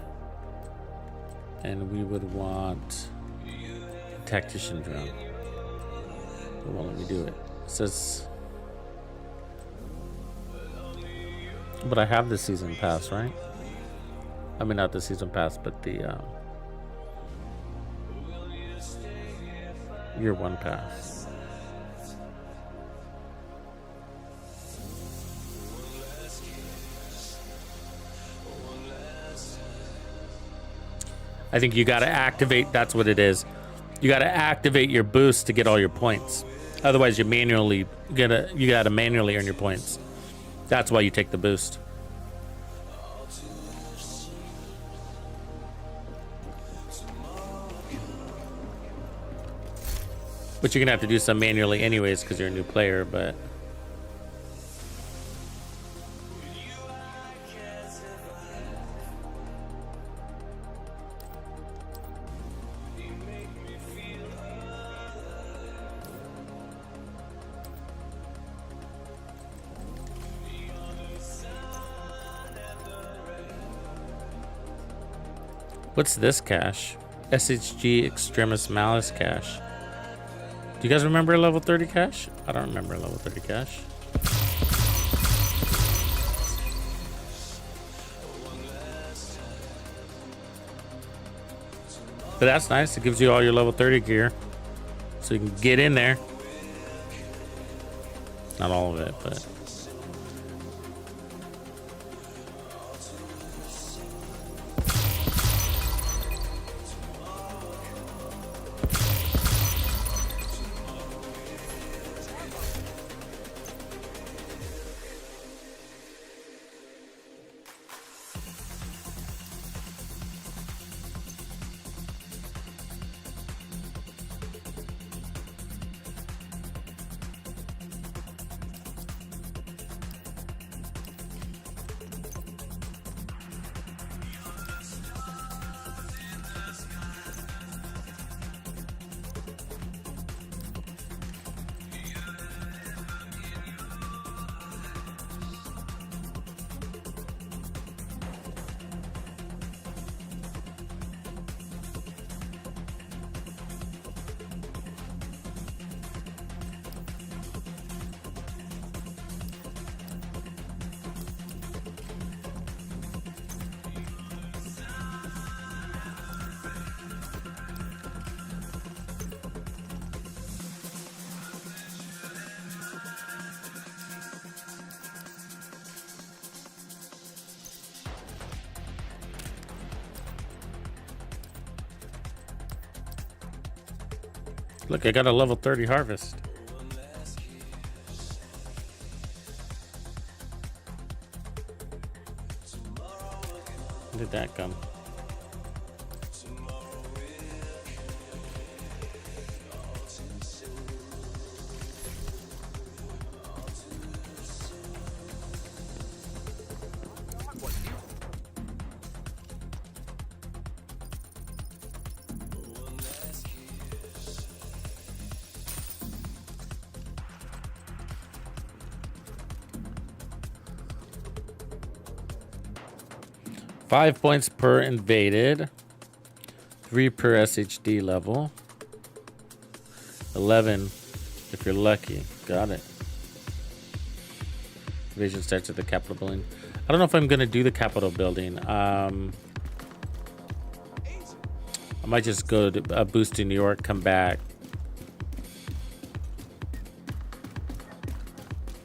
And we would want a tactician drone. It won't let me do it. It says, but I have the season pass, right? I mean, not the season pass, but the year 1 pass. I think you got to activate. That's what it is. You got to activate your boost to get all your points. Otherwise, you got to manually earn your points. That's why you take the boost. But you're gonna have to do some manually anyways because you're a new player. But what's this cache? SHG Extremis Malice cache. Do you guys remember a level 30 cache? I don't remember a level 30 cache. But that's nice. It gives you all your level 30 gear. So you can get in there. Not all of it, but... Look, I got a level 30 harvest. Where did that come? $5 points per invaded, 3 per SHD level. 11 if you're lucky. Got it. Invasion starts at the Capitol building. I don't know if I'm gonna do the Capitol building. I might just go to boost to New York, come back.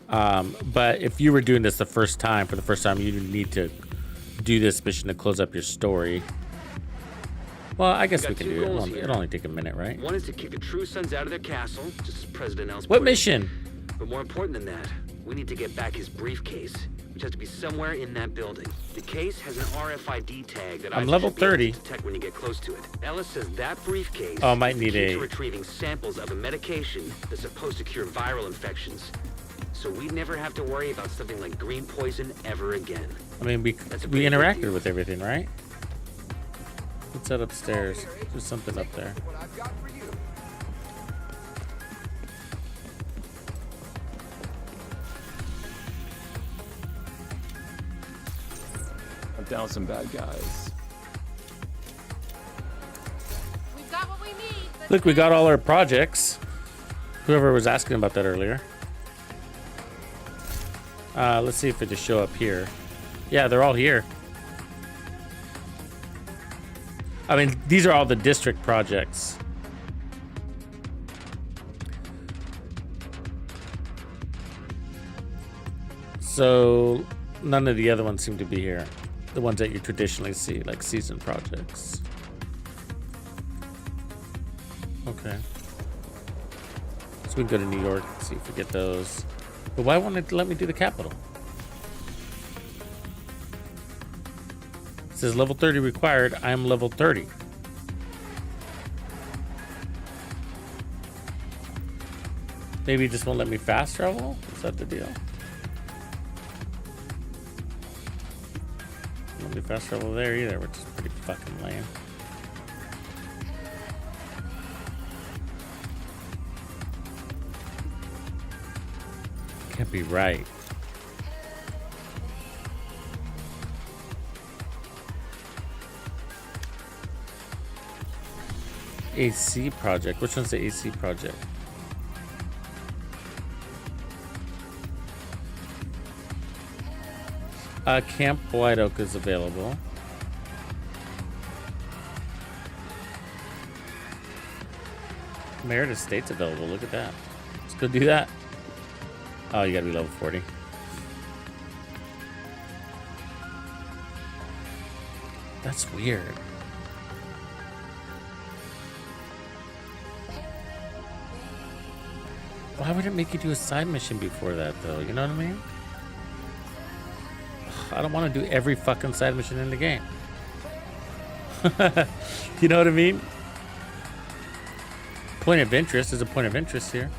But if you were doing this for the first time, you need to do this mission to close up your story. Well, I guess we can do it. It'll only take a minute, right? One is to kick the True Sons out of their castle, just as President Ellis What put it. mission? But more important than that, we need to get back his briefcase, which has to be somewhere in that building. The case has an RFID tag that I'm level 30. detect when you get close to it. Ellis says that briefcase Oh, I might need is the key a- to retrieving samples of a medication that's supposed to cure viral infections. So we never have to worry about something like green poison ever again. I mean, we interacted with everything, right? What's that upstairs? There's something up there. I'm down some bad guys. We've got what we need. Look, we got all our projects. Whoever was asking about that earlier. Let's see if it just show up here. Yeah, they're all here. I mean, these are all the district projects. So none of the other ones seem to be here. The ones that you traditionally see, like season projects. Okay. So we can go to New York, see if we get those. But why won't it let me do the Capitol? It says level 30 required. I am level 30. Maybe it just won't let me fast travel? Is that the deal? Won't let me fast travel there either, which is pretty fucking lame. Can't be right. AC project. Which one's the AC project? Camp White Oak is available. Merit Estate's available. Look at that. Let's go do that. Oh, you gotta be level 40. That's weird. Why would it make you do a side mission before that, though? You know what I mean? I don't want to do every fucking side mission in the game. You know what I mean? Point of interest is a point of interest here.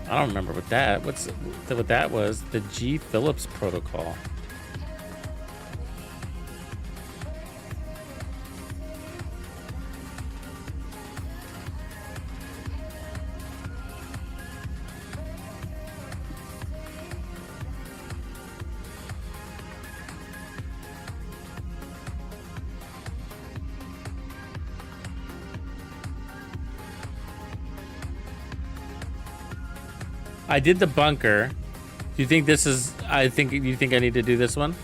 I don't remember what that. What that was? The G. Phillips protocol. I did the bunker. Do you think this is? You think I need to do this one?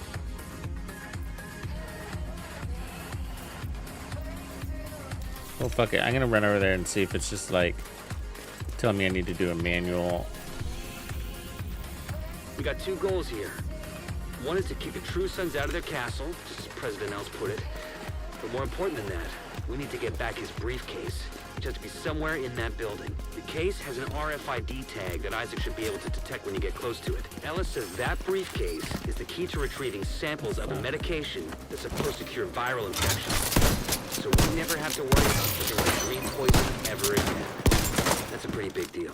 Oh fuck it! I'm gonna run over there and see if it's just like telling me I need to do a manual. We got two goals here. One is to keep the True Sons out of their castle, just as President Ellis put it. But more important than that, we need to get back his briefcase, which has to be somewhere in that building. The case has an RFID tag that Isaac should be able to detect when you get close to it. Ellis says that briefcase is the key to retrieving samples of a medication that's supposed to cure viral infections. So we never have to worry about something like green poison ever again. That's a pretty big deal.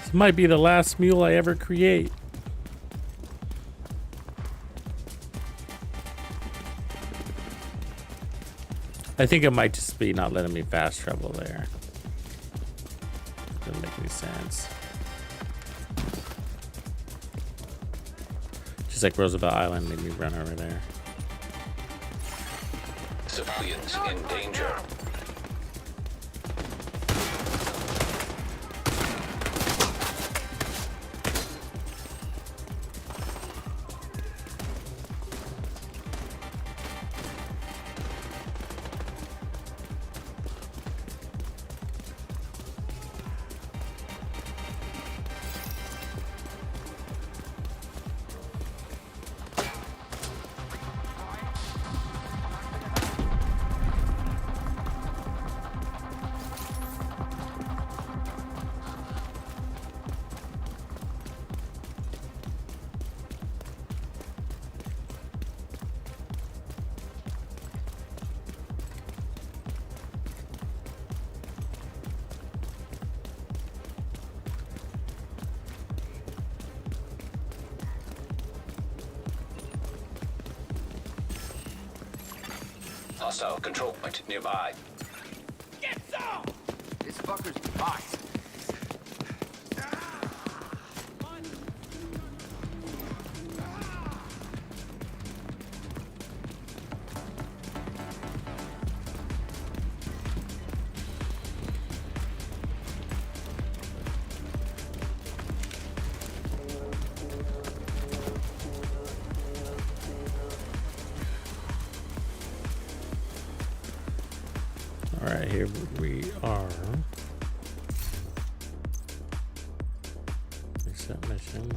This might be the last mule I ever create. I think it might just be not letting me fast travel there. Doesn't make any sense. Just like Roosevelt Island made me run over there. Civilians in danger. Hostile control point nearby. Get some! This fucker's mine. All right, here we are. Reset mission.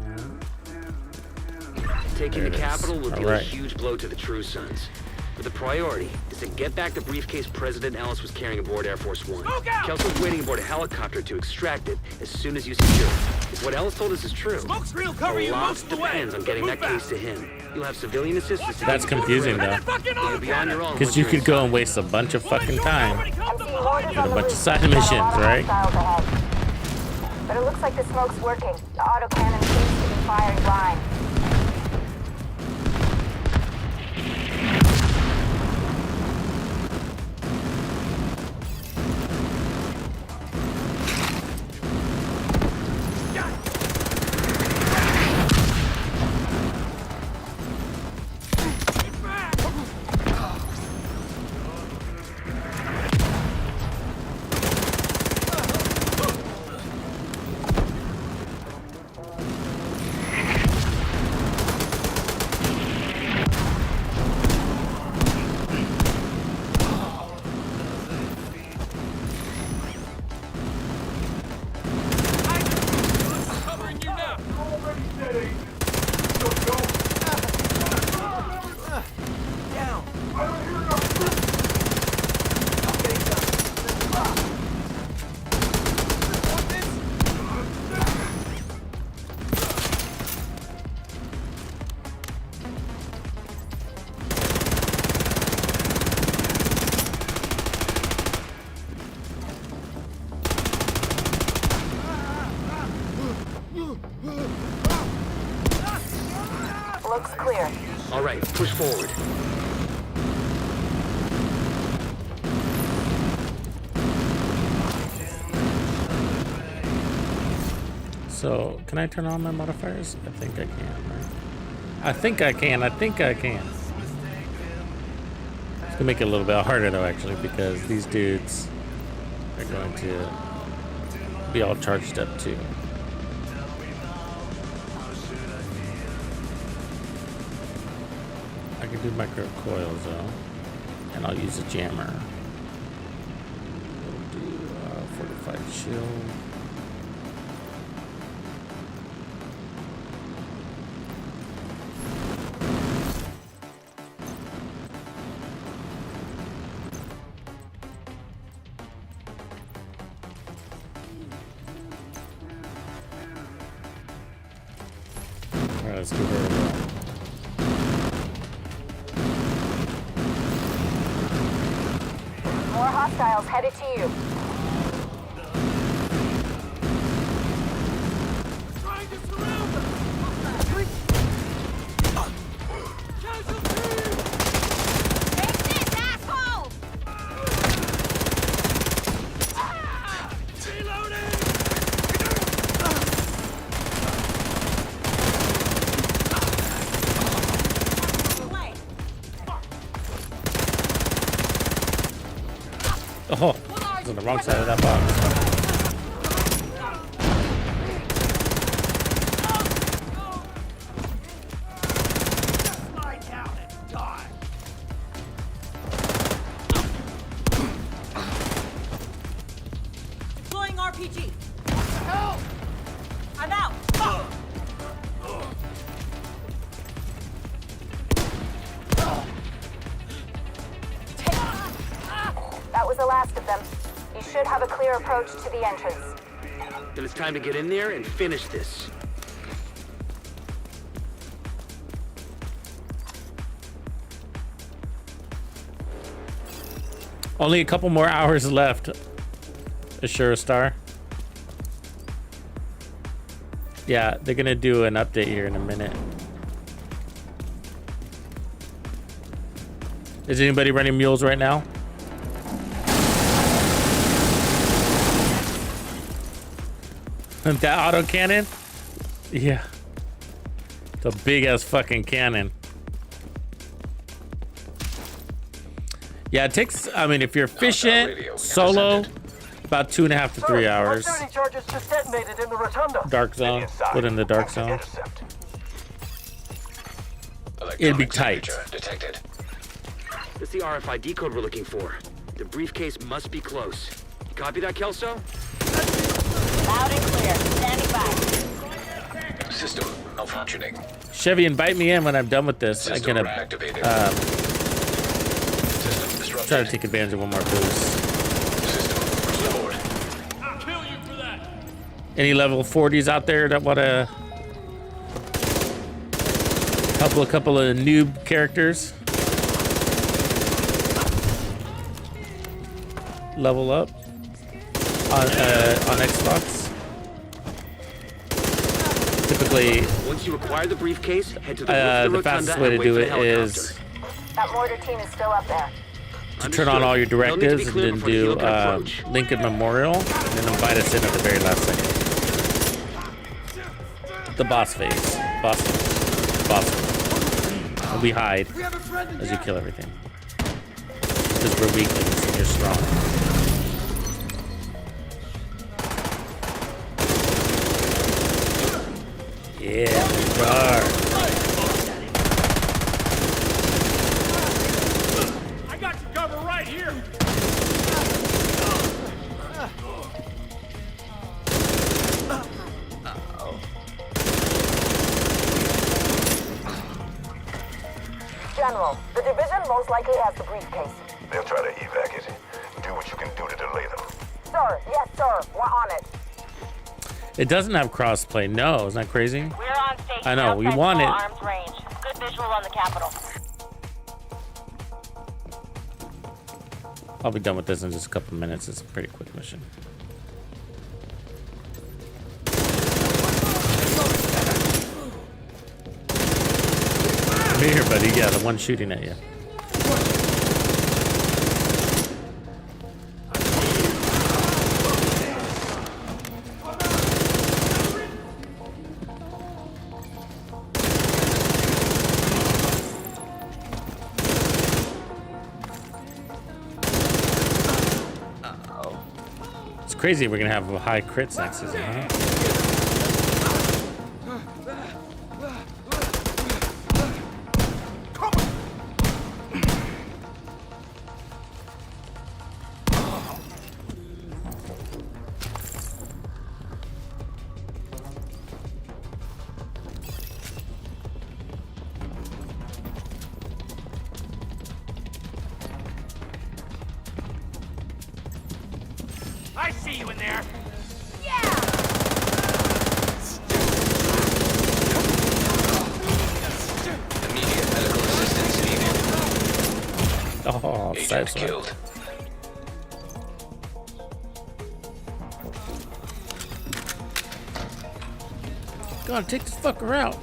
Taking There the it is. capital will All deal a right. huge blow to the True Sons. But the priority is to get back the briefcase President Ellis was carrying aboard Air Force One. Kelso's waiting aboard a helicopter to extract it as soon as you secure it. If what Ellis told us is true, Smoke screen will cover you a lot most of the way. depends on getting that case to him. You'll have civilian assistance. to That's get you confusing through. though, You'll be on your own because once you you're could go inside. and waste a bunch of fucking time I'm seeing mortars doing on a the bunch of roof. side Got a missions, lot of right? hostiles ahead. But it looks like the smoke's working. The autocannon seems to be firing blind. Covering you now. Looks clear. All right, push forward. So, can I turn on my modifiers? I think I can, right? I think I can. It's gonna make it a little bit harder though, actually, because these dudes are going to be all charged up too. I can do micro coils though, and I'll use a jammer. We'll do fortified shield. Alright, let's give her a roll. More hostiles headed to you. Trying to surround them. Casualty! Take this, asshole! Oh, it's on the wrong side of that box. Deploying RPG. Help! I'm out. That was the last of them. You should have a clear approach to the entrance. Then it's time to get in there and finish this. Only a couple more hours left. Assure Star. Yeah, they're gonna do an update here in a minute. Is anybody running mules right now? That auto cannon? Yeah. It's a big ass fucking cannon. Yeah, it takes, I mean, if you're efficient, solo, about 2.5 to 3 hours. Charges just detonated in the rotunda. Dark zone, put in the dark zone. It'd be tight. Detected. That's the RFID code we're looking for. The briefcase must be close. You copy that, Kelso? Loud and clear. Standing by. System malfunctioning. Chevy, invite me in when I'm done with this. I'm gonna try to take advantage of one more boost. I'll kill you for that. Any level 40s out there that want to couple of noob characters level up on Xbox? Typically, once you acquire the briefcase, head to the fastest way to do it is That mortar team is still up there. to turn on all your directives and then do Lincoln Memorial and then invite us in at the very last second. The boss phase. Boss. And we hide as you kill everything. Because we're weaklings and you're strong. Yeah, we are. I got your cover right here. General, the division most likely has the briefcase. They'll try to evac it. Do what you can do to delay them. Sir, yes, sir. We're on it. It doesn't have crossplay. No, isn't that crazy? We're on station. I know, we want it. Arms range. Good visual on the Capitol. I'll be done with this in just a couple of minutes. It's a pretty quick mission. Come here, buddy. Yeah, the one shooting at you. It's crazy we're gonna have high crits next season, huh? I see you in there. Immediate medical assistance needed. Oh, Agent killed. God, take this fucker out.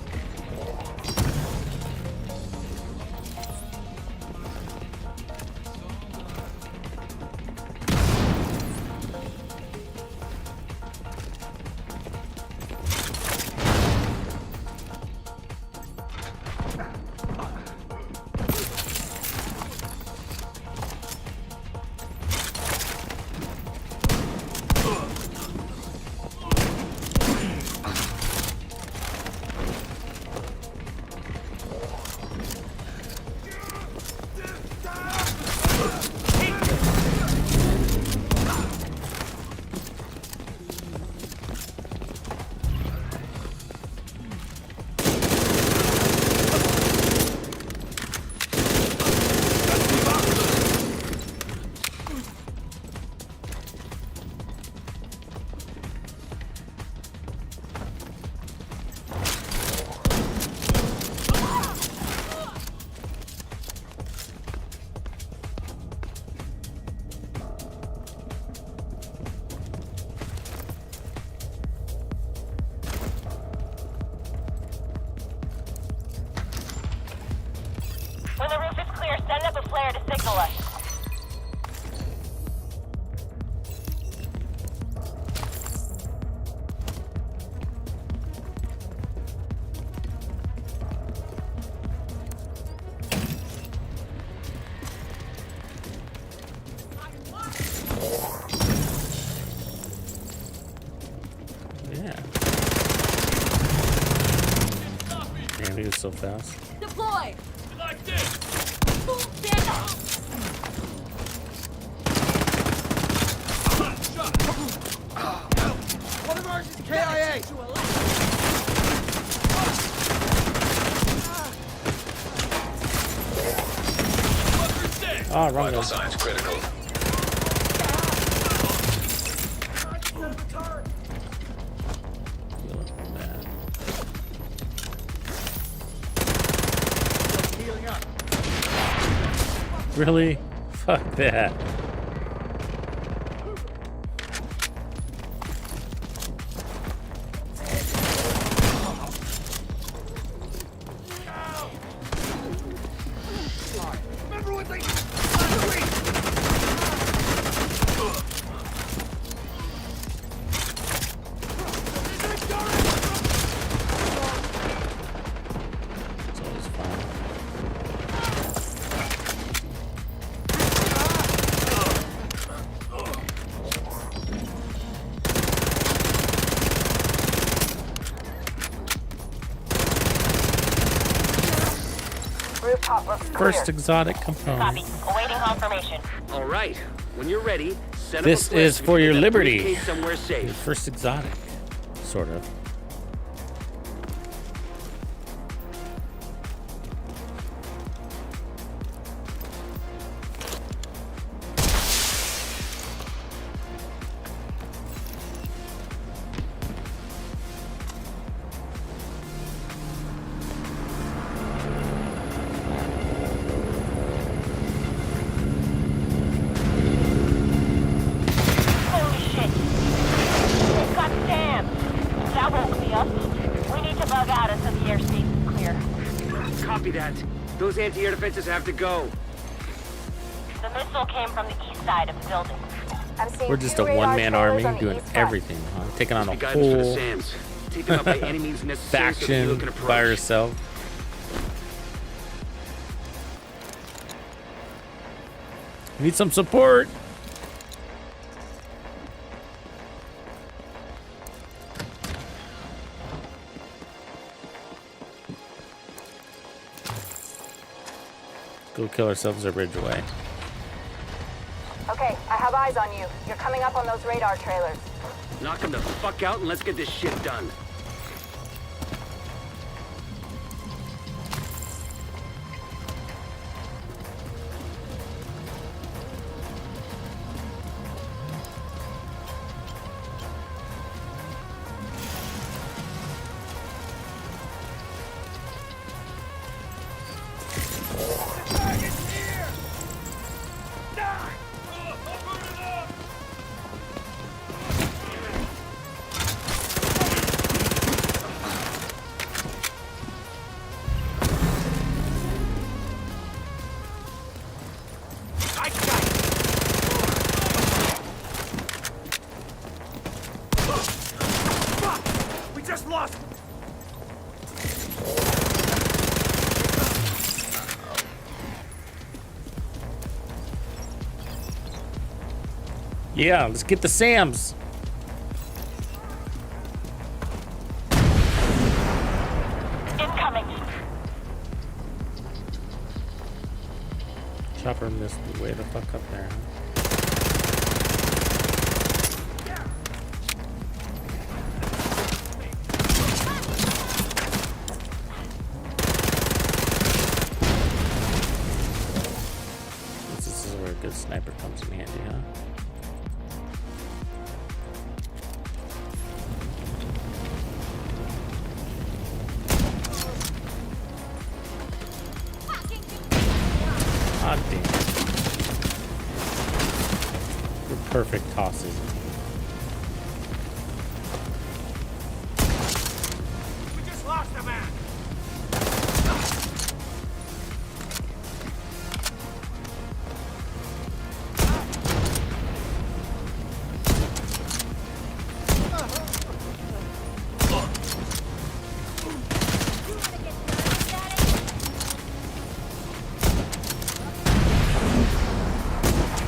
so fast. Deploy! Like this! One of ours is KIA! Oh, wrong Vital one. signs critical. Really? Fuck that. Remember what they... Rooftop looks clear. First exotic component. Copy. Awaiting confirmation. All right. When you're ready, set This up a is flash for and your get that liberty. briefcase somewhere Your safe. first exotic, sort of. Holy shit. They've got Sam. That woke me up. We need to bug out until the airspace is clear. Copy that. Those anti-air defenses have to go. The missile came from the east side of the building. I'm seeing We're just two a radar one-man trailers army on the doing east front. everything, huh? Taking on a Guidance for the whole SAMs. Take them out by any means necessary so that you faction can approach. by herself. Need some support. Go kill ourselves a bridge away. Okay, I have eyes on you. You're coming up on those radar trailers. Knock them the fuck out and let's get this shit done. We just lost. Yeah, let's get the SAMs. Incoming. Chopper missed the way the fuck up there. This is where a good sniper comes in handy, huh? Ah, damn. Good perfect tosses. We just lost a man.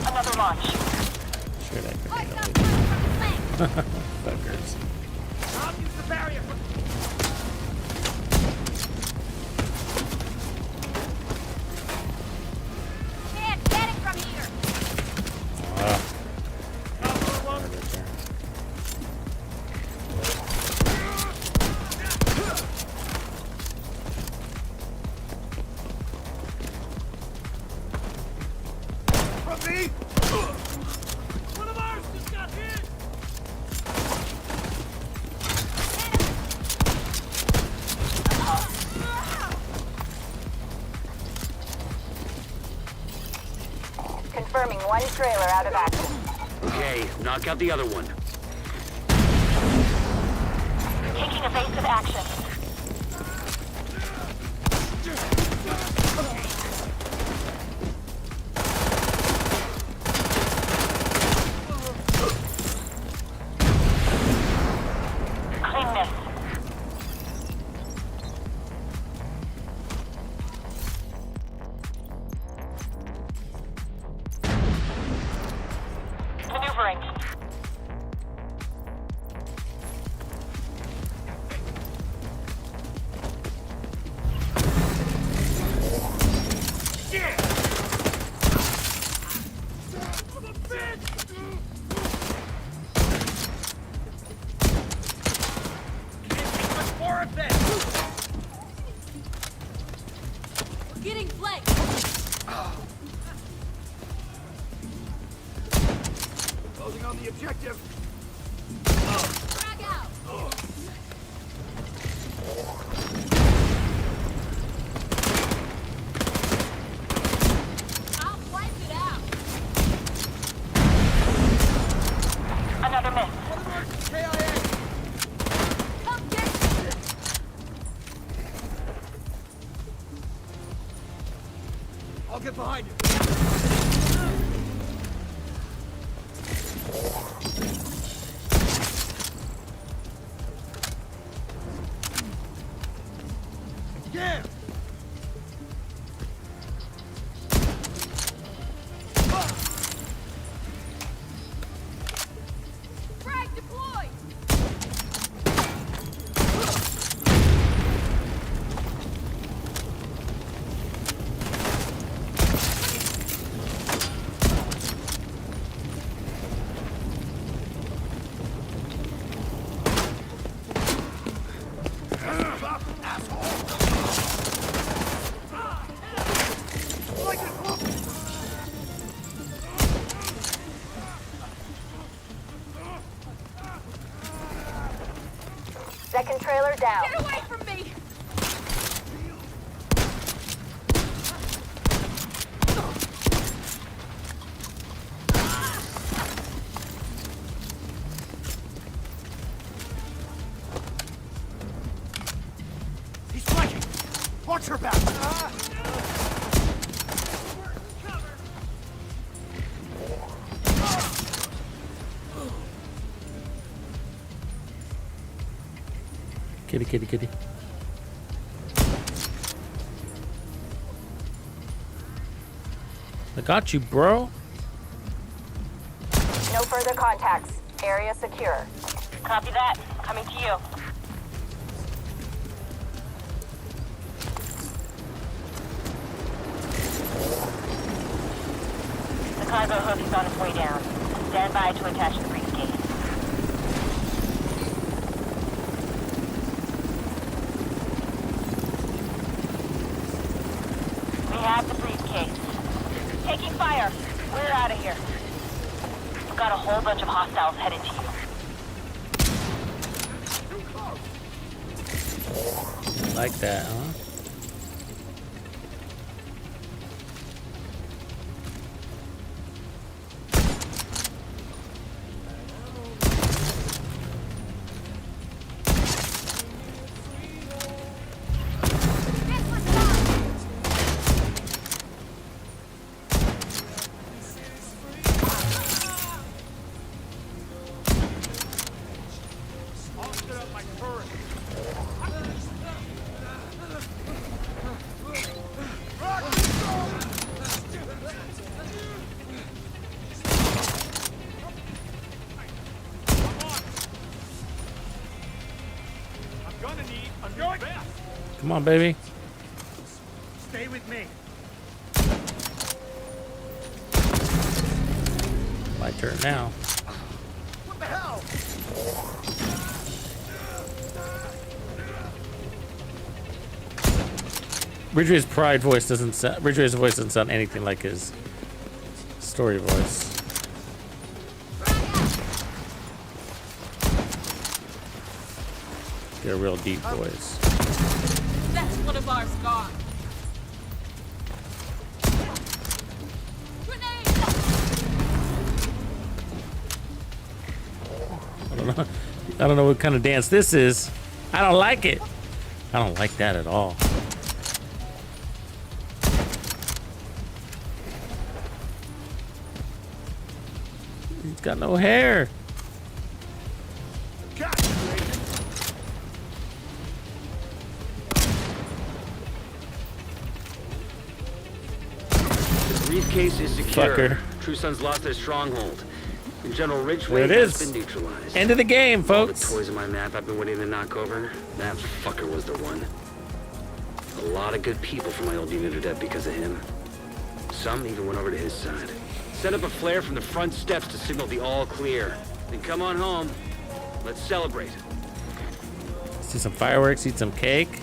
Another launch. Sure, that could be fuckers. I'll use the barrier. trailer out of action. Okay, knock out the other one. Taking evasive action. Clean miss. Maneuvering. We're getting flanked. Closing on the objective. Frag out. I'll wipe it out. Another miss. Come get I'll get behind you. Yeah. frag deployed. Second trailer down. Get away from me. He's flanking. Watch her back. Kitty, kitty, kitty. I got you, bro. No further contacts. Area secure. Copy that. Coming to you. The cargo hook is on its way down. Stand by to attach the briefcase. We have the briefcase. Taking fire. We're out of here. We've got a whole bunch of hostiles headed to you. Like that, huh? Come on, baby. Stay with me. My turn now. What the hell? Ridgway's pride voice doesn't sound. Ridgway's voice doesn't sound anything like his story voice. Get a real deep voice. That's one of ours gone. Grenade! I don't know what kind of dance this is. I don't like it. I don't like that at all. He's got no hair. The briefcase is secure. Fucker. True Sons lost their stronghold. And General Ridgway There it has is. been neutralized. End of the game, All the folks. toys on my map I've been waiting to knock over. That fucker was the one. A lot of good people from my old unit are dead because of him. Some even went over to his side. Set up a flare from the front steps to signal the all clear. Then come on home. Let's celebrate. See some fireworks, eat some cake.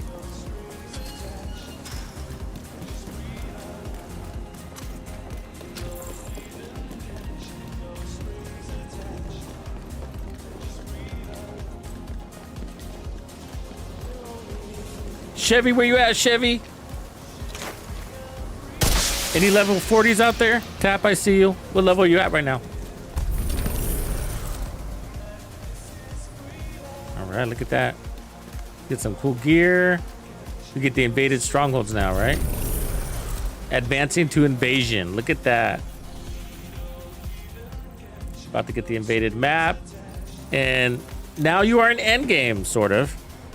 Chevy, where you at, Chevy? Any level 40s out there? Tap, I see you. What level are you at right now? All right, look at that. Get some cool gear. We get the invaded strongholds now, right? Advancing to invasion. Look at that. About to get the invaded map. And now you are in endgame, sort of.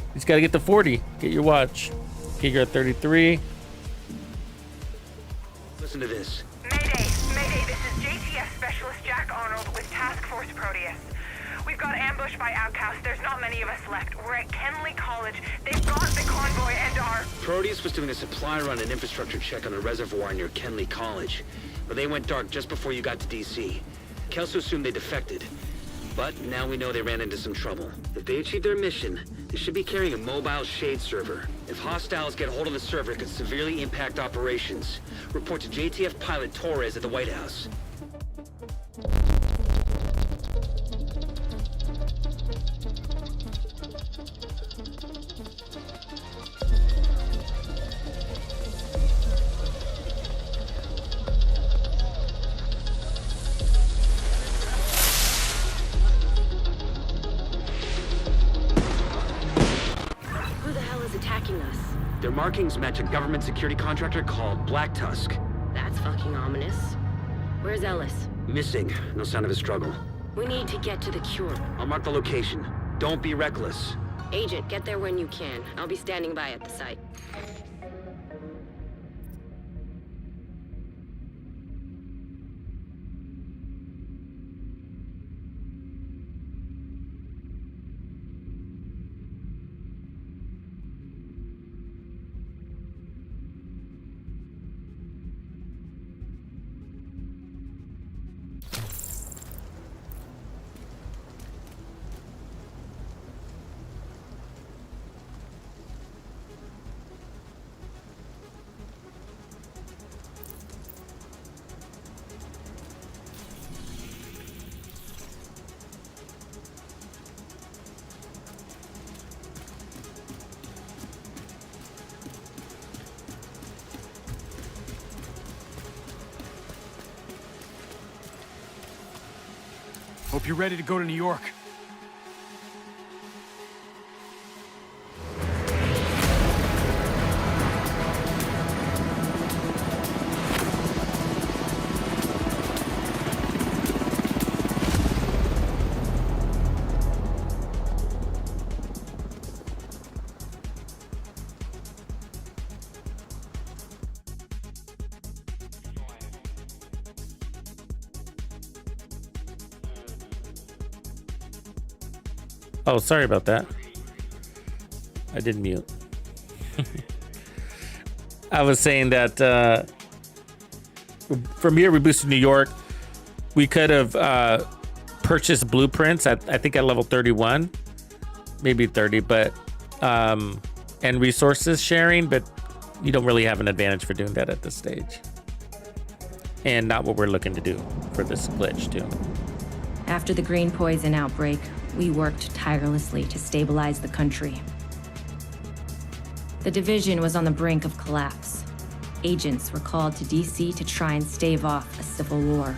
You just gotta get to 40. Get your watch. Okay, you're at 33. Listen to this. Mayday, this is JTF Specialist Jack Arnold with Task Force Proteus. We've got ambushed by outcasts. There's not many of us left. We're at Kenley College. They've got the convoy and our... Proteus was doing a supply run and infrastructure check on the reservoir near Kenley College. But they went dark just before you got to DC. Kelso assumed they defected. But now we know they ran into some trouble. If they achieve their mission, they should be carrying a mobile shade server. If hostiles get hold of the server, it could severely impact operations. Report to JTF pilot Torres at the White House. Who the hell is attacking us? Their markings match a government security contractor called Black Tusk. That's fucking ominous. Where's Ellis? Missing. No sign of a struggle. We need to get to the cure. I'll mark the location. Don't be reckless. Agent, get there when you can. I'll be standing by at the site. Hope you're ready to go to New York. Oh, sorry about that. I did mute. I was saying that from here we boosted New York. We could have purchased blueprints at I think at level 31, maybe 30, but and resources sharing, but you don't really have an advantage for doing that at this stage. And not what we're looking to do for this glitch too. After the green poison outbreak, we worked tirelessly to stabilize the country. The division was on the brink of collapse. Agents were called to DC to try and stave off a civil war.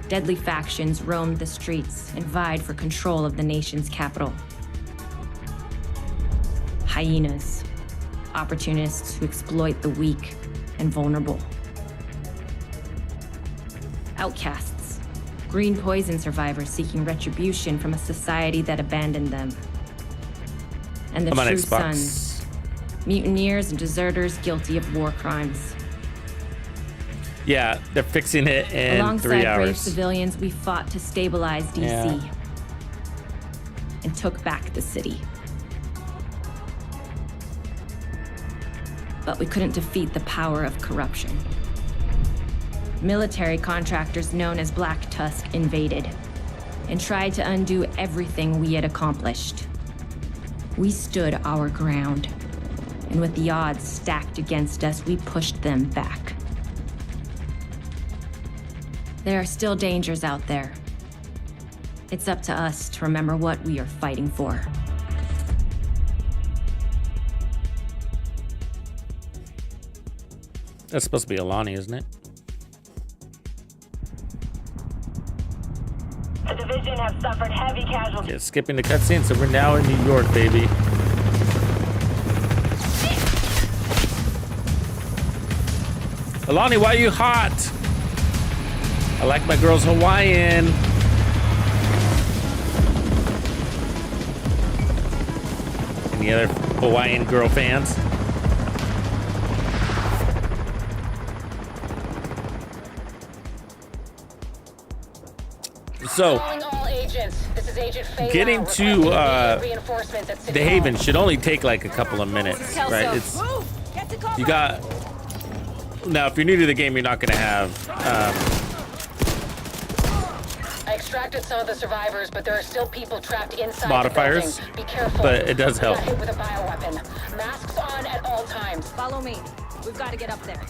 deadly factions roamed the streets and vied for control of the nation's capital. Hyenas, opportunists who exploit the weak and vulnerable. Outcasts, green poison survivors seeking retribution from a society that abandoned them. And the I'm on true Xbox. sons, mutineers and deserters guilty of war crimes. Yeah, they're fixing it in Alongside 3 brave hours. civilians, we fought to stabilize DC Yeah. and took back the city. But we couldn't defeat the power of corruption. Military contractors known as Black Tusk invaded and tried to undo everything we had accomplished. We stood our ground, and with the odds stacked against us, we pushed them back. There are still dangers out there. It's up to us to remember what we are fighting for. That's supposed to be Alani, isn't it? The division has suffered heavy casualties. Yeah, skipping the cutscene, so we're now in New York, baby. Alani, why are you hot? I like my girls Hawaiian. Any other Hawaiian girl fans? So, getting to the Haven should only take like a couple of minutes, right? It's you got now. If you're new to the game, you're not gonna have. I extracted some of the survivors, but there are still people trapped inside Modifiers, the building. Be careful. but it does help. Got hit with a bioweapon. Masks on at all times. Follow me. We've got to get up there.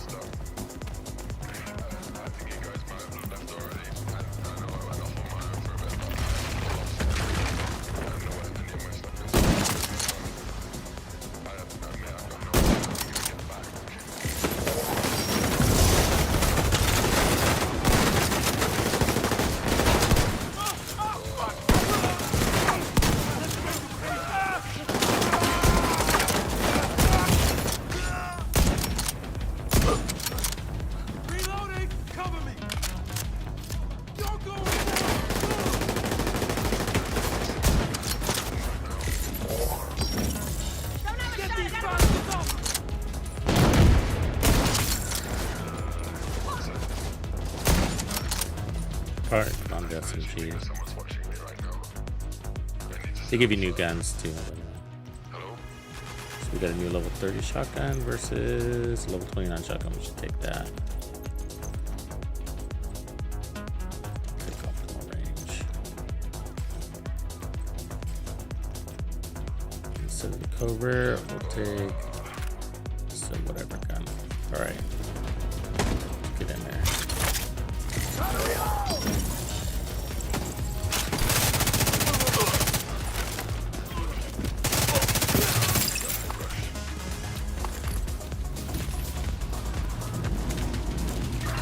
They give you new guns too. So we got a new level 30 shotgun versus level 29 shotgun. We should take that. Take off more range. Instead of the covert, we'll take some whatever gun. All right, get in there.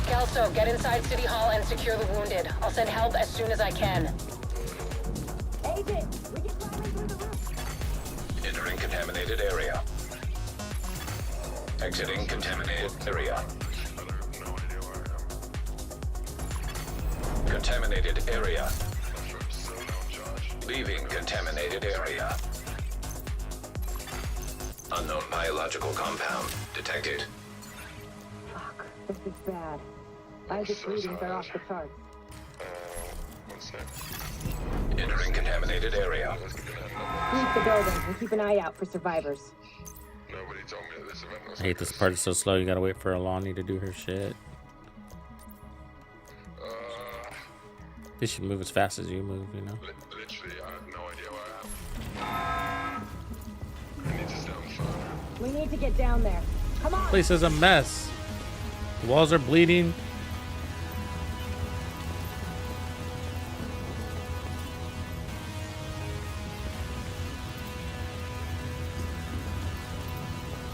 Kelso, get inside City Hall and secure the wounded. I'll send help as soon as I can. Entering contaminated area. Exiting contaminated area. Contaminated area. Leaving contaminated area. Unknown biological compound detected. Fuck, this is bad. Isaac readings are off the charts. Entering contaminated area. Leave the building and keep an eye out for survivors. I hate this part. It's so slow. You gotta wait for Alani to do her shit. They should move as fast as you move, you know? Literally, I have no idea where I am. I need to stay on the phone. We need to get down there. Come on! This place is a mess. The walls are bleeding.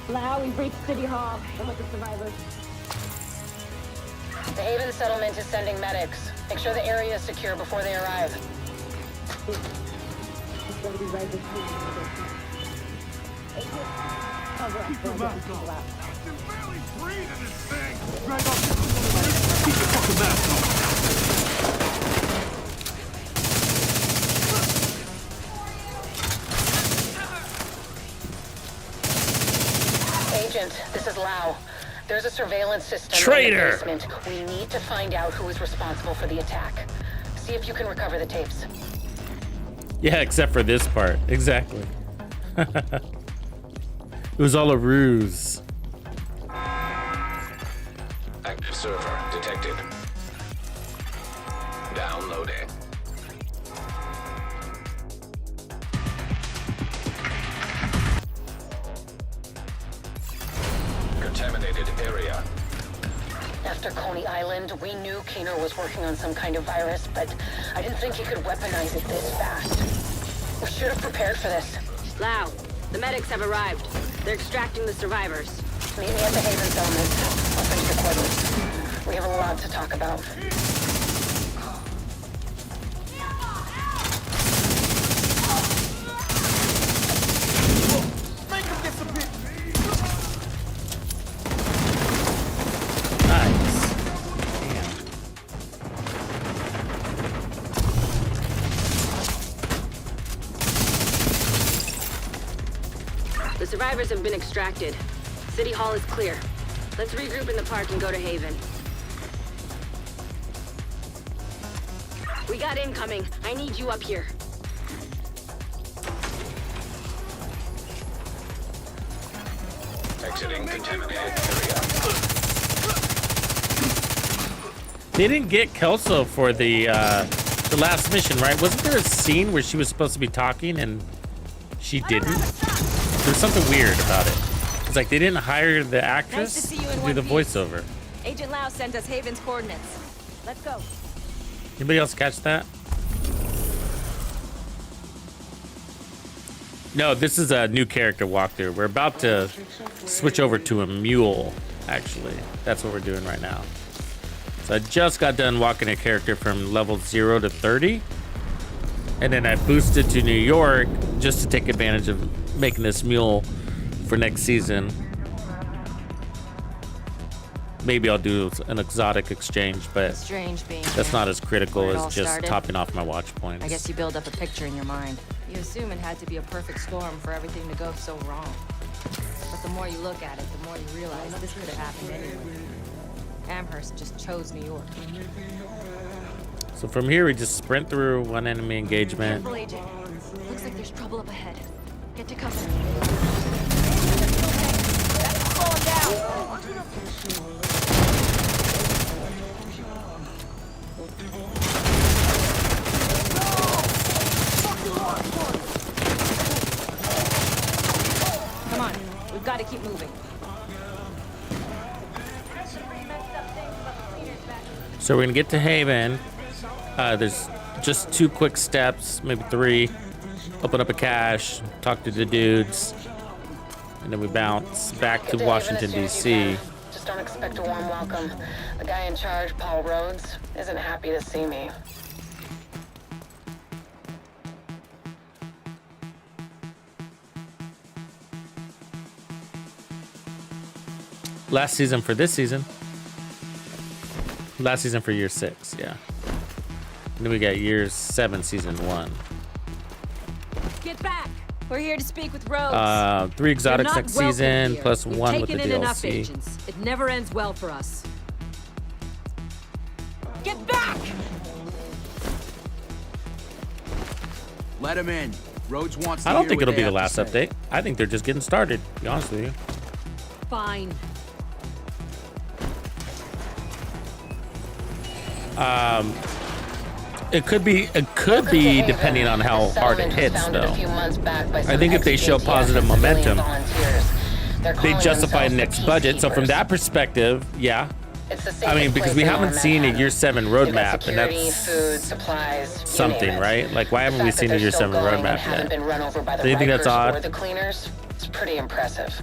Now we've reached City Hall. I'm with the survivors. The Haven settlement is sending medics. Make sure the area is secure before they arrive. Keep your mask on. I can barely breathe in this thing. Drag off. Keep your fucking mask on. Agent, this is Lau. There's a surveillance system Traitor! in the basement. We need to find out who is responsible for the attack. See if you can recover the tapes. Yeah, except for this part. Exactly. It was all a ruse. Active server detected. Downloading. Contaminated area. After Coney Island, we knew Keener was working on some kind of virus, but I didn't think he could weaponize it this fast. We should have prepared for this. Lau, the medics have arrived. They're extracting the survivors. Meet me at the Haven settlement. I'll finish your coordinates. We have a lot to talk about. Make him get some bit. Nice. The survivors have been extracted. City Hall is clear. Let's regroup in the park and go to Haven. We got incoming. I need you up here. Exiting contaminated area. They didn't get Kelso for the last mission, right? Wasn't there a scene where she was supposed to be talking and she didn't? There's something weird about it. It's like they didn't hire the actress Nice to see you in to do one the piece. voiceover. Agent Lau sent us Haven's coordinates. Let's go. Anybody else catch that? No, this is a new character walkthrough. We're about to switch over to a mule, actually. That's what we're doing right now. So I just got done walking a character from level 0 to 30. And then I boosted to New York just to take advantage of making this mule for next season. Maybe I'll do an exotic exchange, but Strange being that's here. not as critical Where it as all just started. topping off my watch points. I guess you build up a picture in your mind. You assume it had to be a perfect storm for everything to go so wrong. But the more you look at it, the more you realize this could have happened anywhere. Amherst just chose New York. So from here, we just sprint through one enemy engagement. Careful, Agent. Looks like there's trouble up ahead. Get to cover. Slow him down. Come on, we've got to keep moving. So we're gonna get to Haven. There's just 2 quick steps, maybe 3. Open up a cache, talk to the dudes, and then we bounce back to Washington, D.C. Just don't expect a warm welcome. The guy in charge, Paul Rhodes, isn't happy to see me. Last season for this season. Last season for year 6, yeah. And then we got year 7, season 1. Get back! We're here to speak with Rhodes. 3 exotics You're not next welcome season, here. plus We've 1 with the taken in enough DLC. agents. It never ends well for us. Get back! Let him in. Rhodes wants to I don't hear think what it'll they be the have to last say. update. I think they're just getting started, to be honest with you. Fine. It could be depending on how hard it hits, though. I think if they show positive momentum, they justify next budget. So from that perspective, yeah. I mean, because we haven't seen a year 7 roadmap, and that's food, supplies, something, right? Like, why haven't we seen a year 7 roadmap yet? Been run over by the Do you think that's Rikers or odd? the cleaners? It's pretty impressive.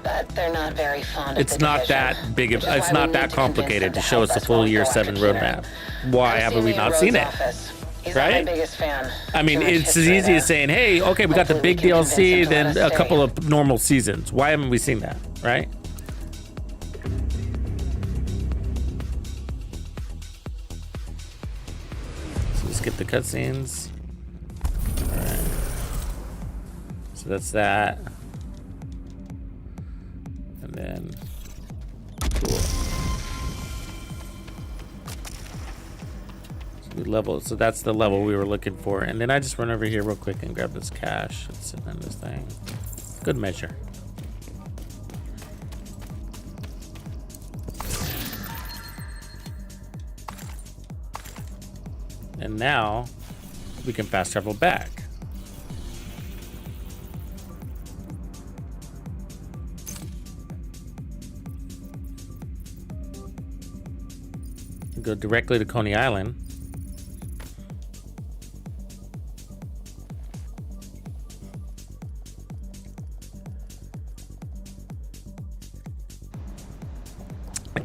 but they're not very fond of It's the not division, that big of, which is it's why not we that need to convince complicated them to show help us the full while we year go 7 after Keener. roadmap. Why Come haven't see we me not at seen Rhodes' it? office. He's Right? not my biggest fan. I mean, Too much it's as history easy as there. saying, hey, okay, we got the Hopefully big we can convince DLC, him to let then us a stay. couple of normal seasons. Why haven't we seen that? Right? So let's skip the cutscenes. All right. So that's that. And then, cool. So that's the level we were looking for. And then I just run over here real quick and grab this cash that's sitting in this thing. Good measure. And now we can fast travel back. Go directly to Coney Island.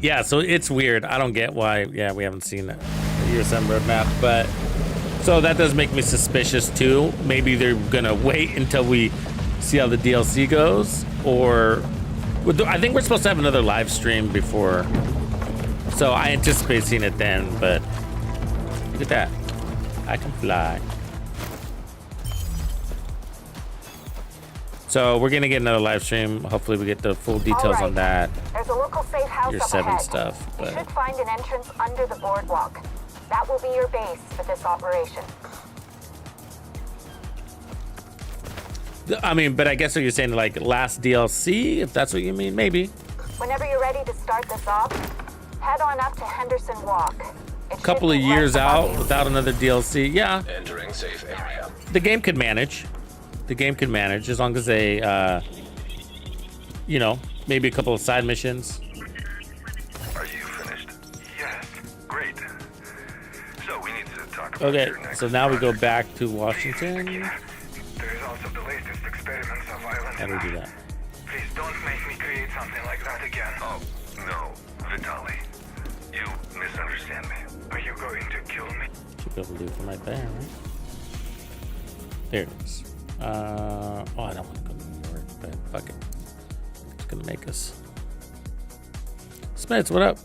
Yeah, so it's weird. I don't get why. Yeah, we haven't seen the year 7 roadmap, but so that does make me suspicious too. Maybe they're gonna wait until we see how the DLC goes, or I think we're supposed to have another live stream before. So I anticipate seeing it then, but look at that. I can fly. So we're gonna get another live stream. Hopefully we get the full details on that. There's a local safe house Year up 7 ahead. stuff, You but should find an entrance under the boardwalk. That will be your base for this operation. I mean, but I guess what you're saying, like last DLC, if that's what you mean, maybe. Whenever you're ready to start this off, head on up to Henderson Walk. A couple of years out without another DLC, yeah. Entering safe area. The game could manage. The game could manage as long as they, you know, maybe a couple of side missions. Are you finished? Yes. Great. So we need to talk about Okay, your next so now we go back to Washington. The results of the latest experiments of violence. How do we do that? Please don't make me create something like that again. Oh, no, Vitaly. You misunderstand me. Are you going to kill me? Should be able to do it from right there, right? There it is. Oh, I don't want to go to New York, but fuck it. It's gonna make us. Smiths, what up?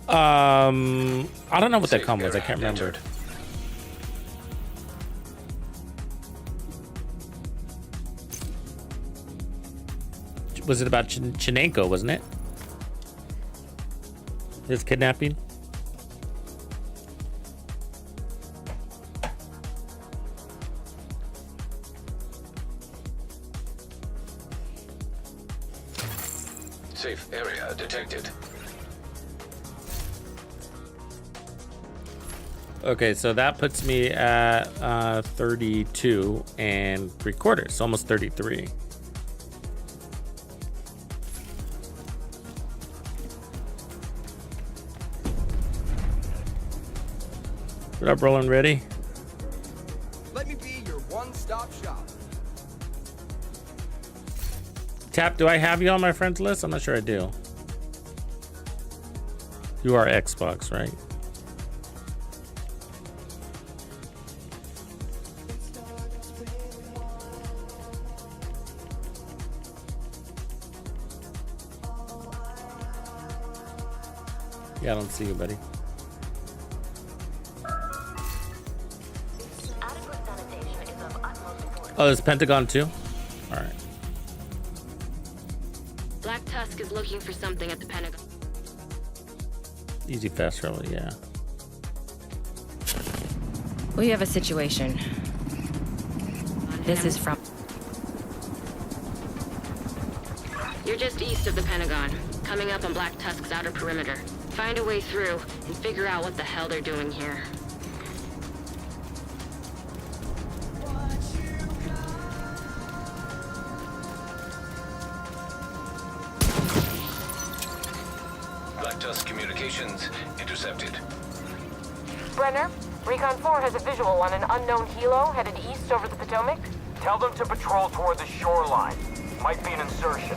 I don't know what that comment was. I can't remember. Was it about Chinenko, wasn't it? His kidnapping? Safe area detected. Okay, so that puts me at 32 and 3/4, almost 33. What up, Roland? Ready? Let me be your one-stop shop. Tap, do I have you on my friends list? I'm not sure I do. You are Xbox, right? Yeah, I don't see you, buddy. Oh, there's Pentagon too? All right. Black Tusk is looking for something at the Pentagon. Easy, fast, really, yeah. We have a situation. This is from... You're just east of the Pentagon, coming up on Black Tusk's outer perimeter. Find a way through and figure out what the hell they're doing here. Black Tusk communications intercepted. Brenner, Recon 4 has a visual on an unknown helo headed east over the Potomac. Tell them to patrol toward the shoreline. Might be an insertion.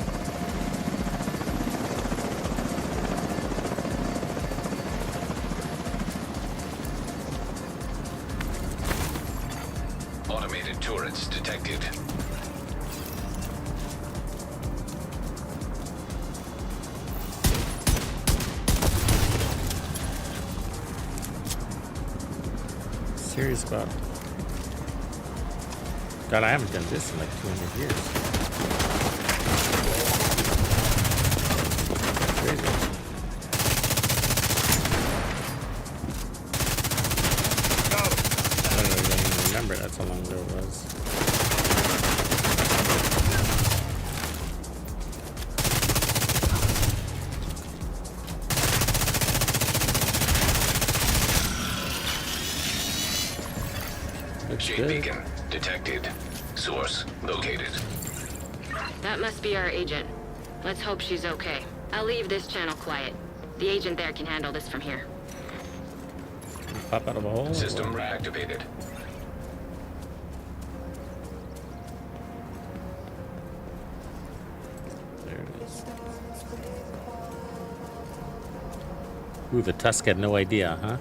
Automated turrets detected. Serious about. God, I haven't done this in like 200 years. Crazy. I don't even remember. That's how long ago it was. Shade beacon detected. Source located. That must be our agent. Let's hope she's okay. I'll leave this channel quiet. The agent there can handle this from here. Pop out of a hole. System reactivated. There it is. Ooh, the Tusk had no idea, huh?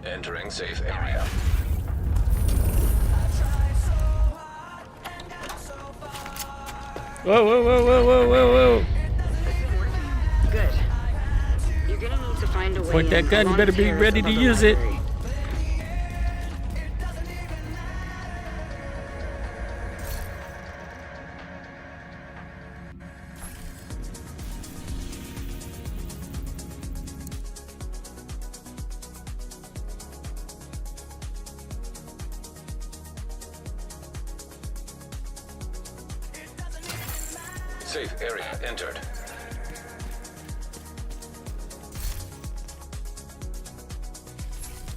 Entering safe area. Whoa, whoa, whoa, whoa, whoa, whoa, whoa. Good. You're gonna need to find a way. Point that gun, you better be ready to use it. Safe area entered.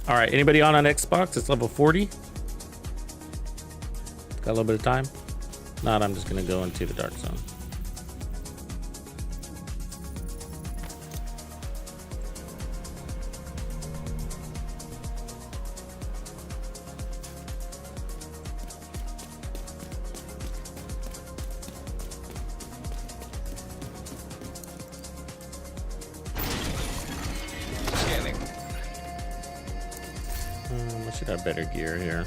All right, anybody on Xbox? It's level 40. Got a little bit of time. Not, I'm just gonna go into the dark zone. I should have better gear here.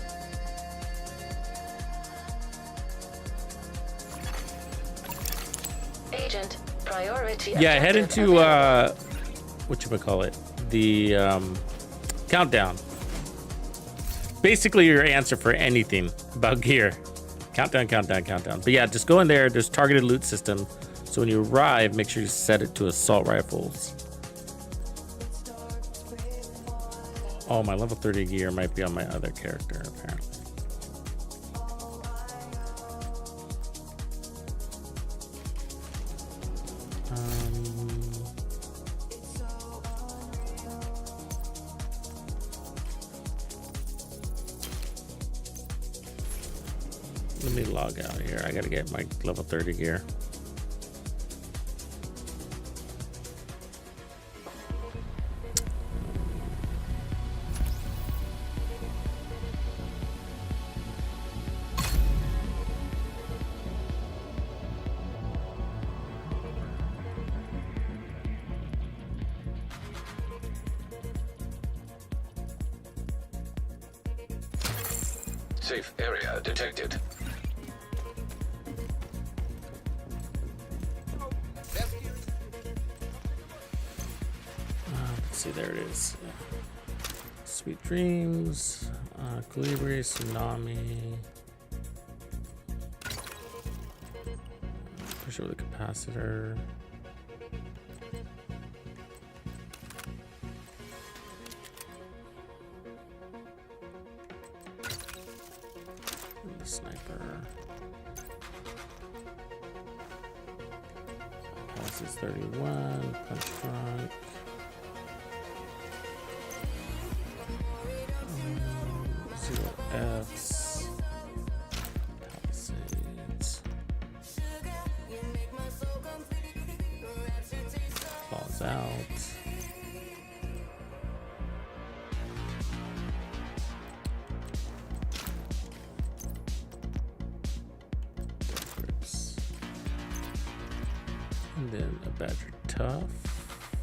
Agent, priority. Yeah, head into whatchamacallit, the countdown. Basically your answer for anything about gear. Countdown, countdown, countdown. But yeah, just go in there. There's targeted loot system. So when you arrive, make sure you set it to assault rifles. Oh, my level 30 gear might be on my other character, apparently. Let me log out here. I gotta get my level 30 gear. Safe area detected. Let's see, there it is. Sweet Dreams, Colibri, Tsunami. Push over the capacitor. The sniper. This is 31. Punch drunk. Zero Fs. Palisades. Falls out. And then a Badger Tough,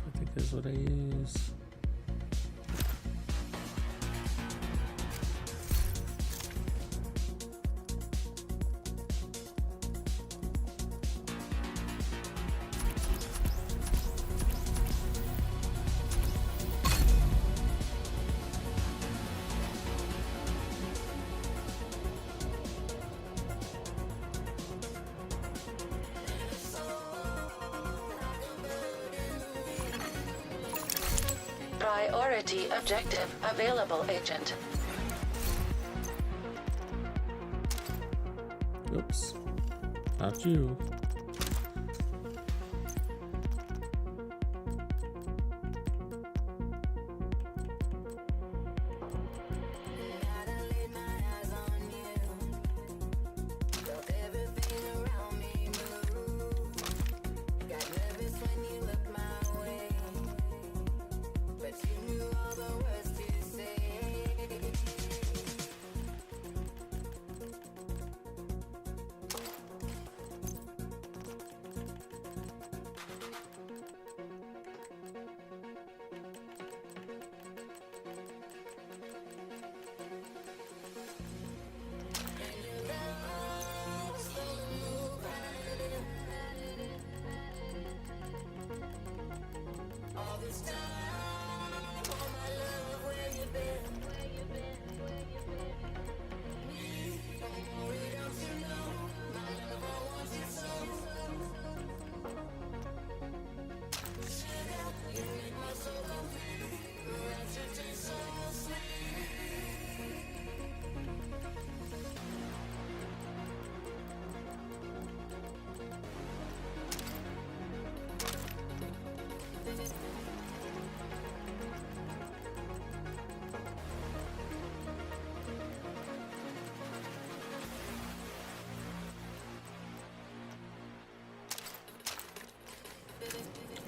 I think is what I use. Priority objective available, Agent. Oops. Not you.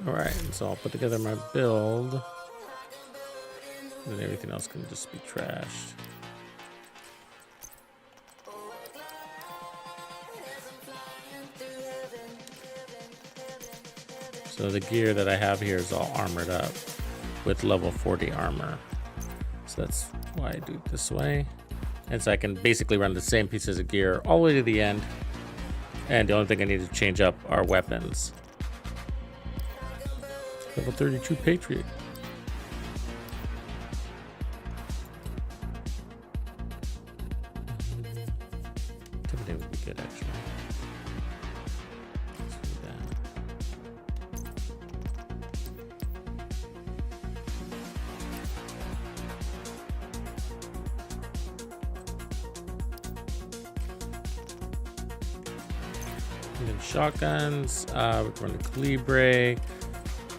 Alright, so I'll put together my build. And then everything else can just be trashed. So the gear that I have here is all armored up with level 40 armor. So that's why I do it this way. And so I can basically run the same pieces of gear all the way to the end. And the only thing I need to change up are weapons. Level 32 Patriot. Today would be good, actually. Let's do that. And then shotguns, we run the Calibre.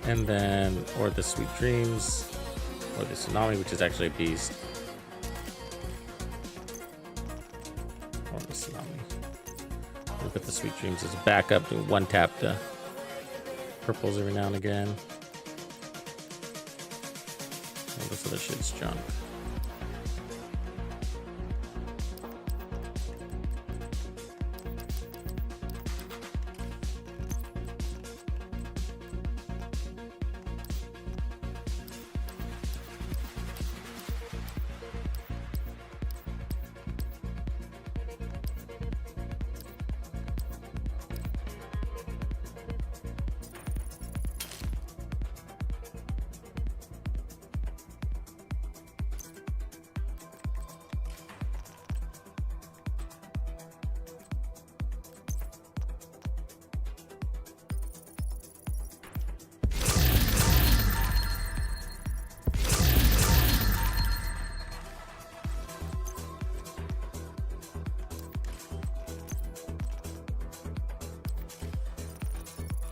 And then, or the Sweet Dreams, or the Tsunami, which is actually a beast. Or the Tsunami. Look at the Sweet Dreams as a backup to one tap the purples every now and again. All this other shit's junk.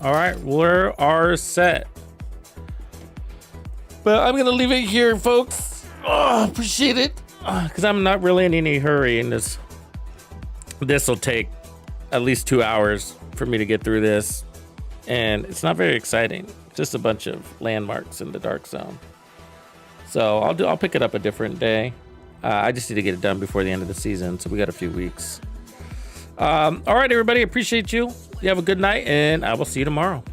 All right, we are set. But I'm gonna leave it here, folks. Oh, appreciate it, because I'm not really in any hurry, and this will take at least 2 hours for me to get through this, and it's not very exciting. Just a bunch of landmarks in the dark zone. So I'll pick it up a different day. I just need to get it done before the end of the season, so we got a few weeks. All right, everybody, appreciate you. You have a good night, and I will see you tomorrow.